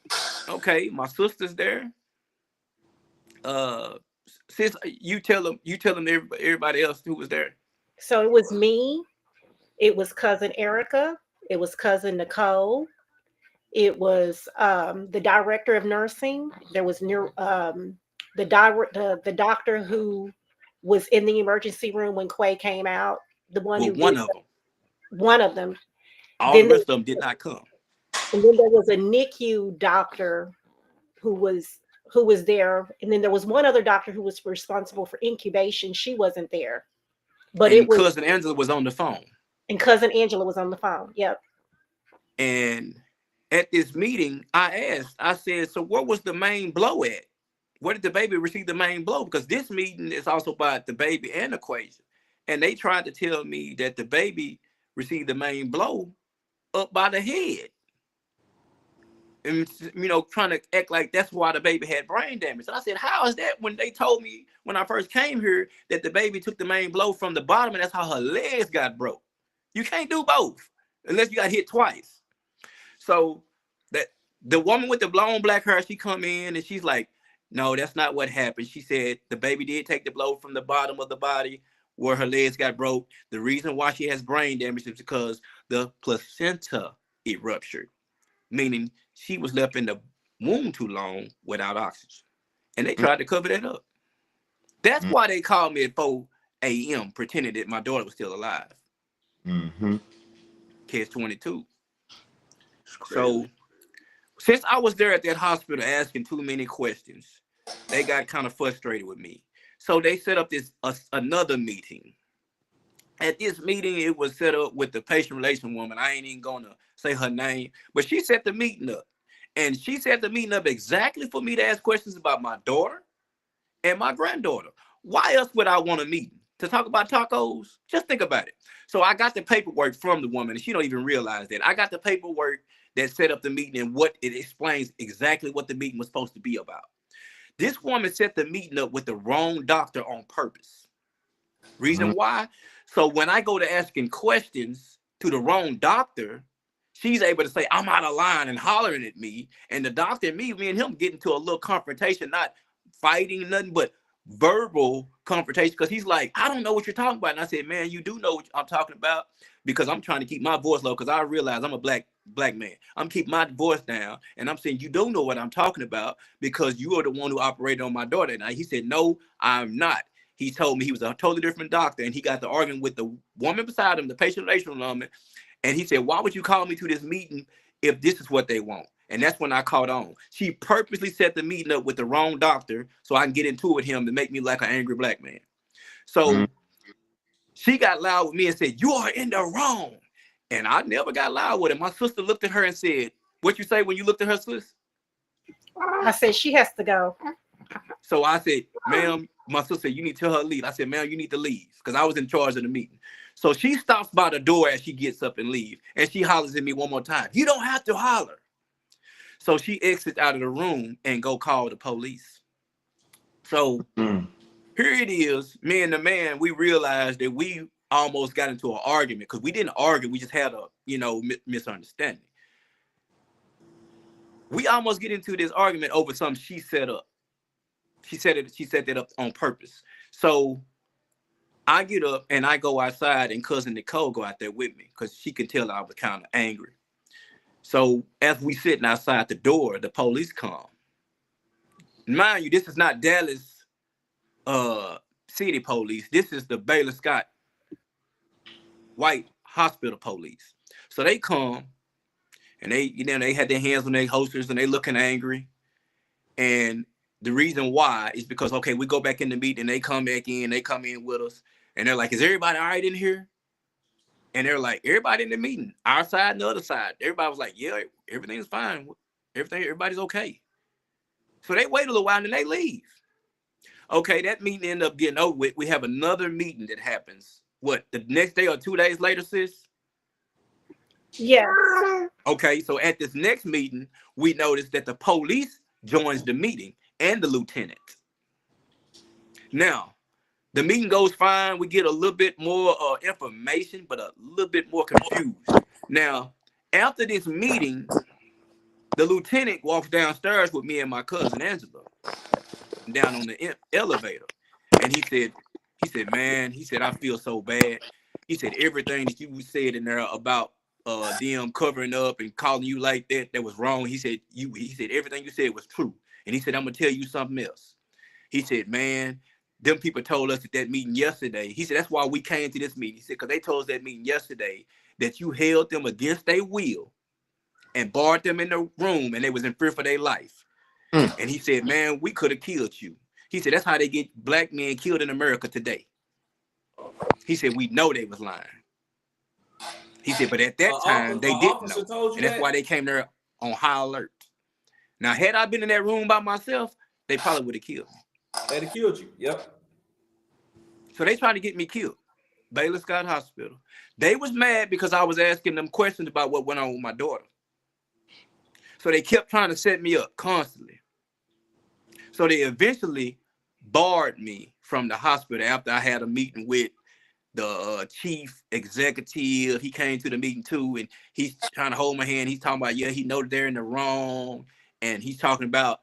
Okay, my sister's there. Sis, you tell them everybody else who was there. So it was me, it was cousin Erica, it was cousin Nicole, it was the director of nursing. There was the doctor who was in the emergency room when Quay came out. the one Well, who did one of them. all the Then there, rest of them did not come. and then there was a NICU doctor who was there, and then there was one other doctor who was responsible for incubation. She wasn't there, but it And was, cousin Angela was on the phone. and cousin Angela was on the phone. Yep. And at this meeting, I said, so what was the main blow at? Where did the baby receive the main blow? Because this meeting is also about the baby and Aquazia. And they tried to tell me that the baby received the main blow up by the head. And, trying to act like that's why the baby had brain damage. And I said, how is that, when they told me when I first came here that the baby took the main blow from the bottom and that's how her legs got broke? You can't do both unless you got hit twice. So that the woman with the blown black hair, she come in and she's like, no, that's not what happened. She said the baby did take the blow from the bottom of the body where her legs got broke. The reason why she has brain damage is because the placenta it ruptured, meaning she was left in the womb too long without oxygen. And they tried to cover that up. That's why they called me at 4 a.m. pretending that my daughter was still alive. Catch 22. So since I was there at that hospital asking too many questions, they got kind of frustrated with me. So they set up this another meeting. At this meeting, it was set up with the patient relation woman. I ain't even gonna say her name, but she set the meeting up. And she set the meeting up exactly for me to ask questions about my daughter and my granddaughter. Why else would I want a meeting? To talk about tacos? Just think about it. So I got the paperwork from the woman, and she don't even realize that. I got the paperwork that set up the meeting, and what it explains exactly what the meeting was supposed to be about. This woman set the meeting up with the wrong doctor on purpose. Reason why? So when I go to asking questions to the wrong doctor, she's able to say, I'm out of line and hollering at me. And the doctor and me and him get into a little confrontation, not fighting, nothing but verbal confrontation. Because he's like, I don't know what you're talking about. And I said, man, you do know what I'm talking about, because I'm trying to keep my voice low, because I realize I'm a black man. I'm keeping my voice down. And I'm saying, you don't know what I'm talking about, because you are the one who operated on my daughter. And he said, no, I'm not. He told me he was a totally different doctor, and he got to arguing with the woman beside him, the patient relation woman. And he said, why would you call me to this meeting if this is what they want? And that's when I caught on. She purposely set the meeting up with the wrong doctor so I can get into it with him to make me like an angry black man. So she got loud with me and said, you are in the wrong. And I never got loud with her. My sister looked at her and said, what you say when you looked at her, sis? I said, she has to go. So I said, ma'am, my sister said, you need to tell her to leave. I said, ma'am, you need to leave, because I was in charge of the meeting. So she stops by the door as she gets up and leaves, and she hollers at me one more time. You don't have to holler. So she exits out of the room and go call the police. So here it is, me and the man, we realized that we almost got into an argument, because we didn't argue, we just had a misunderstanding. We almost get into this argument over something she set up. She set that up on purpose. So I get up and I go outside, and cousin Nicole go out there with me, because she could tell I was kind of angry. So as we sitting outside the door, the police come. Mind you, this is not Dallas city police. This is the Baylor Scott white hospital police. So they come, and they had their hands on their holsters, and they looking angry. And the reason why is because, okay, we go back in the meeting, and they come back in, they come in with us, and they're like, is everybody all right in here? And they're like, everybody in the meeting, our side and the other side. Everybody was like, yeah, everything's fine. Everybody's okay. So they wait a little while and then they leave. Okay, that meeting ended up getting over with. We have another meeting that happens. What, the next day or 2 days later, sis? Yeah. Okay, so at this next meeting, we noticed that the police joins the meeting and the lieutenant. Now, the meeting goes fine. We get a little bit more information, but a little bit more confused. Now, after this meeting, the lieutenant walks downstairs with me and my cousin Angela down on the elevator. And he said, man, I feel so bad. He said, everything that you said in there about them covering up and calling you like that was wrong. He said, everything you said was true. And he said, I'm gonna tell you something else. He said, man, them people told us at that meeting yesterday. He said, that's why we came to this meeting. He said, because they told us that meeting yesterday that you held them against their will and barred them in the room, and they was in fear for their life. And he said, man, we could have killed you. He said, that's how they get black men killed in America today. He said, we know they was lying. He said, but at that time, they didn't know. And that's why they came there on high alert. Now, had I been in that room by myself, they probably would have killed me. They'd have killed you. Yep. So they tried to get me killed. Baylor Scott Hospital. They was mad because I was asking them questions about what went on with my daughter. So they kept trying to set me up constantly. So they eventually barred me from the hospital after I had a meeting with the chief executive. He came to the meeting too, and he's trying to hold my hand. He's talking about, yeah, he know that they're in the wrong. And he's talking about,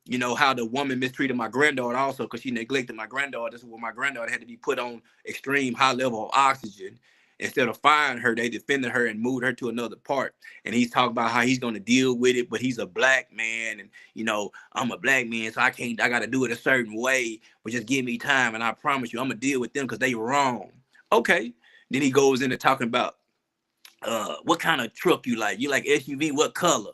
you know, how the woman mistreated my granddaughter also because she neglected my granddaughter. This is where my granddaughter had to be put on extreme high level of oxygen. Instead of firing her, they defended her and moved her to another part. And he's talking about how he's going to deal with it, but he's a black man. And, you know, I'm a black man, so I got to do it a certain way, but just give me time. And I promise you, I'm going to deal with them because they wrong. Okay. Then he goes into talking about what kind of truck you like. You like SUV, what color?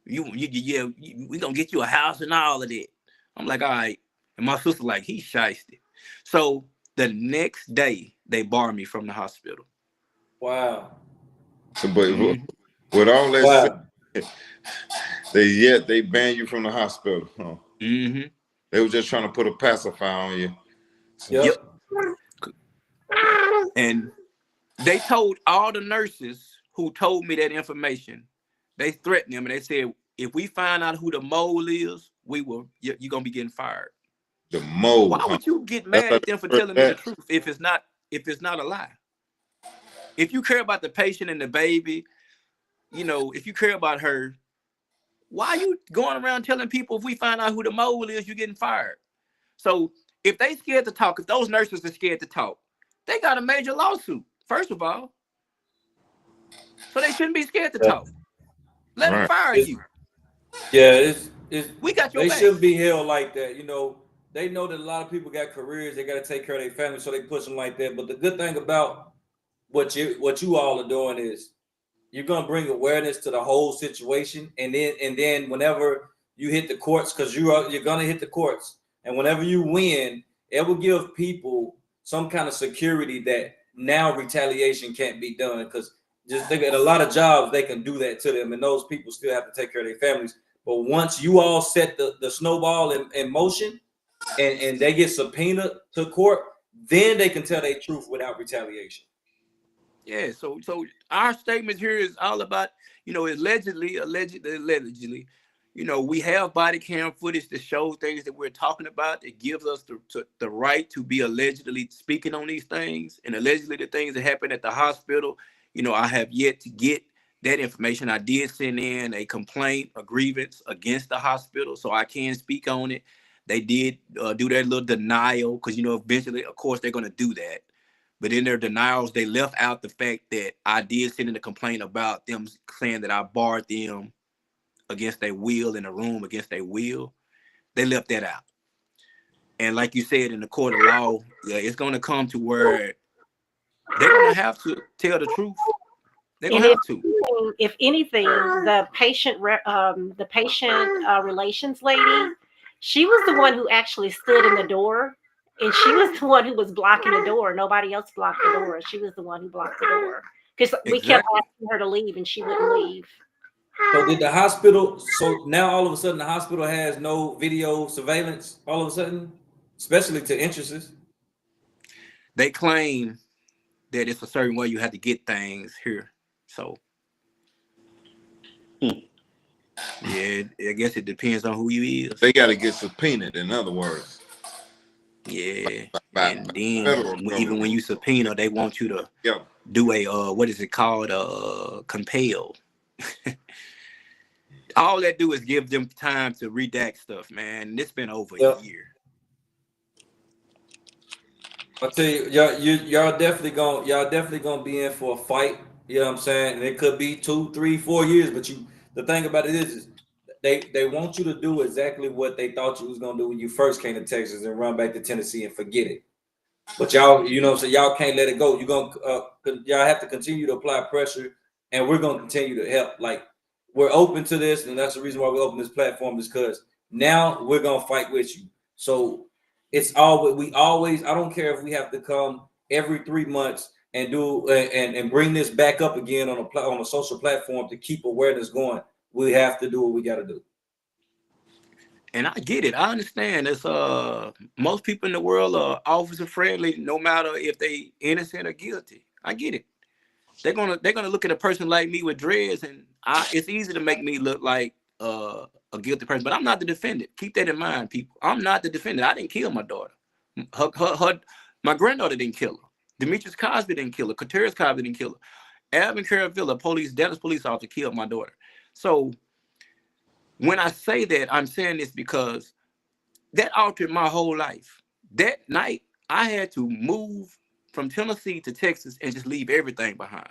We going to get you a house and all of that. I'm like, all right. And my sister like, he's shysty. So the next day, they barred me from the hospital. Wow. So, but with all that said, they banned you from the hospital. Huh? They were just trying to put a pacifier on you. Yep. And they told all the nurses who told me that information, they threatened them and they said, if we find out who the mole is, you're gonna be getting fired. The mole. Why would you get mad at them for telling me the truth if it's not a lie? If you care about the patient and the baby, you know, if you care about her, why are you going around telling people if we find out who the mole is, you're getting fired? So if they scared to talk, if those nurses are scared to talk, they got a major lawsuit, first of all. So they shouldn't be scared to talk. Let them fire you. Yeah, we got your back. They shouldn't be held like that. You know, they know that a lot of people got careers, they got to take care of their family, so they push them like that. But the good thing about what you all are doing is you're gonna bring awareness to the whole situation, and then whenever you hit the courts, because you're gonna hit the courts, and whenever you win, it will give people some kind of security that now retaliation can't be done. Because just think at a lot of jobs they can do that to them, and those people still have to take care of their families. But once you all set the snowball in motion, and they get subpoenaed to court, then they can tell their truth without retaliation. Yeah, so our statement here is all about, you know, allegedly, you know, we have body cam footage to show things that we're talking about. It gives us the right to be allegedly speaking on these things, and allegedly the things that happened at the hospital. You know, I have yet to get that information. I did send in a complaint, a grievance against the hospital, so I can speak on it. They did do their little denial because, you know, eventually, of course, they're going to do that. But in their denials, they left out the fact that I did send in a complaint about them saying that I barred them against their will in a room against their will. They left that out. And like you said, in the court of law, it's going to come to where they're going to have to tell the truth. They're going to have to. If anything, the patient relations lady, she was the one who actually stood in the door. And she was the one who was blocking the door. Nobody else blocked the door. She was the one who blocked the door. Because we kept asking her to leave and she wouldn't leave. So did the hospital, so now all of a sudden the hospital has no video surveillance all of a sudden, especially to entrances? They claim that it's a certain way you have to get things here. So, yeah, I guess it depends on who you is. They got to get subpoenaed, in other words. Yeah, and then even when you subpoena, they want you to do a what is it called? Compel. All that do is give them time to redact stuff, man. And it's been over a year. I tell you, y'all definitely gonna be in for a fight. You know what I'm saying? And it could be 2, 3, 4 years. But the thing about it is they want you to do exactly what they thought you was gonna do when you first came to Texas and run back to Tennessee and forget it. But y'all, you know what I'm saying, y'all can't let it go. You're gonna y'all have to continue to apply pressure, and we're gonna continue to help. Like, we're open to this, and that's the reason why we open this platform, is because now we're gonna fight with you. So it's always I don't care if we have to come every 3 months and do and bring this back up again on a social platform to keep awareness going. We have to do what we got to do. And I get it. I understand. It's most people in the world are officer friendly, no matter if they innocent or guilty. I get it. They're gonna look at a person like me with dreads, and it's easy to make me look like a guilty person. But I'm not the defendant. Keep that in mind, people. I'm not the defendant. I didn't kill my daughter. My granddaughter didn't kill her. Demetrius Cosby didn't kill her. Katerius Cosby didn't kill her. Alvin Caravilla, Dallas police officer, killed my daughter. So when I say that, I'm saying this because that altered my whole life. That night, I had to move from Tennessee to Texas and just leave everything behind.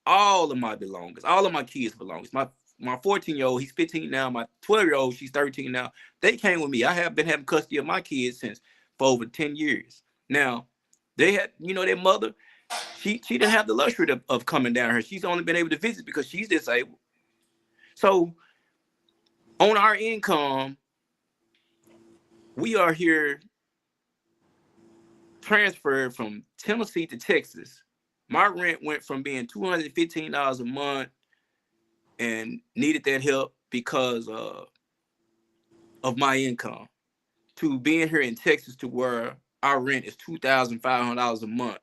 All of my belongings, all of my kids' belongings. My 14-year-old, he's 15 now. My 12-year-old, she's 13 now. They came with me. I have been having custody of my kids for over 10 years. Now, they had, their mother, she didn't have the luxury of coming down here. She's only been able to visit because she's disabled. So on our income, we are here transferred from Tennessee to Texas. My rent went from being $215 a month and needed that help because of my income to being here in Texas to where our rent is $2,500 a month.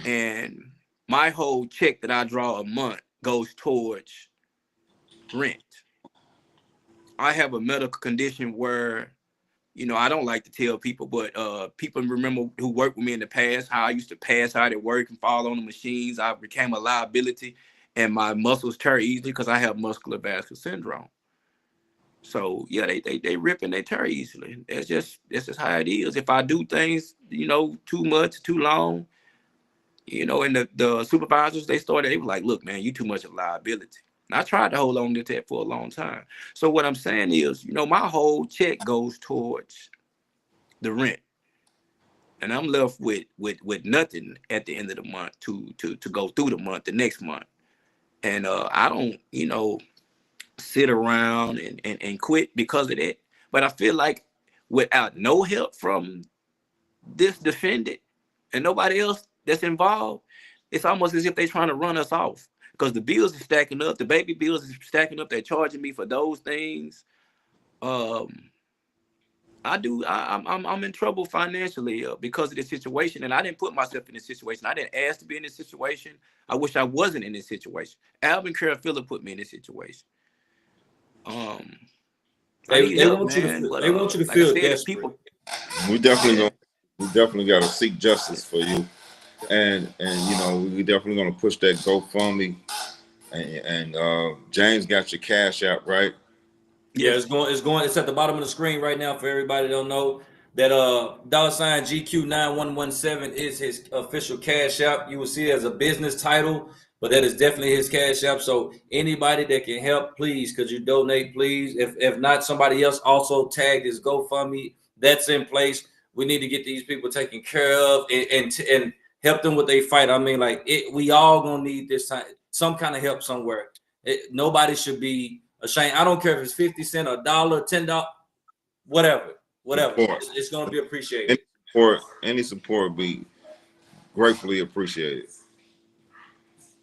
And my whole check that I draw a month goes towards rent. I have a medical condition where, I don't like to tell people, but people remember who worked with me in the past, how I used to pass out at work and fall on the machines. I became a liability, and my muscles tear easily because I have muscular vascular syndrome. So yeah, they rip and they tear easily. That's just how it is. If I do things, too much, too long, and the supervisors, they were like, look, man, you too much of a liability. And I tried to hold on to that for a long time. So what I'm saying is, my whole check goes towards the rent. And I'm left with nothing at the end of the month to go through the month, the next month. And I don't, sit around and quit because of that. But I feel like without no help from this defendant and nobody else that's involved, it's almost as if they're trying to run us off because the bills are stacking up. The baby bills are stacking up. They're charging me for those things. I'm in trouble financially because of this situation, and I didn't put myself in this situation. I didn't ask to be in this situation. I wish I wasn't in this situation. Alvin Caravilla put me in this situation. They want you to feel desperate. We definitely got to seek justice for you, and we definitely gonna push that GoFundMe, and James got your cash out, right? Yeah, it's at the bottom of the screen right now for everybody that don't know that $GQ9117 is his official cash app. You will see it as a business title, but that is definitely his cash app. So anybody that can help, please, could you donate, please? If not, somebody else also tagged his GoFundMe. That's in place. We need to get these people taken care of and help them with their fight. I mean, we all gonna need this time, some kind of help somewhere. Nobody should be ashamed. I don't care if it's 50 cents, $1, $10, whatever. It's going to be appreciated. Any support will be gratefully appreciated.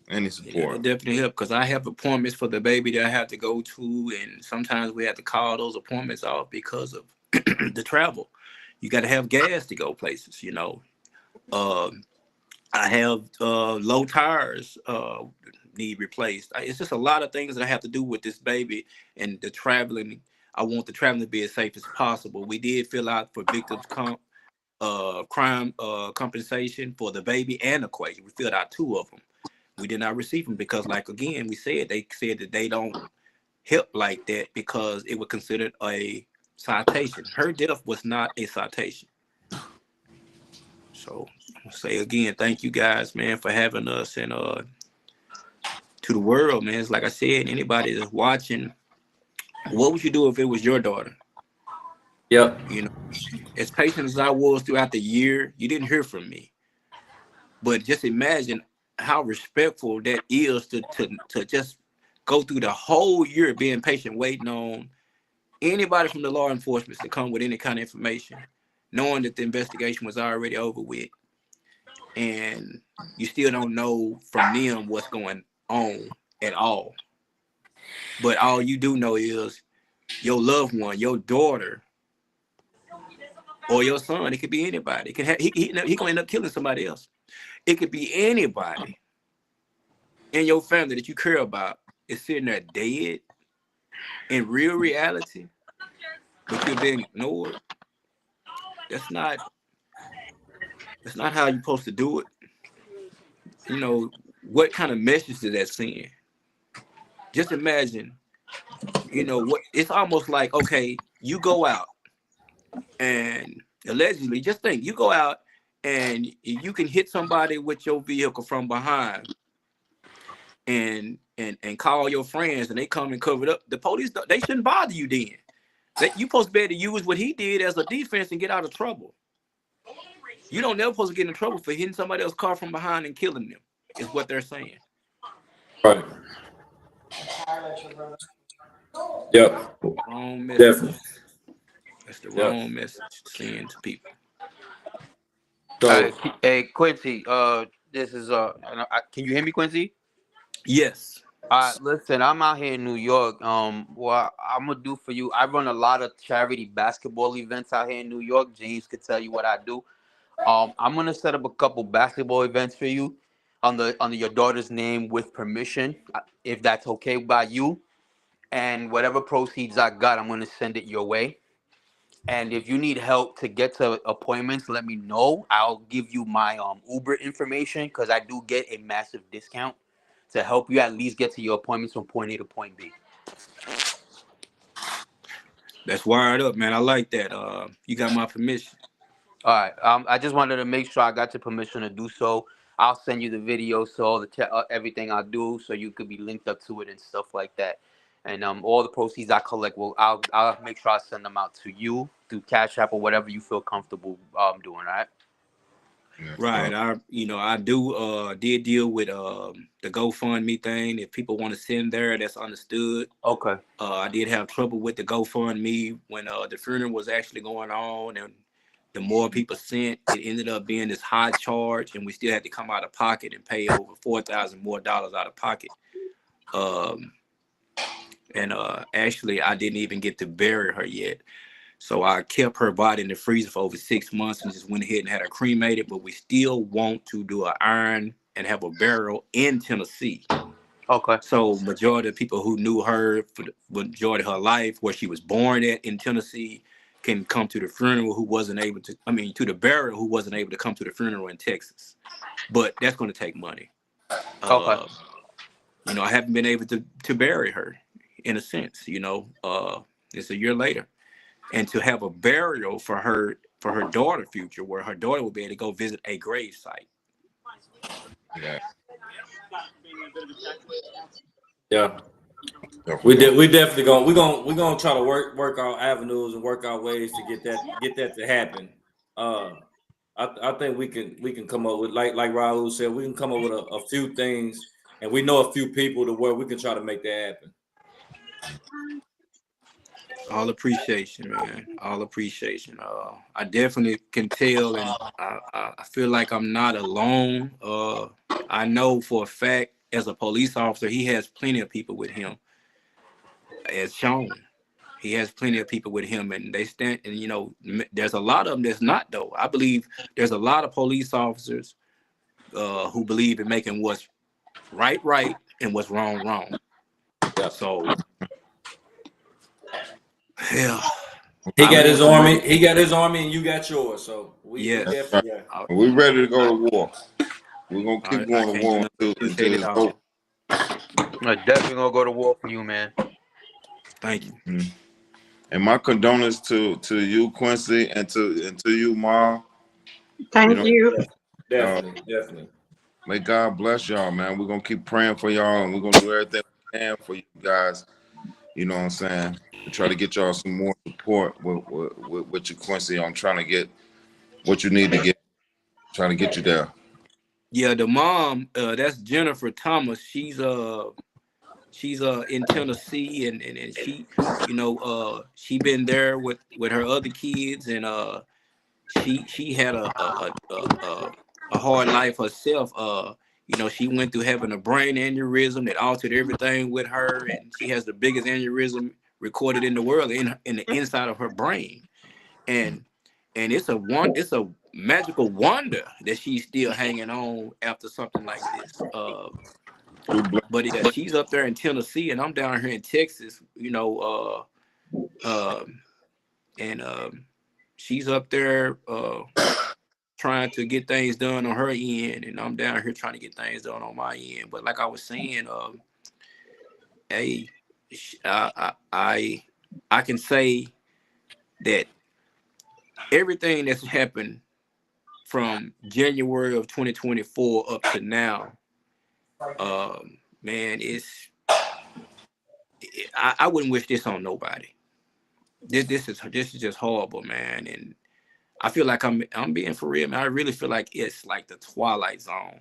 Any support. Yeah, definitely help because I have appointments for the baby that I have to go to, and sometimes we have to call those appointments off because of the travel. You got to have gas to go places, I have low tires need replaced. It's just a lot of things that I have to do with this baby and the traveling. I want the traveling to be as safe as possible. We did fill out for victims crime compensation for the baby and Aquazia. We filled out 2 of them. We did not receive them because, again, they said that they don't help like that because it was considered a citation. Her death was not a citation. So I'll say again, thank you guys, man, for having us, and to the world, man. It's like I said, anybody that's watching, What would you do if it was your daughter? Yep. You know, as patient as I was throughout the year, you didn't hear from me. But just imagine how respectful that is to just go through the whole year being patient, waiting on anybody from the law enforcement to come with any kind of information, knowing that the investigation was already over with, and you still don't know from them what's going on at all. But all you do know is your loved one, your daughter, or your son. It could be anybody. It could have, he gonna end up killing somebody else. It could be anybody in your family that you care about is sitting there dead in real reality, but you're being ignored. That's not how you're supposed to do it. You know, what kind of message does that send? Just imagine, what it's almost like, okay, you go out and allegedly, just think, you go out and you can hit somebody with your vehicle from behind and call your friends and they come and cover it up. The police, they shouldn't bother you then. You supposed to be able to use what he did as a defense and get out of trouble. You don't never supposed to get in trouble for hitting somebody else's car from behind and killing them, is what they're saying. Right. Yep. Wrong message. Definitely. That's the wrong message to send to people. So, Hey, Quincy, this is can you hear me, Quincy? Yes. Listen, I'm out here in New York. What I'm gonna do for you, I run a lot of charity basketball events out here in New York. James could tell you what I do. I'm gonna set up a couple basketball events for you under your daughter's name with permission, if that's okay by you. And whatever proceeds I got, I'm gonna send it your way. And if you need help to get to appointments, let me know. I'll give you my Uber information because I do get a massive discount to help you at least get to your appointments from point A to point B. That's wired up, man. I like that. You got my permission. All right. I just wanted to make sure I got your permission to do so. I'll send you the video, so all everything I do, so you could be linked up to it and stuff like that. And all the proceeds I collect, I'll make sure I send them out to you through Cash App or whatever you feel comfortable doing. All right. Right. I did deal with the GoFundMe thing. If people want to send there, that's understood. Okay. I did have trouble with the GoFundMe when the funeral was actually going on, and the more people sent, it ended up being this high charge, and we still had to come out of pocket and pay over $4,000 more out of pocket. Actually, I didn't even get to bury her yet. So I kept her body in the freezer for over 6 months and just went ahead and had her cremated. But we still want to do an iron and have a burial in Tennessee. Okay. So majority of people who knew her for the majority of her life, where she was born at in Tennessee, can come to the funeral to the burial who wasn't able to come to the funeral in Texas. But that's going to take money. Okay. I haven't been able to bury her in a sense, it's a year later. And to have a burial for her daughter future, where her daughter will be able to go visit a grave site. Yeah. yeah. We definitely gonna try to work our avenues and work our ways to get that to happen. I think we can come up with, like Raul said, we can come up with a few things, and we know a few people to where we can try to make that happen. All appreciation, man. All appreciation. I definitely can tell, and I feel like I'm not alone. I know for a fact, as a police officer, he has plenty of people with him. As shown, he has plenty of people with him, and they stand. And there's a lot of them that's not, though. I believe there's a lot of police officers who believe in making what's right, and what's wrong. Yeah. So. Yeah, he got his army. He got his army, and you got yours. So we definitely. Right. We're ready to go to war. We're gonna keep going to war until it's over. I'm definitely gonna go to war for you, man. Thank you. Mm-hmm. And my condolences to you, Quincy, and to you, Mom. Thank you. Definitely. May God bless y'all, man. We're gonna keep praying for y'all, and we're gonna do everything we can for you guys. You know what I'm saying? To try to get y'all some more support with your Quincy on trying to get what you need to get, trying to get you there. Yeah, the mom, that's Jennifer Thomas. She's in Tennessee, and she, she been there with her other kids, and she had a hard life herself. She went through having a brain aneurysm that altered everything with her, and she has the biggest aneurysm recorded in the world in the inside of her brain, and it's a magical wonder that she's still hanging on after something like this. But yeah, she's up there in Tennessee, and I'm down here in Texas. And she's up there trying to get things done on her end, and I'm down here trying to get things done on my end. But like I was saying, hey, I can say that everything that's happened from January of 2024 up to now, man, I wouldn't wish this on nobody. This is just horrible, man, and I feel like I'm being for real, man. I really feel like it's like the Twilight Zone.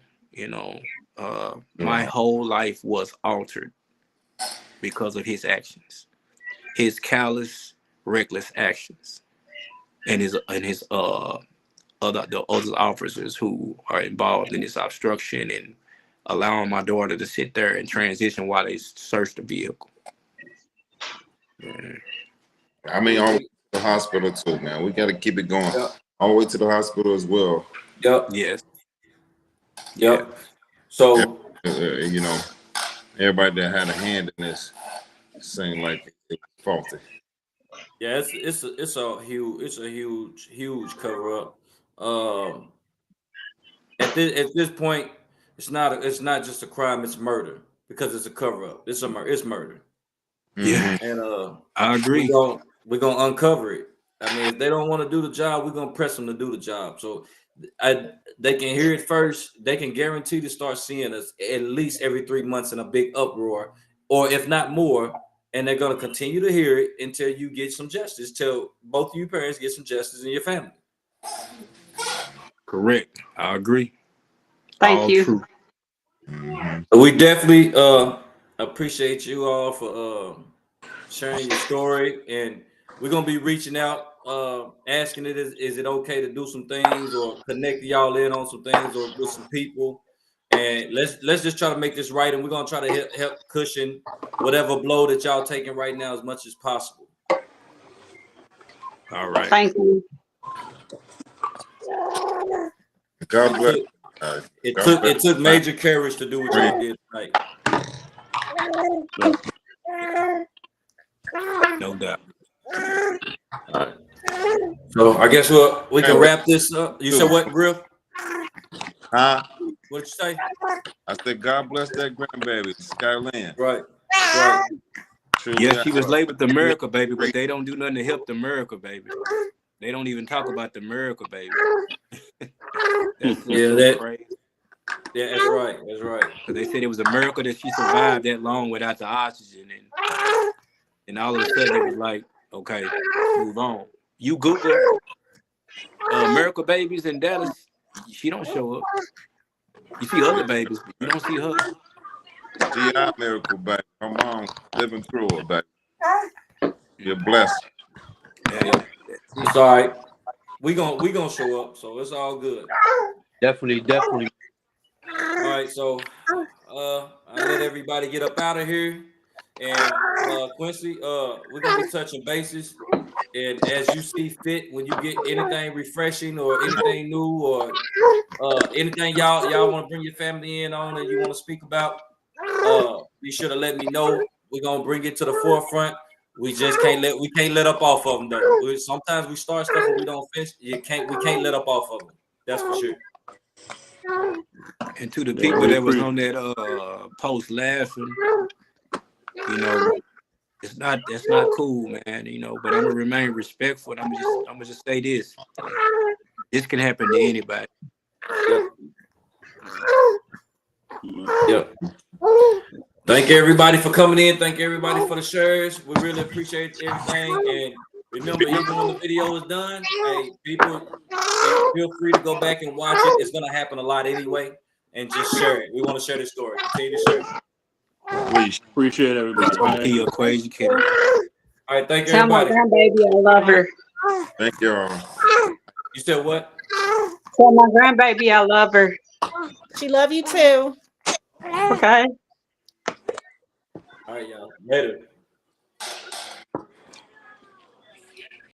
My whole life was altered because of his actions, his callous, reckless actions, and the other officers who are involved in this obstruction and allowing my daughter to sit there and transition while they search the vehicle. Yeah. I mean, all the hospital too, man. We got to keep it going all the way to the hospital as well. Yep. Yes. Yep. Yeah. So everybody that had a hand in this seemed like it was faulty. Yeah, it's a huge cover up. At this point, it's not just a crime; it's murder because it's a cover up. It's murder. Yeah, And I agree. we're gonna uncover it. I mean, if they don't want to do the job, we're gonna press them to do the job. So they can hear it first. They can guarantee to start seeing us at least every 3 months in a big uproar, or if not more. And they're gonna continue to hear it until you get some justice. Till both of you parents get some justice in your family. Correct. I agree. Thank All you. true. We definitely appreciate you all for sharing your story, and we're gonna be reaching out, asking is it okay to do some things or connect y'all in on some things or with some people, and let's just try to make this right, and we're gonna try to help cushion whatever blow that y'all taking right now as much as possible. All right. Thank you. God bless. It took major courage to do what y'all did tonight. No doubt. All right. So I guess we can wrap this up. You said what, Griff? Huh? What'd you say? I said, God bless that grandbaby, Skylin. Right. Right. Yeah, she was labeled the America baby, but they don't do nothing to help the America baby. They don't even talk about the America baby. That's so crazy. Yeah, that's right. That's right. Because they said it was a miracle that she survived that long without the oxygen, and all of a sudden it was like, okay, move on. You Google America babies in Dallas, she don't show up. You see other babies, but you don't see her. GI miracle, baby. Her mom living through it, baby. You're blessed. Yeah. It's all right. We gonna show up, so it's all good. Definitely. All right, so I let everybody get up out of here, and Quincy, we're gonna be touching bases, and as you see fit, when you get anything refreshing or anything new or anything y'all want to bring your family in on and you want to speak about, be sure to let me know. We're gonna bring it to the forefront. We just can't let up off of them though. Sometimes we start stuff and we don't finish. We can't let up off of them. That's for sure. And to the people that was on that post laughing, that's not cool, man. But I'm gonna remain respectful. And I'm gonna just say this: this can happen to anybody. Yep. Thank everybody for coming in. Thank everybody for the shares. We really appreciate everything. And remember, even when the video is done, hey, people, feel free to go back and watch it. It's gonna happen a lot anyway. And just share it. We want to share this story. Continue to share. Please. Appreciate everybody, man. He a crazy kid. All right, thank Tell my everybody. grandbaby I love her. Thank y'all. You said what? Tell my grandbaby I love her. She love you too. Okay. All right, y'all. Later.